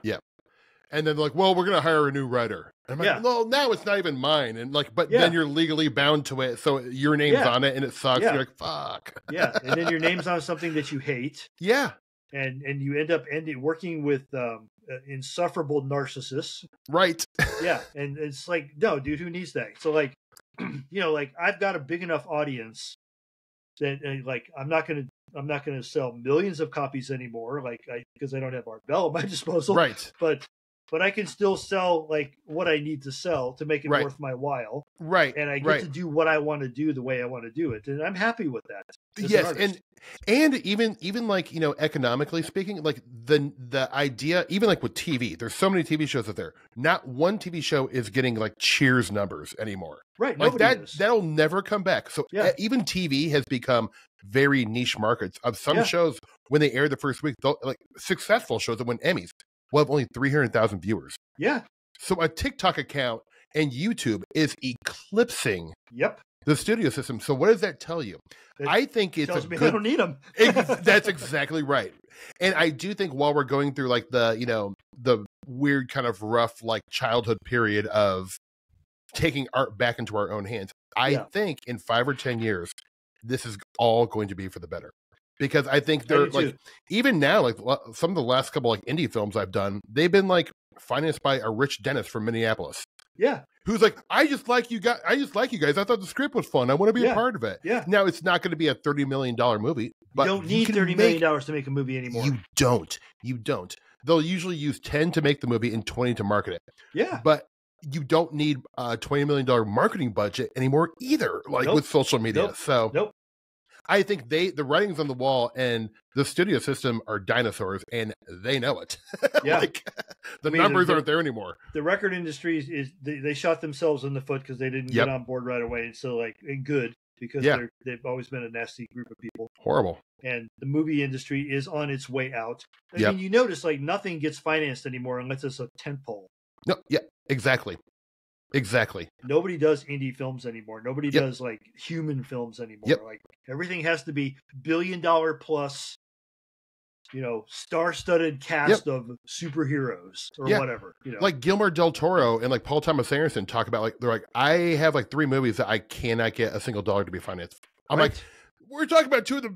Yeah. And then well, we're going to hire a new writer. And I'm like, well, now it's not even mine. And then you're legally bound to it. So your name's on it and it sucks. Yeah. You're like, fuck. Yeah. And then your name's on something that you hate. Yeah. And you end up working with insufferable narcissists. Right. Yeah. And it's like, no, dude, who needs that? So I've got a big enough audience that I'm not going to sell millions of copies anymore, because I don't have Art Bell at my disposal. Right. But I can still sell what I need to sell to make it worth my while. Right. And I get to do what I want to do the way I want to do it. And I'm happy with that. Yes. And even economically speaking, the idea, even with TV, there's so many TV shows out there. Not one TV show is getting Cheers numbers anymore. Right. That'll never come back. So even TV has become very niche markets of some shows. When they air the first week, successful shows that win Emmys will have only 300,000 viewers. Yeah. So a TikTok account and YouTube is eclipsing the studio system. So what does that tell you? I think it's tells me I don't need them. That's exactly right. And I do think while we're going through the weird kind of rough childhood period of taking art back into our own hands, I think in 5 or 10 years, this is all going to be for the better. Because I think they're even now, some of the last couple indie films I've done, they've been financed by a rich dentist from Minneapolis. Yeah. Who's I just like you guys. I thought the script was fun. I want to be a part of it. Yeah. Now it's not going to be a $30 million movie. But you don't need $30 million to make a movie anymore. You don't. They'll usually use 10 to make the movie and 20 to market it. Yeah. But you don't need a $20 million marketing budget anymore either, with social media. Nope. I think the writing's on the wall, and the studio system are dinosaurs, and they know it. Yeah, the numbers aren't there anymore. The record industry is they shot themselves in the foot because they didn't get on board right away, and so and good because they've always been a nasty group of people. Horrible. And the movie industry is on its way out. I mean, you notice nothing gets financed anymore unless it's a tentpole. No, yeah, exactly. Nobody does indie films anymore. Nobody does human films anymore. Like everything has to be $1 billion plus, star-studded cast of superheroes or whatever. Like Guillermo del Toro and Paul Thomas Anderson talk about they're I have 3 movies that I cannot get a single dollar to be financed. I'm like, we're talking about 2 of the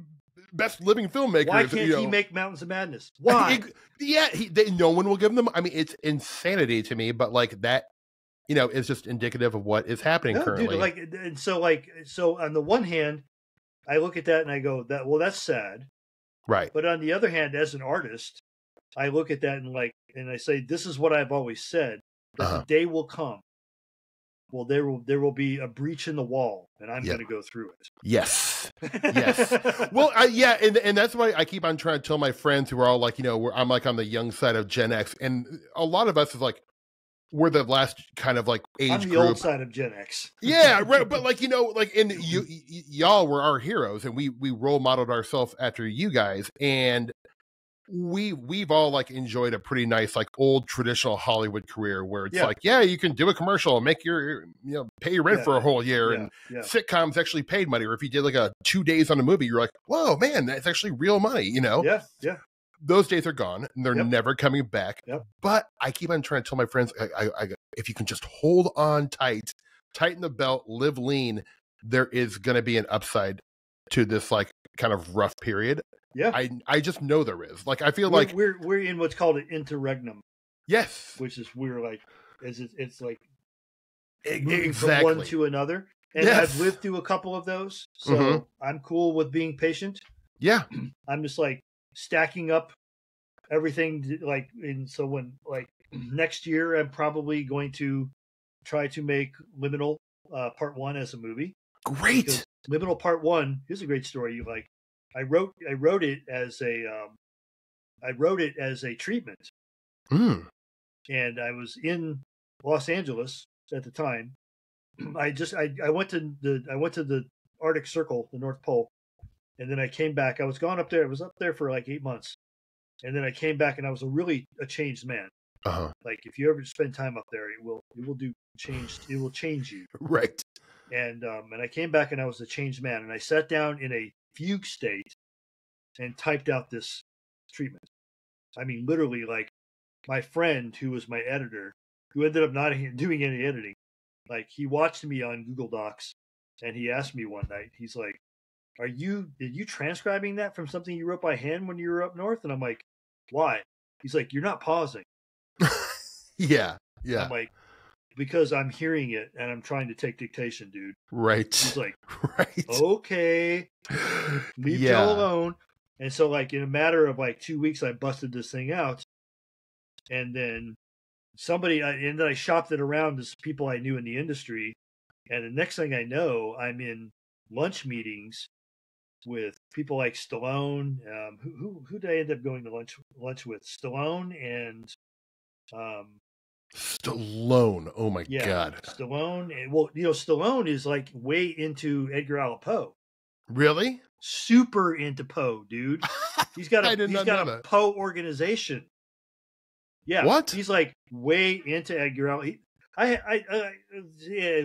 best living filmmakers. Why can't he make Mountains of Madness? Why? No one will give them. I mean, it's insanity to me, but that. It's just indicative of what is happening currently. Dude, so on the one hand, I look at that and I go, that's sad. Right. But on the other hand, as an artist, I look at that and I say, this is what I've always said. That the day will come. Well, there will be a breach in the wall, and I'm going to go through it. Yes. Well, and that's why I keep on trying to tell my friends who are all I'm on the young side of Gen X, and a lot of us is we're the last kind of age I'm the group. old side of Gen X. Yeah, right. But and y'all were our heroes, and we role modeled ourselves after you guys, and we've all enjoyed a pretty nice old traditional Hollywood career where it's you can do a commercial and make your pay your rent for a whole year, and sitcoms actually paid money, or if you did a 2 days on a movie, you're whoa man, that's actually real money. Yeah. Those days are gone, and they're never coming back. Yep. But I keep on trying to tell my friends, if you can just hold on tight, tighten the belt, live lean, there is going to be an upside to this kind of rough period. Yeah, I just know there is. I feel we're in what's called an interregnum. Yes, which is it's exactly from one to another, and I've lived through a couple of those, so I'm cool with being patient. Yeah, I'm just stacking up everything and so when next year I'm probably going to try to make Liminal Part 1 as a movie. Great. Because Liminal Part 1, here's a great story. I wrote it as a treatment. And I was in Los Angeles at the time. I went to the Arctic Circle, the North Pole. And then I came back. I was gone up there. I was up there for 8 months. And then I came back and I was a changed man. If you ever spend time up there, it will change you. Right. And I came back and I was a changed man. And I sat down in a fugue state and typed out this treatment. I mean, literally, my friend who was my editor, who ended up not doing any editing, he watched me on Google Docs and he asked me one night, he's like, Are you transcribing that from something you wrote by hand when you were up north? And I'm like, why? He's like, you're not pausing. Yeah. I'm like, because I'm hearing it and I'm trying to take dictation, dude. Right. He's like, right. Okay, leave Joe alone. And so in a matter of 2 weeks, I busted this thing out. And then I shopped it around to people I knew in the industry. And the next thing I know, I'm in lunch meetings with people like Stallone. Who did I end up going to lunch with? Stallone and Stallone. Oh my God. Stallone. Well, Stallone is way into Edgar Allan Poe. Really? Super into Poe, dude. He's got a Poe organization. Yeah. What? He's way into Edgar Allan.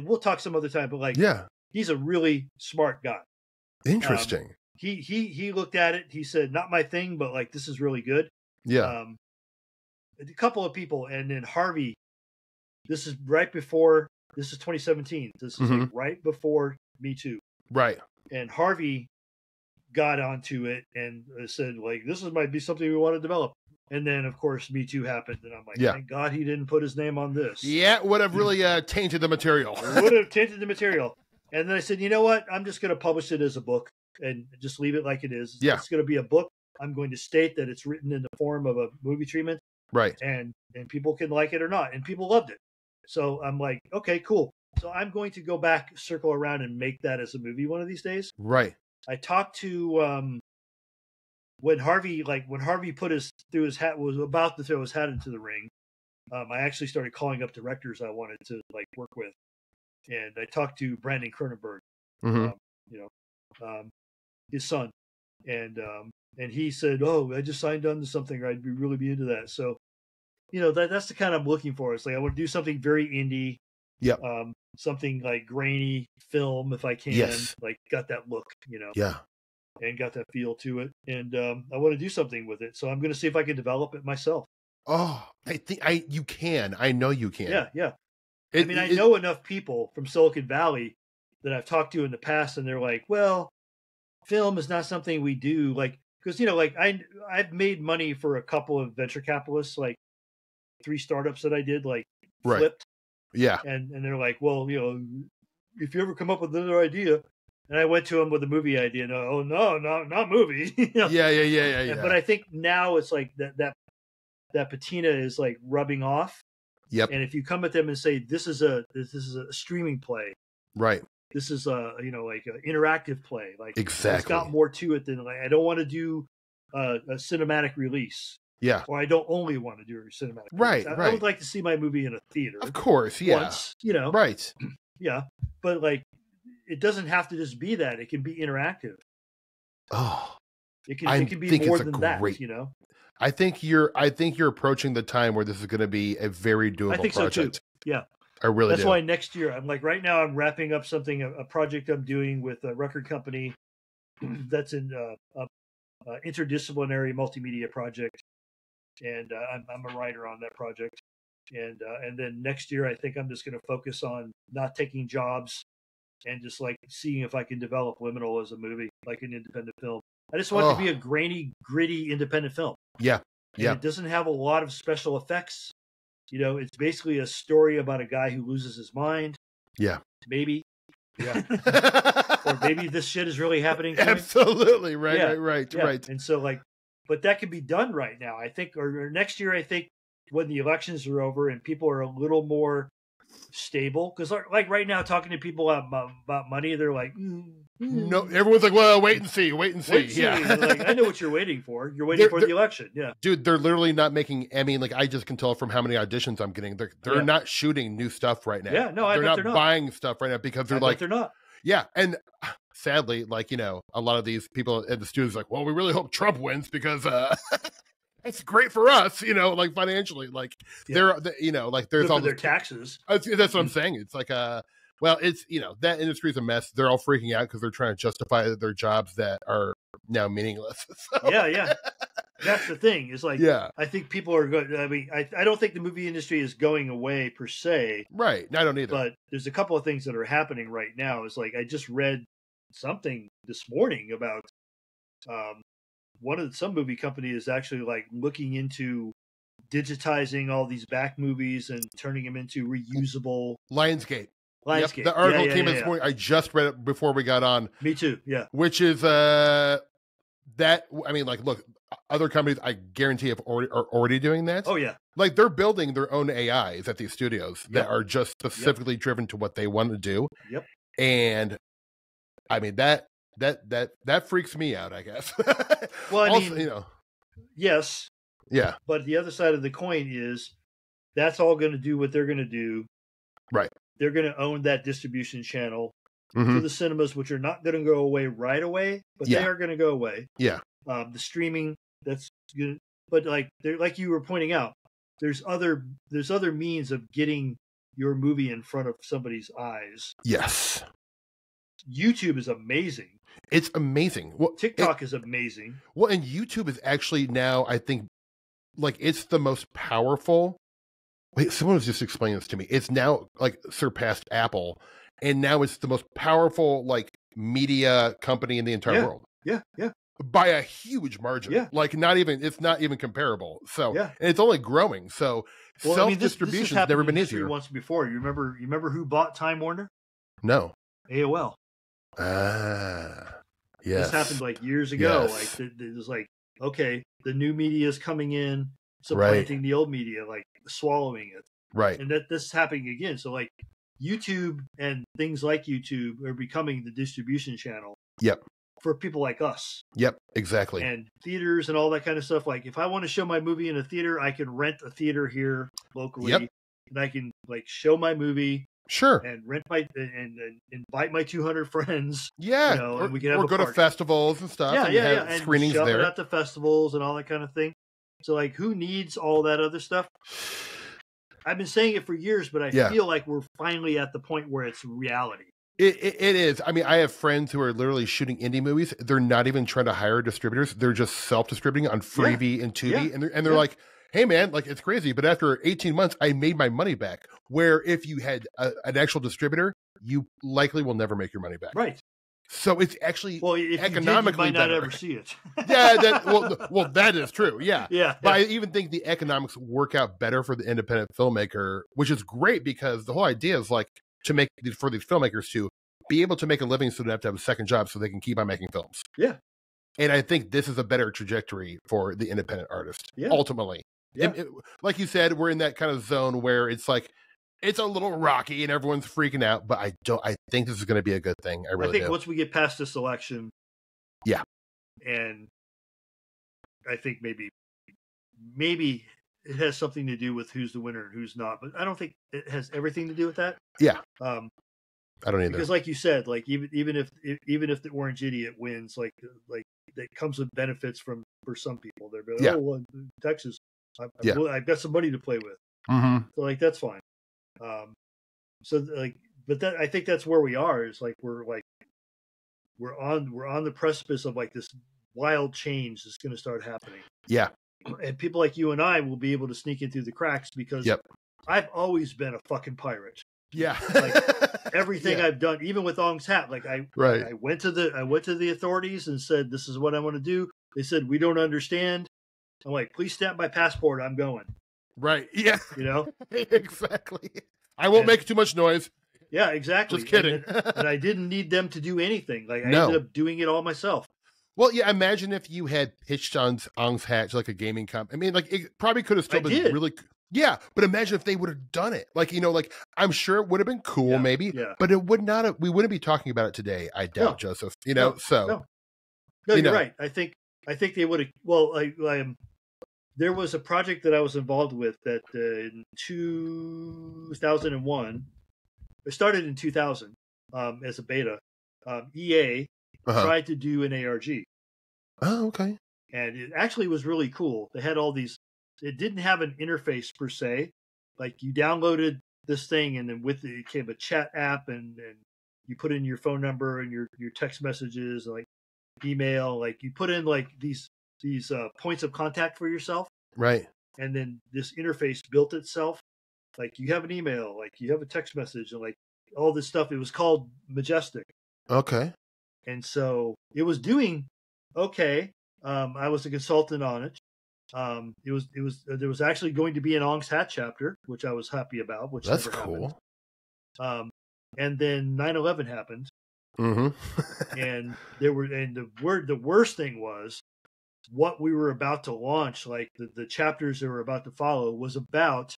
We'll talk some other time, but he's a really smart guy. Interesting. He looked at it. He said, "Not my thing, but this is really good." Yeah. A couple of people, and then Harvey. This is right before. This is 2017. This is right before Me Too. Right. And Harvey got onto it and said, "This might be something we want to develop." And then, of course, Me Too happened, and I'm like, thank God he didn't put his name on this. Yeah, it would have really tainted the material. It would have tainted the material. And then I said, you know what? I'm just going to publish it as a book and just leave it like it is. Yeah. It's going to be a book. I'm going to state that it's written in the form of a movie treatment. Right. And people can like it or not. And people loved it. So I'm like, okay, cool. So I'm going to go back, circle around, and make that as a movie one of these days. Right. I talked to when Harvey was about to throw his hat into the ring. I actually started calling up directors I wanted to work with, and I talked to Brandon Cronenberg, his son, and he said, "Oh, I just signed on to something. I'd really be into that." So, that's the kind I'm looking for. It's like I want to do something very indie. Yep. Something like grainy film if I can. Yes. Like got that look, Yeah. And got that feel to it. And I want to do something with it. So I'm going to see if I can develop it myself. Oh, I think you can. I know you can. Yeah. I know enough people from Silicon Valley that I've talked to in the past, and they're like, well, film is not something we do. Like, because, I've made money for a couple of venture capitalists, like 3 startups that I did, like flipped. Yeah. And they're like, well, if you ever come up with another idea, and I went to them with a movie idea, and oh no, not movie. Yeah. But I think now it's like that patina is like rubbing off. Yep. And if you come at them and say this is a streaming play, right? This is like an interactive play, like exactly. It's got more to it than like I don't want to do a cinematic release. Yeah. Or I don't only want to do a cinematic release. Right. I would like to see my movie in a theater. Of course, yeah. Once, Right. Yeah. But like it doesn't have to just be that. It can be interactive. Oh. It can be more than that, I think you're approaching the time where this is going to be a very doable project. I think so too. Yeah. I really That's do. why next year I'm like right now I'm wrapping up a project I'm doing with a record company that's in interdisciplinary multimedia project, and I'm a writer on that project, and then next year I think I'm just going to focus on not taking jobs and just like seeing if I can develop Liminal as a movie, like an independent film. I just want it to be a grainy, gritty independent film. Yeah. Yeah. It doesn't have a lot of special effects. It's basically a story about a guy who loses his mind. Yeah. Maybe. Yeah. Or maybe this shit is really happening to Absolutely. him. Right, Yeah. right. And so but that can be done right now, I think, or next year, I think, when the elections are over and people are a little more stable. Because like right now, talking to people about money, they're like, no, everyone's like, well, wait and see. Yeah. Like, I know what you're waiting for. You're waiting for the election. Yeah. Dude, they're literally not making, I just can tell from how many auditions I'm getting. They're not shooting new stuff right now. Yeah, no, they're not buying stuff right now because they're like, they're not. Yeah. And sadly, a lot of these people at the studios are like, well, we really hope Trump wins because it's great for us, financially. Like there's all their taxes. That's what I'm saying. It's like well, it's that industry's a mess. They're all freaking out because they're trying to justify their jobs that are now meaningless. So. Yeah. That's the thing. It's like, I think people are good. I mean, I don't think the movie industry is going away per se. Right. I don't either. But there's a couple of things that are happening right now. It's like I just read something this morning about some movie company is actually like looking into digitizing all these back movies and turning them into reusable. Lionsgate. Yep. The article came in this morning. I just read it before we got on. Me too. Yeah. Which is look, other companies I guarantee are already doing that. Oh yeah. Like they're building their own AIs at these studios that are just specifically driven to what they want to do. Yep. And I mean that freaks me out, I guess. Well, also, yes. Yeah. But the other side of the coin is that's all going to do what they're going to do. Right. They're going to own that distribution channel to the cinemas, which are not going to go away right away, but they are going to go away. Yeah. The streaming, that's good. But like you were pointing out, there's other means of getting your movie in front of somebody's eyes. Yes. YouTube is amazing. It's amazing. Well, TikTok is amazing. Well, and YouTube is actually now, I think, like it's the most powerful. Wait, someone was just explaining this to me. It's now like surpassed Apple, and now it's the most powerful like media company in the entire world. Yeah. By a huge margin. Yeah. Like it's not even comparable. So and it's only growing. So self-distribution has never been easier. Once before. You remember who bought Time Warner? No. AOL. Yes. This happened like years ago. Yes. Like it was like, okay, the new media is coming in, supplanting the old media, like swallowing it. Right. And this is happening again. So like YouTube and things like YouTube are becoming the distribution channel. Yep. for people like us. Yep, exactly. And theaters and all that kind of stuff. Like if I want to show my movie in a theater, I can rent a theater here locally, and I can like show my movie. Sure. And rent and invite my 200 friends. Yeah. You know, and we can have or go to festivals and stuff. Yeah, and screenings shove there. it at the festivals and all that kind of thing. So like, who needs all that other stuff? I've been saying it for years, but I feel like we're finally at the point where it's reality. It is. I mean, I have friends who are literally shooting indie movies. They're not even trying to hire distributors. They're just self-distributing on Freevee and Tubi. And they're like, hey man, like it's crazy, but after 18 months, I made my money back. Where if you had an actual distributor, you likely will never make your money back. Right. So it's actually if economically you might not better. ever see it. Well, that is true. Yeah. Yeah. But I even think the economics work out better for the independent filmmaker, which is great because the whole idea is like to make for these filmmakers to be able to make a living so they don't have to have a second job so they can keep on making films. Yeah. And I think this is a better trajectory for the independent artist, ultimately. Yeah. Like you said, we're in that kind of zone where it's like, it's a little rocky and everyone's freaking out, but I think this is going to be a good thing. I think once we get past this election. Yeah. And I think maybe it has something to do with who's the winner and who's not, but I don't think it has everything to do with that. Yeah. I don't either. Because like you said, like even if the orange idiot wins, like that comes with benefits for some people. They're like, oh, well, Texas, I've got some money to play with. Mm-hmm. So like that's fine. So like, but that I think that's where we are. Is like we're on the precipice of like this wild change that's going to start happening. Yeah. And people like you and I will be able to sneak in through the cracks because I've always been a fucking pirate. Yeah. Like everything I've done, even with Ong's hat, like I went to the authorities and said, this is what I want to do. They said, we don't understand. I'm like, please stamp my passport. I'm going. Right. Yeah. You know? Exactly. I won't make too much noise. Yeah, exactly. Just kidding. And I didn't need them to do anything. Like I ended up doing it all myself. Well, yeah, imagine if you had pitched Ong's hat to like a gaming company. I mean, like it probably could have still been really. Yeah, but imagine if they would have done it. Like, you know, like I'm sure it would have been cool, maybe. Yeah. But it would not have. We wouldn't be talking about it today. I doubt, Joseph. You know, you're right. I think they would have. Well, there was a project that I was involved with that in 2001. It started in 2000 as a beta. EA tried to do an ARG. Oh, okay. And it actually was really cool. They had all these. It didn't have an interface per se. Like you downloaded this thing, and then with it came a chat app, and you put in your phone number and your text messages, like email. Like you put in like these points of contact for yourself. Right. And then this interface built itself. Like you have an email, like you have a text message, and like all this stuff. It was called Majestic. Okay. And so it was doing okay. I was a consultant on it. There was actually going to be an Ong's Hat chapter, which I was happy about. Which that's cool. Happened. And then 9/11 happened. Mm-hmm. And the worst thing was what we were about to launch. Like the chapters that were about to follow was about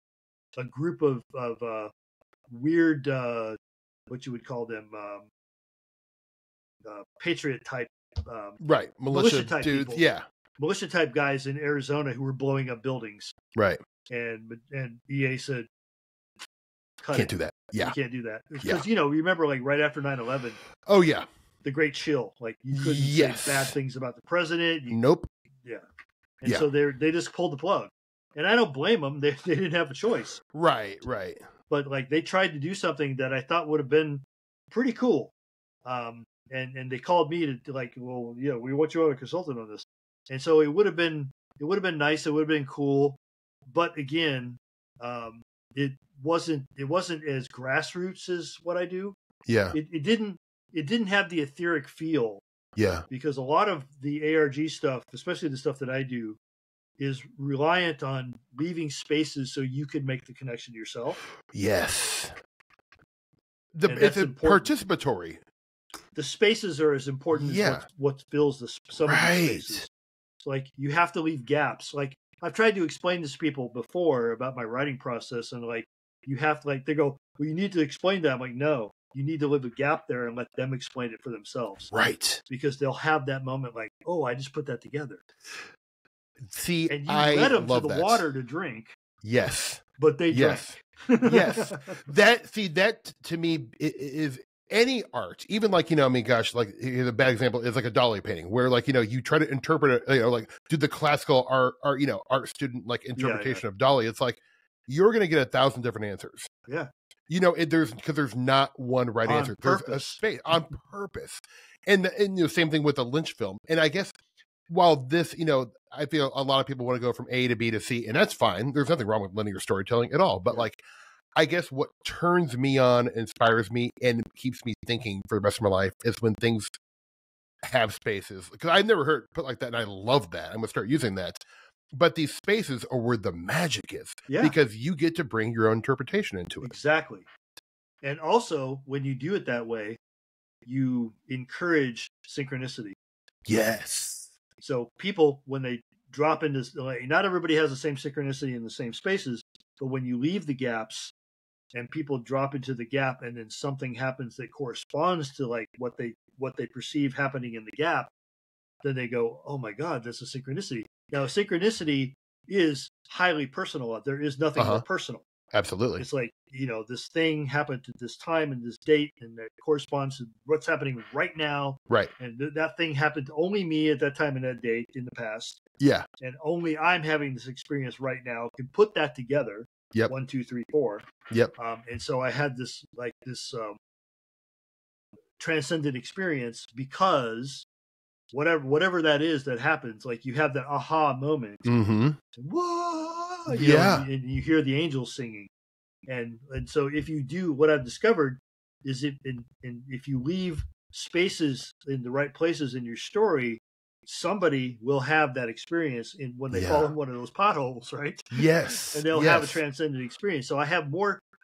a group of weird, what you would call them, patriot type, right, militia type dudes, people. Militia type guys in Arizona who were blowing up buildings. Right. And EA said, can't do that. Yeah. You can't do that. Because, you know, remember like right after 9/11. Oh, yeah. The Great Chill. Like you couldn't say bad things about the president. Nope. Yeah. And so they just pulled the plug. And I don't blame them. They didn't have a choice. Right, right. But like they tried to do something that I thought would have been pretty cool. And they called me to like, well, yeah, we want you on a consultant on this. And so it would have been nice. It would have been cool. But again, it wasn't as grassroots as what I do. Yeah. It didn't have the etheric feel. Yeah. Because a lot of the ARG stuff, especially the stuff that I do, is reliant on leaving spaces so you could make the connection yourself. Yes. It's participatory. The spaces are as important as what fills some of the spaces. So like you have to leave gaps. Like I've tried to explain this to people before about my writing process, and like you have to, like they go, well, you need to explain that. I'm like, no, you need to leave a gap there and let them explain it for themselves. Right. Because they'll have that moment like, oh, I just put that together. See, and you I led them love to the that. water to drink. Yes. But they yes. drank. Yes. That to me is any art, even like, I mean, gosh, like a bad example is like a Dali painting where like, you try to interpret it, like do the classical art, art student like interpretation of Dali. It's like, you're going to get 1,000 different answers. Yeah. There's not one right answer. Purpose. There's a space on purpose. And same thing with the Lynch film. And I guess while this, I feel a lot of people want to go from A to B to C, and that's fine. There's nothing wrong with linear storytelling at all. But like, I guess what turns me on, inspires me, and keeps me thinking for the rest of my life is when things have spaces. Because I've never heard it put like that, and I love that. I'm going to start using that. But these spaces are where the magic is. Yeah. Because you get to bring your own interpretation into it. Exactly. And also, when you do it that way, you encourage synchronicity. Yes. So people, when they drop into, like, not everybody has the same synchronicity in the same spaces, but when you leave the gaps and people drop into the gap and then something happens that corresponds to like what they perceive happening in the gap, then they go, oh my God, that's a synchronicity. Now, synchronicity is highly personal. There is nothing more personal. Absolutely. It's like, this thing happened at this time and this date, and that corresponds to what's happening right now. Right. And that thing happened to only me at that time and that date in the past. Yeah. And only I'm having this experience right now. Can put that together. Yep. 1, 2, 3, 4. Yep. And so I had this transcendent experience because whatever that is that happens, like you have that aha moment. Mm-hmm. Whoa! Yeah. And you hear the angels singing. And so if you do, what I've discovered is if you leave spaces in the right places in your story, somebody will have that experience when they fall in one of those potholes, right? Yes. And they'll have a transcendent experience. So I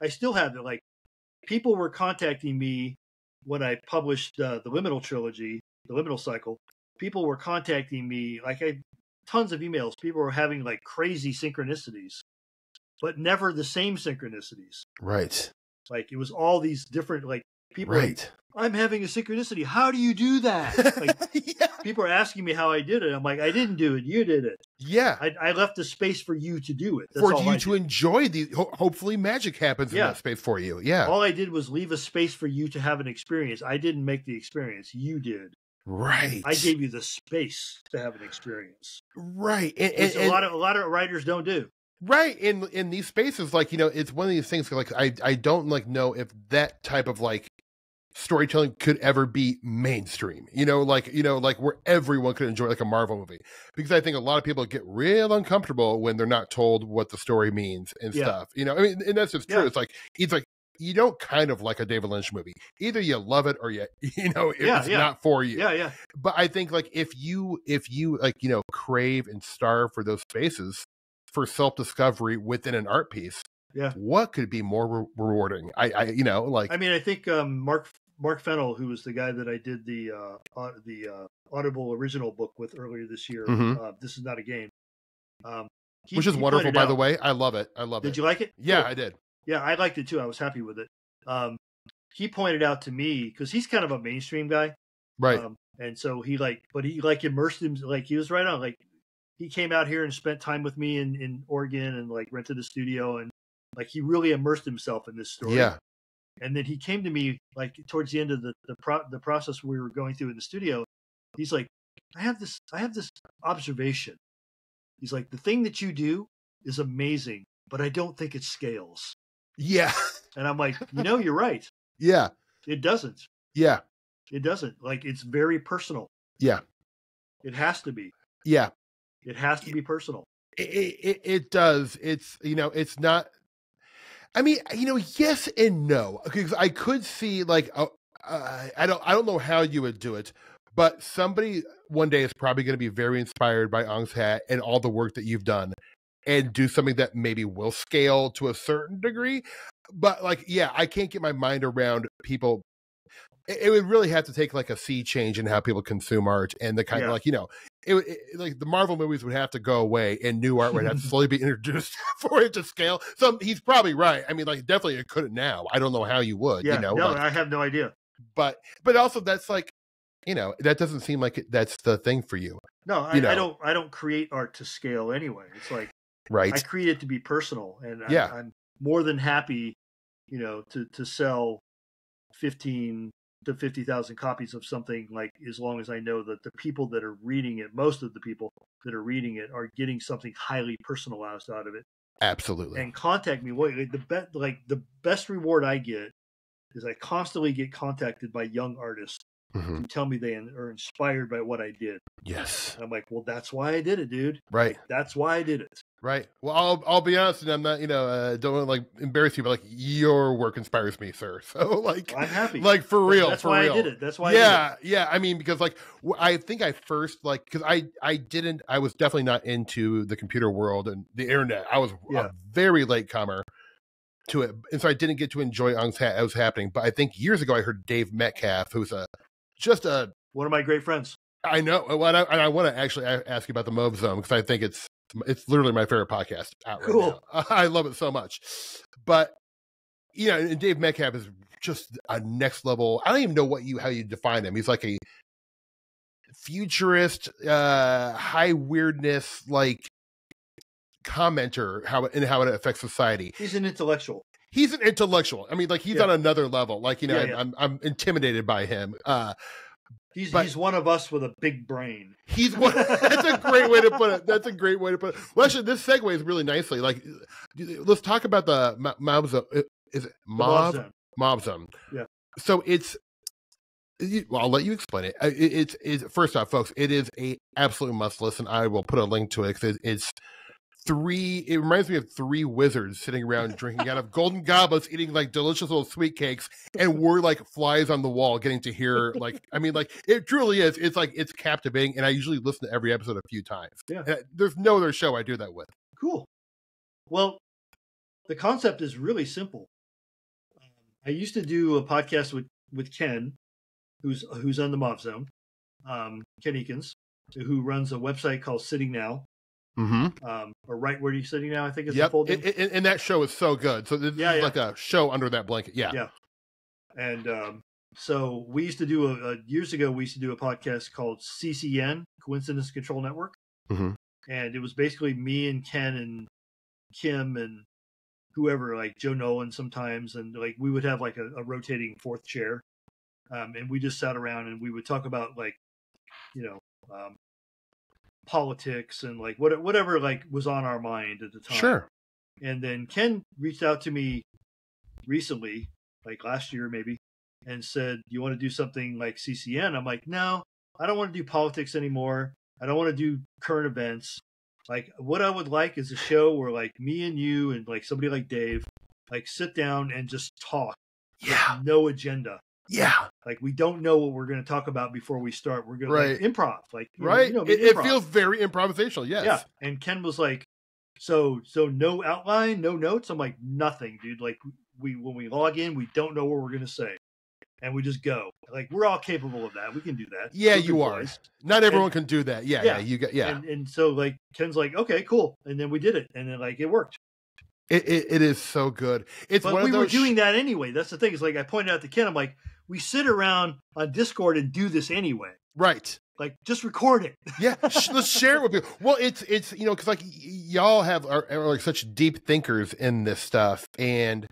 still have it. Like, people were contacting me when I published the Liminal trilogy, the Liminal cycle. People were contacting me, like, tons of emails. People were having like crazy synchronicities, but never the same synchronicities. Right. Like, it was all these different, like, people. Right. Like, I'm having a synchronicity. How do you do that? Like, people are asking me how I did it. I'm like, I didn't do it. You did it. Yeah. I left the space for you to do it. That's for all you I to did. enjoy hopefully magic happens in that space for you. Yeah. All I did was leave a space for you to have an experience. I didn't make the experience. You did. Right. I gave you the space to have an experience. Right. And a lot of writers don't do. Right. In these spaces, like, it's one of these things, like, I don't like know if that type of like storytelling could ever be mainstream, like where everyone could enjoy like a Marvel movie, because I think a lot of people get real uncomfortable when they're not told what the story means and stuff, I mean, and that's just true. It's like you don't kind of like a David Lynch movie. Either you love it or it's not for you. Yeah. But I think like if you like, crave and starve for those spaces for self-discovery within an art piece, what could be more rewarding? I think Mark Fennell, who was the guy that I did the Audible original book with earlier this year, This Is Not a Game, which is wonderful, by the way. I love it. Did you like it? Yeah, cool. I did. Yeah, I liked it too. I was happy with it. He pointed out to me, because he's kind of a mainstream guy, right? And so he immersed him, like he was right on. Like, he came out here and spent time with me in Oregon and like rented a studio, and like he really immersed himself in this story. Yeah. And then he came to me like towards the end of the process we were going through in the studio. He's like, I have this observation. He's like, the thing that you do is amazing, but I don't think it scales. Yeah. And I'm like, you're right. Yeah. It doesn't. Yeah. It doesn't. Like, it's very personal. Yeah. It has to be. Yeah. It has to be personal. It does. It's, it's not, I mean, yes and no, because I could see like, I don't know how you would do it, but somebody one day is probably going to be very inspired by Ang's Hat and all the work that you've done, and do something that maybe will scale to a certain degree. But like, yeah, I can't get my mind around people. It would really have to take like a sea change in how people consume art, and the kind of like, like the Marvel movies would have to go away and new art would have to slowly be introduced for it to scale. So he's probably right. I mean, like definitely it couldn't now. I don't know how you would. Yeah, you know, no, like, I have no idea. But also that's like, you know, that doesn't seem like that's the thing for you. No, I don't create art to scale anyway. It's like I create it to be personal, and I'm more than happy, you know, to sell 15 to 50,000 copies of something, like as long as I know that the people that are reading it, most of the people that are reading it, are getting something highly personalized out of it. Absolutely. And contact me. The best reward I get is I constantly get contacted by young artists who tell me they are inspired by what I did. Yes. And I'm like, well, that's why I did it, dude. Right. That's why I did it. Right. Well, I'll be honest, and I'm not, you know, don't want to like embarrass you, but like your work inspires me, sir. So like, I'm happy. Like for real. That's why I did it. That's why. Yeah. I mean, because like I think I first like because I was definitely not into the computer world and the internet. I was a very late comer to it, and so I didn't get to enjoy it as was happening. But I think years ago I heard Dave Metcalf, who's one of my great friends. I know. Well, and I want to actually ask you about the Move Zone because I think it's literally my favorite podcast out right now. I love it so much. But you know, and Dave Metcalf is just a next level. I don't even know how you define him. He's like a futurist, high weirdness, like commenter how it affects society. He's an intellectual. He's an intellectual. I mean, like he's on another level. Like, you know, I'm intimidated by him. He's one of us with a big brain. He's one. That's a great way to put it. Well, actually, this segues really nicely. Like, let's talk about the Mob Zone. Is it Mob Zone? Yeah. So I'll let you explain it. It's first off, folks, it is a absolute must listen. I will put a link to it because it reminds me of three wizards sitting around drinking out of golden goblets, eating like delicious little sweet cakes, and we're like flies on the wall getting to hear like, I mean, like it truly is. It's like, it's captivating. And I usually listen to every episode a few times. Yeah. And there's no other show I do that with. Cool. Well, the concept is really simple. I used to do a podcast with Ken, who's on the Mob Zone, Ken Eakins, who runs a website called Sitting Now. Or Right Where You're Sitting Now, I think is the full name. And that show is so good. So this is like a show under that blanket. Yeah. And so we used to do years ago, we used to do a podcast called CCN, Coincidence Control Network. And it was basically me and Ken and Kim and whoever, like Joe Nolan sometimes. And like we would have like a rotating fourth chair. And we just sat around and we would talk about like, you know, politics and like whatever like was on our mind at the time. Sure. And then Ken reached out to me recently, like last year maybe, and said, "You want to do something like CCN?" I'm like, "No, I don't want to do politics anymore. I don't want to do current events. Like what I would like is a show where like me and you and like somebody like Dave like sit down and just talk. Yeah. With no agenda. Yeah. Like we don't know what we're going to talk about before we start. We're going to like, improv. Like right. You know, it feels very improvisational. Yes. Yeah. And Ken was like, so no outline, no notes. I'm like, nothing, dude. Like when we log in, we don't know what we're going to say, and we just go. Like we're all capable of that. We can do that. Yeah, you are. Not everyone can do that. Yeah. You got. Yeah. And so like Ken's like, okay, cool. And then we did it, and then like it worked. It is so good. But we were doing that anyway. That's the thing. It's like I pointed out to Ken. I'm like, we sit around on Discord and do this anyway. Right. Like just record it. Yeah. Let's share it with people. Well, it's you know, because like y'all are like such deep thinkers in this stuff, and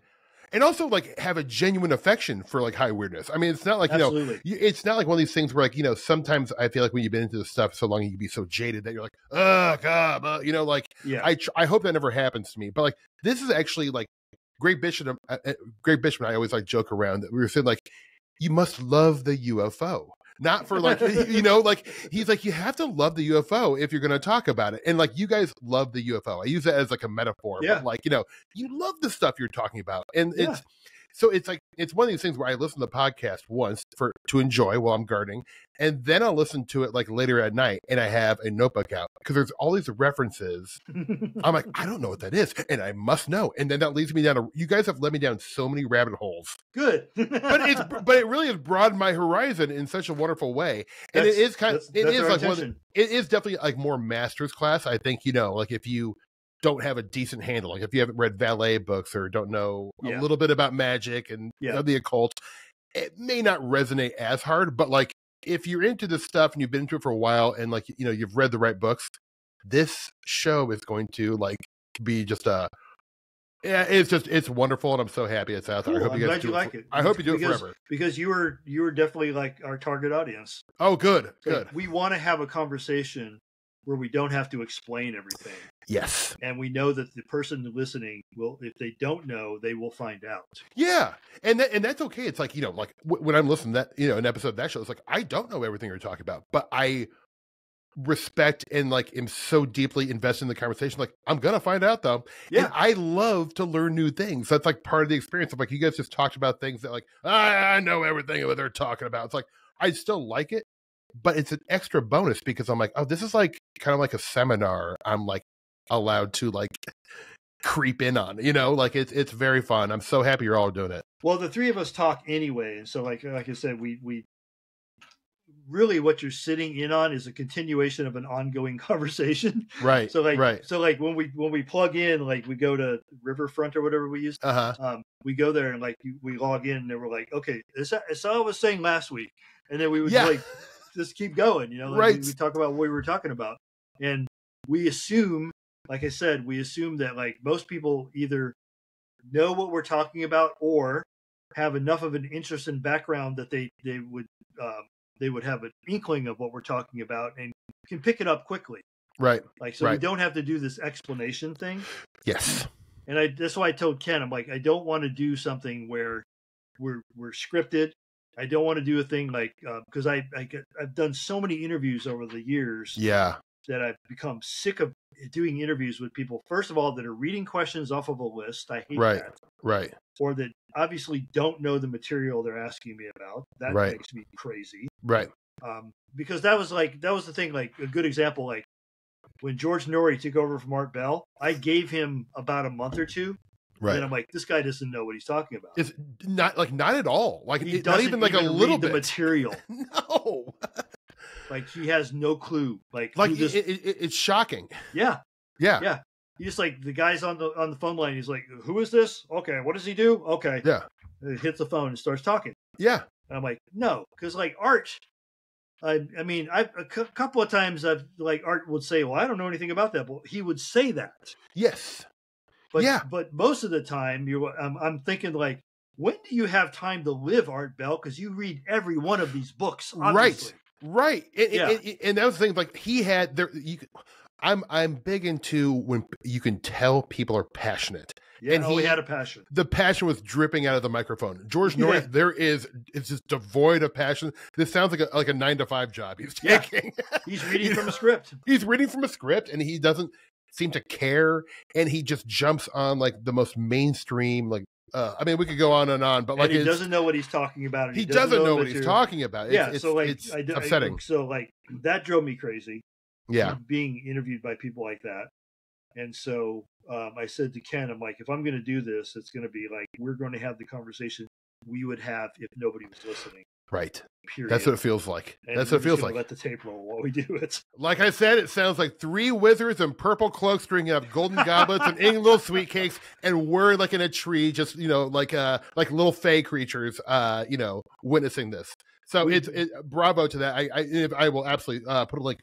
also like have a genuine affection for like high weirdness. I mean, it's not like, you know, it's not like one of these things where like, you know, sometimes I feel like when you've been into this stuff so long, you can be so jaded that you're like, oh God, you know, like I hope that never happens to me. But like, this is actually like Great Bishop and I always like joke around that we were saying like, you must love the UFO. Not for like, you know, like he's like, you have to love the UFO if you're going to talk about it. And like, you guys love the UFO. I use that as like a metaphor. Yeah. But like, you know, you love the stuff you're talking about. And it's like, it's one of these things where I listen to the podcast once to enjoy while I'm gardening, and then I'll listen to it like later at night, and I have a notebook out because there's all these references. I'm like, I don't know what that is, and I must know. And then that leads me down you guys have led me down so many rabbit holes. Good. but it really has broadened my horizon in such a wonderful way. And it is it is definitely like more master's class. I think, like if you don't have a decent handle, like if you haven't read valet books or don't know a little bit about magic and the occult, it may not resonate as hard. But like if you're into this stuff and you've been into it for a while and like you've read the right books, this show is going to like be just it's wonderful, and I'm so happy it's out there. Cool. I hope you guys like it. I hope you do it forever, because you were definitely like our target audience. Oh, good. We want to have a conversation where we don't have to explain everything. Yes. And we know that the person listening will, if they don't know, they will find out. Yeah. And that's okay. It's like, like when I'm listening to that, an episode of that show, it's like, I don't know everything you're talking about, but I respect and like am so deeply invested in the conversation. Like, I'm going to find out though. Yeah. And I love to learn new things. That's like part of the experience of like, you guys just talked about things that like, I know everything that they're talking about. It's like, I still like it, but it's an extra bonus because I'm like, oh, this is like kind of like a seminar. I'm like allowed to like creep in on, like it's very fun. I'm so happy you're all doing it. Well, the three of us talk anyway. And so like I said, we really what you're sitting in on is a continuation of an ongoing conversation. Right. So like when we plug in, like we go to Riverfront or whatever we use, we go there and like we log in and we're like, okay, it's all I was saying last week. And then we would like just keep going, like we talk about what we were talking about. And we assume, like I said, that like most people either know what we're talking about or have enough of an interest and background that they would have an inkling of what we're talking about and can pick it up quickly. Right. Like, so we don't have to do this explanation thing. Yes. And that's why I told Ken, I'm like, I don't want to do something where we're scripted. I don't want to do a thing like, because I've done so many interviews over the years. Yeah. That I've become sick of doing interviews with people, first of all, that are reading questions off of a list. I hate that. Right. Or that obviously don't know the material they're asking me about. That makes me crazy. Right. Because that was the thing, like a good example, like when George Norrie took over from Art Bell, I gave him about a month or two. Right. And I'm like, this guy doesn't know what he's talking about. It's not at all. Like he not even like a little bit the material. No. Like he has no clue. Like it's shocking. Yeah. He just like the guy's on the phone line. He's like, "Who is this? Okay, what does he do? Okay." Yeah. And he hits the phone and starts talking. Yeah. And I'm like, no, because like Art. I mean, a couple of times I've like Art would say, "Well, I don't know anything about that," but he would say that. Yes. But most of the time, I'm thinking like, when do you have time to live, Art Bell? Because you read every one of these books, obviously. Right. And that was the thing. Like he had there. I'm big into when you can tell people are passionate. Yeah, and he had a passion. The passion was dripping out of the microphone. George Norris, it's just devoid of passion. This sounds like a 9-to-5 job he's taking. He's reading from a script. He's reading from a script, and he doesn't seem to care, and he just jumps on like the most mainstream, like I mean, we could go on and on, but like he doesn't know what he's talking about. And he doesn't know what he's talking about. So like it's upsetting. So like that drove me crazy. Yeah, being interviewed by people like that, and so I said to Ken, I'm like, if I'm going to do this, it's going to be like we're going to have the conversation we would have if nobody was listening. Right. Period. That's what it feels like. And that's what it feels like. Let the tape roll while we do it. Like I said, it sounds like 3 wizards in purple cloaks drinking up golden goblets and eating little sweet cakes, and we're like in a tree, just like little fey creatures, witnessing this. So it's bravo to that. I will absolutely put a link.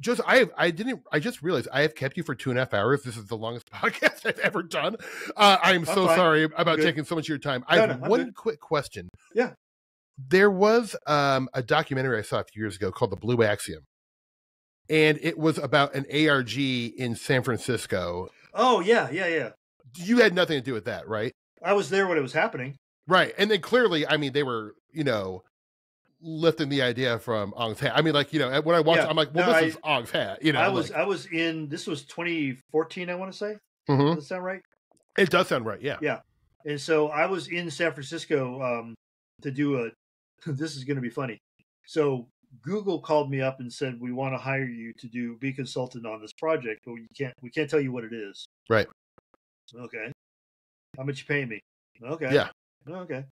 I just realized I have kept you for 2.5 hours. This is the longest podcast I've ever done. I'm so sorry about taking so much of your time. I have one quick question. Yeah. There was a documentary I saw a few years ago called The Blue Axiom. And it was about an ARG in San Francisco. Oh, yeah. You had nothing to do with that, right? I was there when it was happening. Right. And then clearly, I mean, they were, lifting the idea from Ong's hat. I mean, like, when I watched, I'm like, well, this is Ong's hat. I was in, this was 2014, I want to say. Mm-hmm. Does that sound right? It does sound right, yeah. Yeah. And so I was in San Francisco to do a. This is going to be funny. So Google called me up and said, "We want to hire you to be a consultant on this project, but we can't tell you what it is." Right. Okay. How much you paying me? Okay. Yeah. Okay.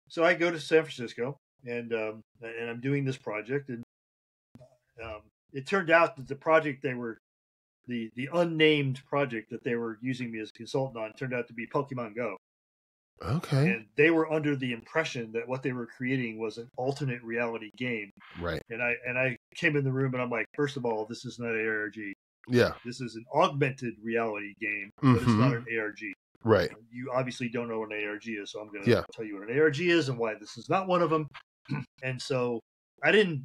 So I go to San Francisco and I'm doing this project, and it turned out that the project they were the unnamed project that they were using me as a consultant on turned out to be Pokemon Go. Okay. And they were under the impression that what they were creating was an alternate reality game. Right. And I came in the room and I'm like, first of all, this is not an ARG. Yeah. This is an augmented reality game, but it's not an ARG. Right. You obviously don't know what an ARG is, so I'm going to tell you what an ARG is and why this is not one of them. And so I didn't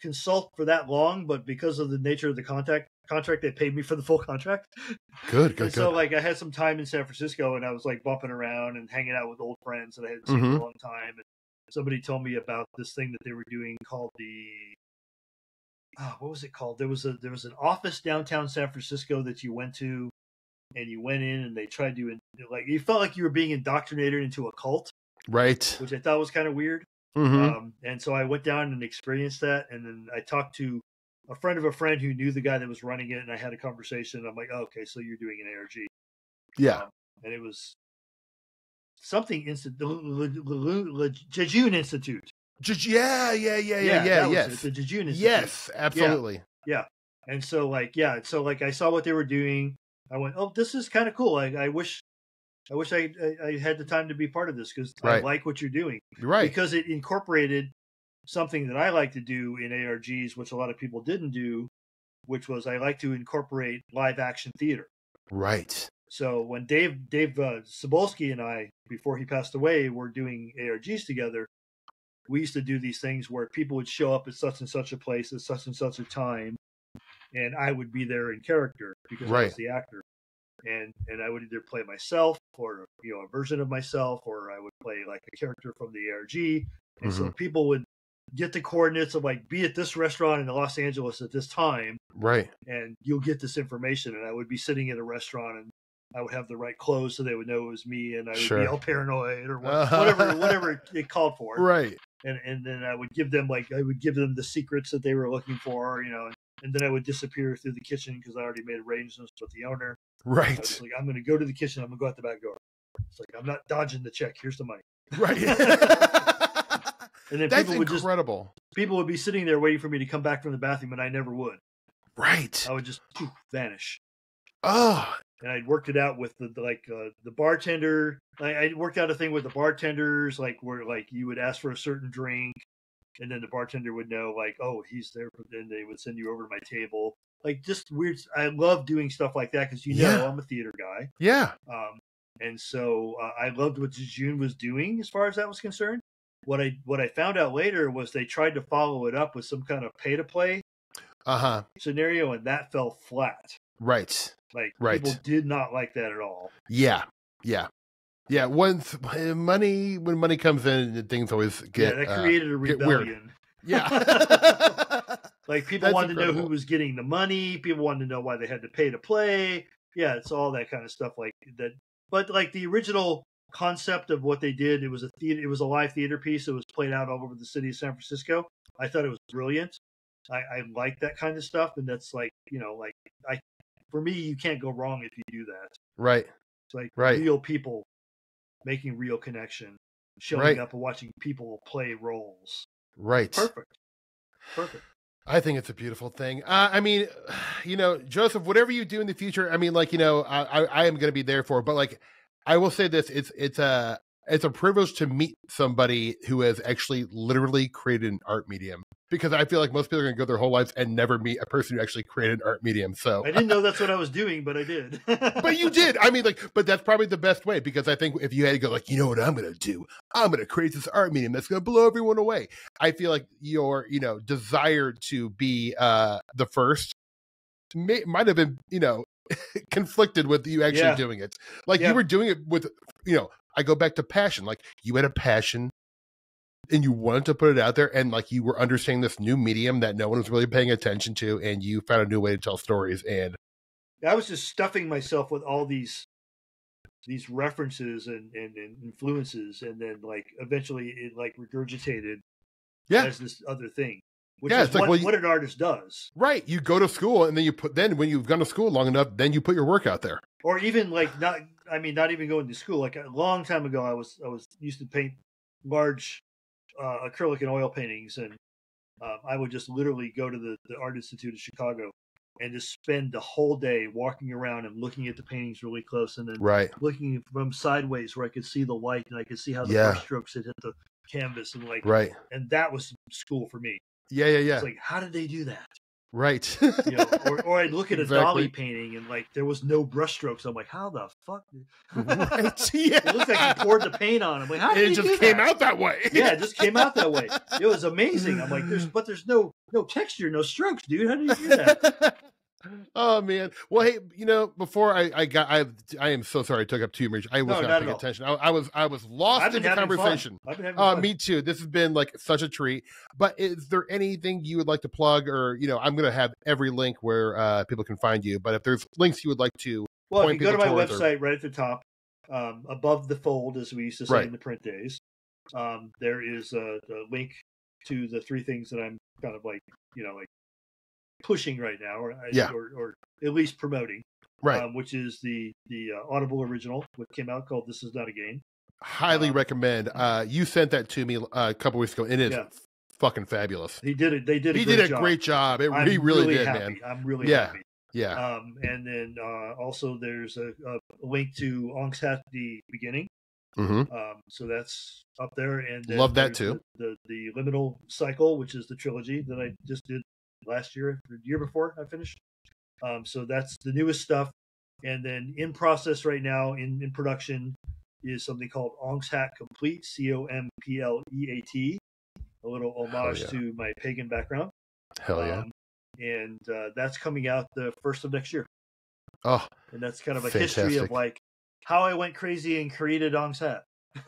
consult for that long, but because of the nature of the contract, they paid me for the full contract. Good. So like I had some time in San Francisco, and I was like bumping around and hanging out with old friends that I hadn't seen for a long time. And somebody told me about this thing that they were doing called what was it called? There was an office downtown San Francisco that you went to, and you went in and they tried to like you felt like you were being indoctrinated into a cult, right? Which I thought was kind of weird. And so I went down and experienced that, and then I talked to a friend of a friend who knew the guy that was running it, and I had a conversation. I'm like, oh, okay, so you're doing an ARG. Yeah. And it was something Jejune Institute. Yeah. Yes. The Jejune Institute. Yes, absolutely. Yeah. And so I saw what they were doing. I went, oh, this is kind of cool. I wish I had the time to be part of this, because I like what you're doing. Right. Because it incorporated something that I like to do in ARGs, which a lot of people didn't do, which was I like to incorporate live action theater. Right. So when Dave Sobolski and I, before he passed away, were doing ARGs together, we used to do these things where people would show up at such and such a place at such and such a time, and I would be there in character because I was the actor. And I would either play myself or a version of myself, or I would play like a character from the ARG. And so people would get the coordinates of like, be at this restaurant in Los Angeles at this time. Right. And you'll get this information. And I would be sitting in a restaurant, and I would have the right clothes so they would know it was me, and I would be all paranoid or whatever it called for. Right. And then I would give them the secrets that they were looking for, and then I would disappear through the kitchen because I already made arrangements with the owner. Right. I was like, I'm going to go to the kitchen. I'm going to go out the back door. It's like, I'm not dodging the check. Here's the money. Right. And then that's incredible. People would be sitting there waiting for me to come back from the bathroom, and I never would. Right. I would just vanish. Oh. And I'd worked it out with the bartender. I worked out a thing with the bartenders, like where like you would ask for a certain drink, and then the bartender would know like, oh, he's there. Then they would send you over to my table. Like just weird. I love doing stuff like that because I'm a theater guy. Yeah. And so I loved what Jejune was doing as far as that was concerned. What I found out later was they tried to follow it up with some kind of pay to play scenario, and that fell flat. Right. Like people did not like that at all. Yeah. When money comes in, things always get that created a rebellion. Yeah. Like people wanted to know who was getting the money. People wanted to know why they had to pay to play. Yeah, it's all that kind of stuff like that. But like the original concept of what they did, it was a live theater piece. It was played out all over the city of San Francisco. I thought it was brilliant. I like that kind of stuff, and that's like for me, you can't go wrong if you do that. Right. It's like real people making real connection, showing up and watching people play roles. Right. Perfect. I think it's a beautiful thing. I mean, Joseph, whatever you do in the future, I mean, like, I am going to be there for, but like, I will say this, it's a privilege to meet somebody who has actually literally created an art medium, because I feel like most people are going to go their whole lives and never meet a person who actually created an art medium. So I didn't know that's what I was doing, but I did. But you did. I mean, but that's probably the best way, because I think if you had to go like, you know what I'm going to do? I'm going to create this art medium that's going to blow everyone away. I feel like your, desire to be the first might have been, conflicted with you actually doing it. Like you were doing it with, I go back to passion. Like you had a passion and you wanted to put it out there, and like you were understanding this new medium that no one was really paying attention to, and you found a new way to tell stories, and I was just stuffing myself with all these references and influences, and then like eventually it like regurgitated as this other thing, which is what an artist does. Right. You go to school, and then when you've gone to school long enough, then you put your work out there. Or even like not even going to school. Like a long time ago, I was used to paint large acrylic and oil paintings, and I would just literally go to the Art Institute of Chicago and just spend the whole day walking around and looking at the paintings really close, and then looking from sideways where I could see the light and I could see how the brush strokes had hit the canvas, and like and that was school for me. It's like, how did they do that? Right. You know, or I'd look at a Dolly painting and like there was no brush strokes. I'm like, how the fuck? Right. It looks like he poured the paint on. I'm like, how did he do that? It just came out that way. Yeah, it just came out that way. It was amazing. I'm like, there's no texture, no strokes, dude. How did you do that? Oh man. Well, hey, you know, before I am so sorry I took up too much. I was not paying attention. I was lost in the conversation. I've been having fun. Me too. This has been like such a treat. But is there anything you would like to plug, or you know, I'm going to have every link where people can find you. But if there's links you would like to, well, if you go to my website, right at the top, above the fold, as we used to say in the print days, there is a link to the 3 things that I'm kind of like, you know, like pushing right now, or at least promoting, which is the Audible original, which came out called "This Is Not a Game." Highly recommend. You sent that to me a couple weeks ago, and it's fucking fabulous. He did it. They did. He did a great job. He really did, happy. man. I'm really happy. Yeah. And then also there's a link to Angshat the Beginning. So that's up there, and love that too. The Liminal Cycle, which is the trilogy that I just did last year, the year before I finished. So that's the newest stuff. And then in process right now, in production, is something called Angshat Complete, Compleat, a little homage to my pagan background. Hell yeah. And that's coming out the 1st of next year. Oh, and that's kind of a history of like how I went crazy and created Angshat.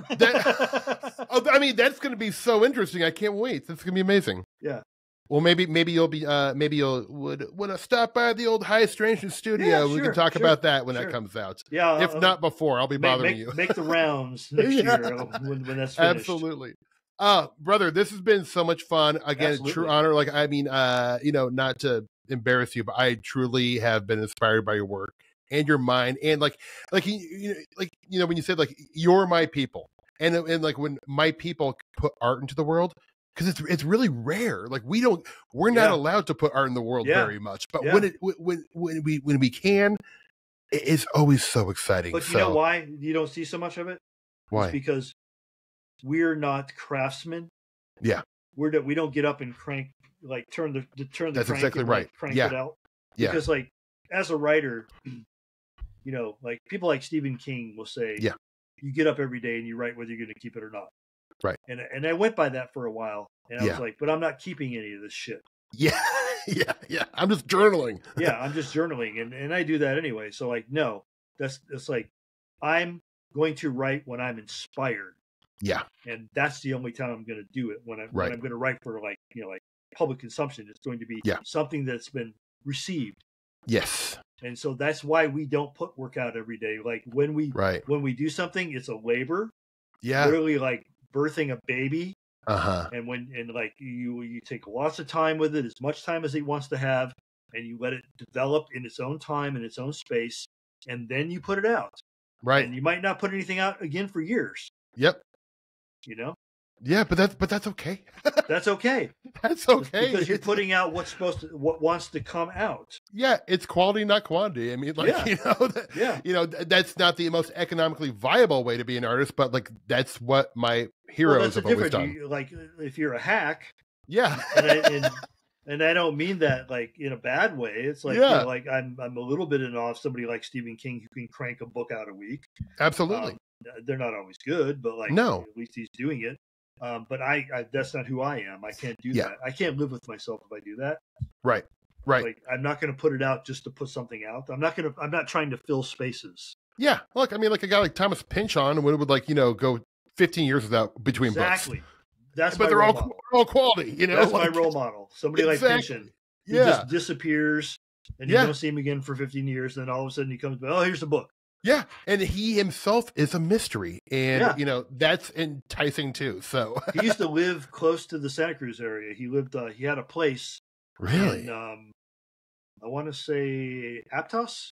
I mean, that's going to be so interesting. I can't wait. That's going to be amazing. Yeah. Well, maybe you'll be would stop by the old High Strangeness studio. Yeah, we can talk about that when that comes out. Yeah, if not before, I'll be bothering you. Make the rounds next year when that's finished. Absolutely. Brother, this has been so much fun. Again, true honor. Like, I mean, you know, not to embarrass you, but I truly have been inspired by your work and your mind, and like you know, when you said like you're my people, and like when my people put art into the world. Because it's really rare. Like we're not allowed to put art in the world very much. But when we can, it's always so exciting. But you know why you don't see so much of it? Why? It's because we're not craftsmen. Yeah, we don't get up and crank turn the That's crank exactly and, right. Crank it out. Yeah. Because like as a writer, you know, like people like Stephen King will say, you get up every day and you write whether you're going to keep it or not. Right. And I went by that for a while, and I was like, but I'm not keeping any of this shit. Yeah. I'm just journaling. I'm just journaling, and I do that anyway. So like, no, it's like I'm going to write when I'm inspired. Yeah. And that's the only time I'm going to do it when I'm going to write for like, you know, like public consumption. It's going to be something that's been received. Yes. And so that's why we don't put work out every day. Like when we do something, it's a labor. Yeah. Literally like birthing a baby, and like you take lots of time with it, as much time as it wants to have, and you let it develop in its own time and its own space, and then you put it out. Right. And you might not put anything out again for years. Yep. You know. Yeah, but that's okay. That's okay. That's okay because you're putting out what wants to come out. Yeah, it's quality, not quantity. I mean, like you know, that's not the most economically viable way to be an artist, but like that's what my heroes have always done. Like if you're a hack, and I don't mean that like in a bad way. It's like you know, like I'm a little bit in awe of somebody like Stephen King who can crank a book out a week. Absolutely. They're not always good, but like at least he's doing it. But I that's not who I am. I can't do that. I can't live with myself if I do that. Right. Like I'm not going to put it out just to put something out. I'm not trying to fill spaces. Yeah. Look, I mean, like a guy like Thomas Pynchon would like, you know, go 15 years without between books. Exactly. That's but they're all quality, you know. That's my role model. Somebody like Pynchon who just disappears and you don't see him again for 15 years. Then all of a sudden he comes back. Oh, here's the book. Yeah, and he himself is a mystery, and you know that's enticing too. So he used to live close to the Santa Cruz area. He lived. He had a place. Really? In, I want to say Aptos.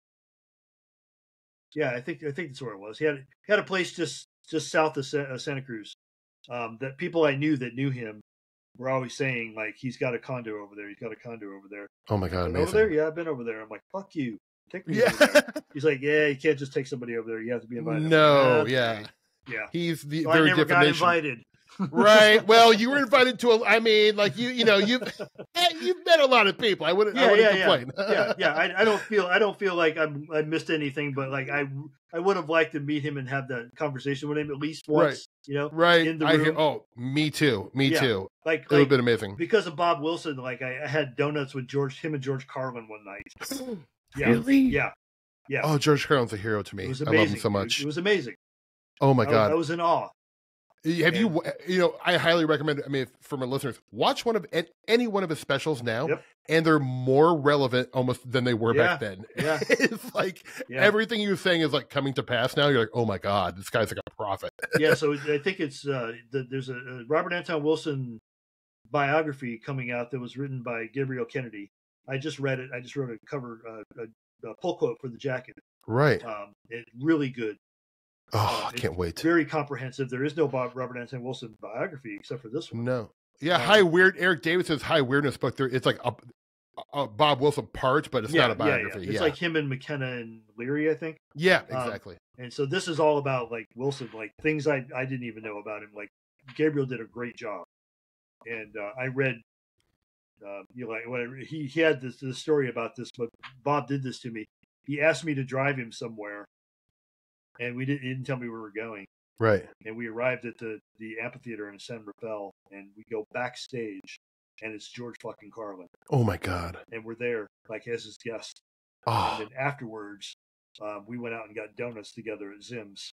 Yeah, I think that's where it was. He had a place just south of Santa Cruz. That people I knew that knew him were always saying, like, he's got a condo over there. He's got a condo over there. Oh my God, amazing. Over there? Yeah, I've been over there. I'm like, fuck you. Take me over there. He's like, yeah, you can't just take somebody over there. You have to be invited. No, like, yeah. Yeah. He's the so very I never got definition. invited. Right. Well, you were invited to I mean, like you've met a lot of people. I wouldn't complain. Yeah. I don't feel like I missed anything, but like I would have liked to meet him and have that conversation with him at least once. Right. You know, right. In the room. Me too. Me too. Like it would have been amazing. Because of Bob Wilson, like I had donuts with him and George Carlin one night. Yeah. Really? Yeah. Yeah. Oh, George Carlin's a hero to me. It was amazing. I love him so much. It was amazing. Oh my God. I was in awe. Have you I highly recommend, I mean, for my listeners, watch any one of his specials now, and they're more relevant almost than they were back then. Yeah. It's like everything you were saying is like coming to pass now. You're like, oh my God, this guy's like a prophet. Yeah, so I think it's, there's a Robert Anton Wilson biography coming out that was written by Gabriel Kennedy. I just read it. I just wrote a cover, a pull quote for the jacket. Right. It's really good. Oh, I can't wait. Very comprehensive. There is no Robert Anton Wilson biography except for this one. No. Yeah, Eric Davis's High Weirdness book. It's like a Bob Wilson part, but it's not a biography. It's like him and McKenna and Leary, I think. Yeah, exactly. And so this is all about like Wilson, like things I didn't even know about him. Like Gabriel did a great job, and I read. Whatever he had this story about this, but Bob did this to me. He asked me to drive him somewhere. And he didn't tell me where we were going. Right. And we arrived at the amphitheater in San Rafael, and we go backstage, and it's George fucking Carlin. Oh my God. And we're there, like as his guest. Oh. And then afterwards, we went out and got donuts together at Zim's.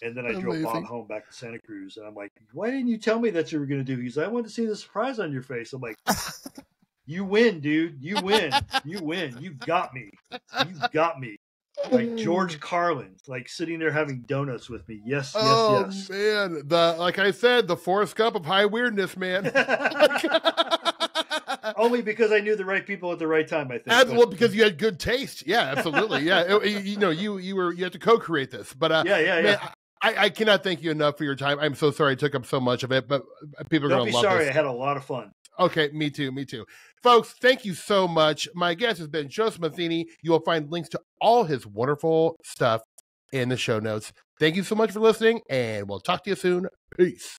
And then I drove Bob home back to Santa Cruz, and I'm like, why didn't you tell me that you were going to do? He's like, I wanted to see the surprise on your face. I'm like, you win, dude. You win. You win. You got me. You got me. Like George Carlin, like sitting there having donuts with me. Yes, yes, yes. Man, like I said, the Forrest Gump of high weirdness, man. Only because I knew the right people at the right time, I think. Well, because you had good taste. Yeah, absolutely. Yeah, you had to co-create this, but man, I cannot thank you enough for your time. I'm so sorry I took up so much of it, but people are going to love this. Don't be sorry. I had a lot of fun. Okay, me too. Folks, thank you so much. My guest has been Jospeh Matheny. You will find links to all his wonderful stuff in the show notes. Thank you so much for listening, and we'll talk to you soon. Peace.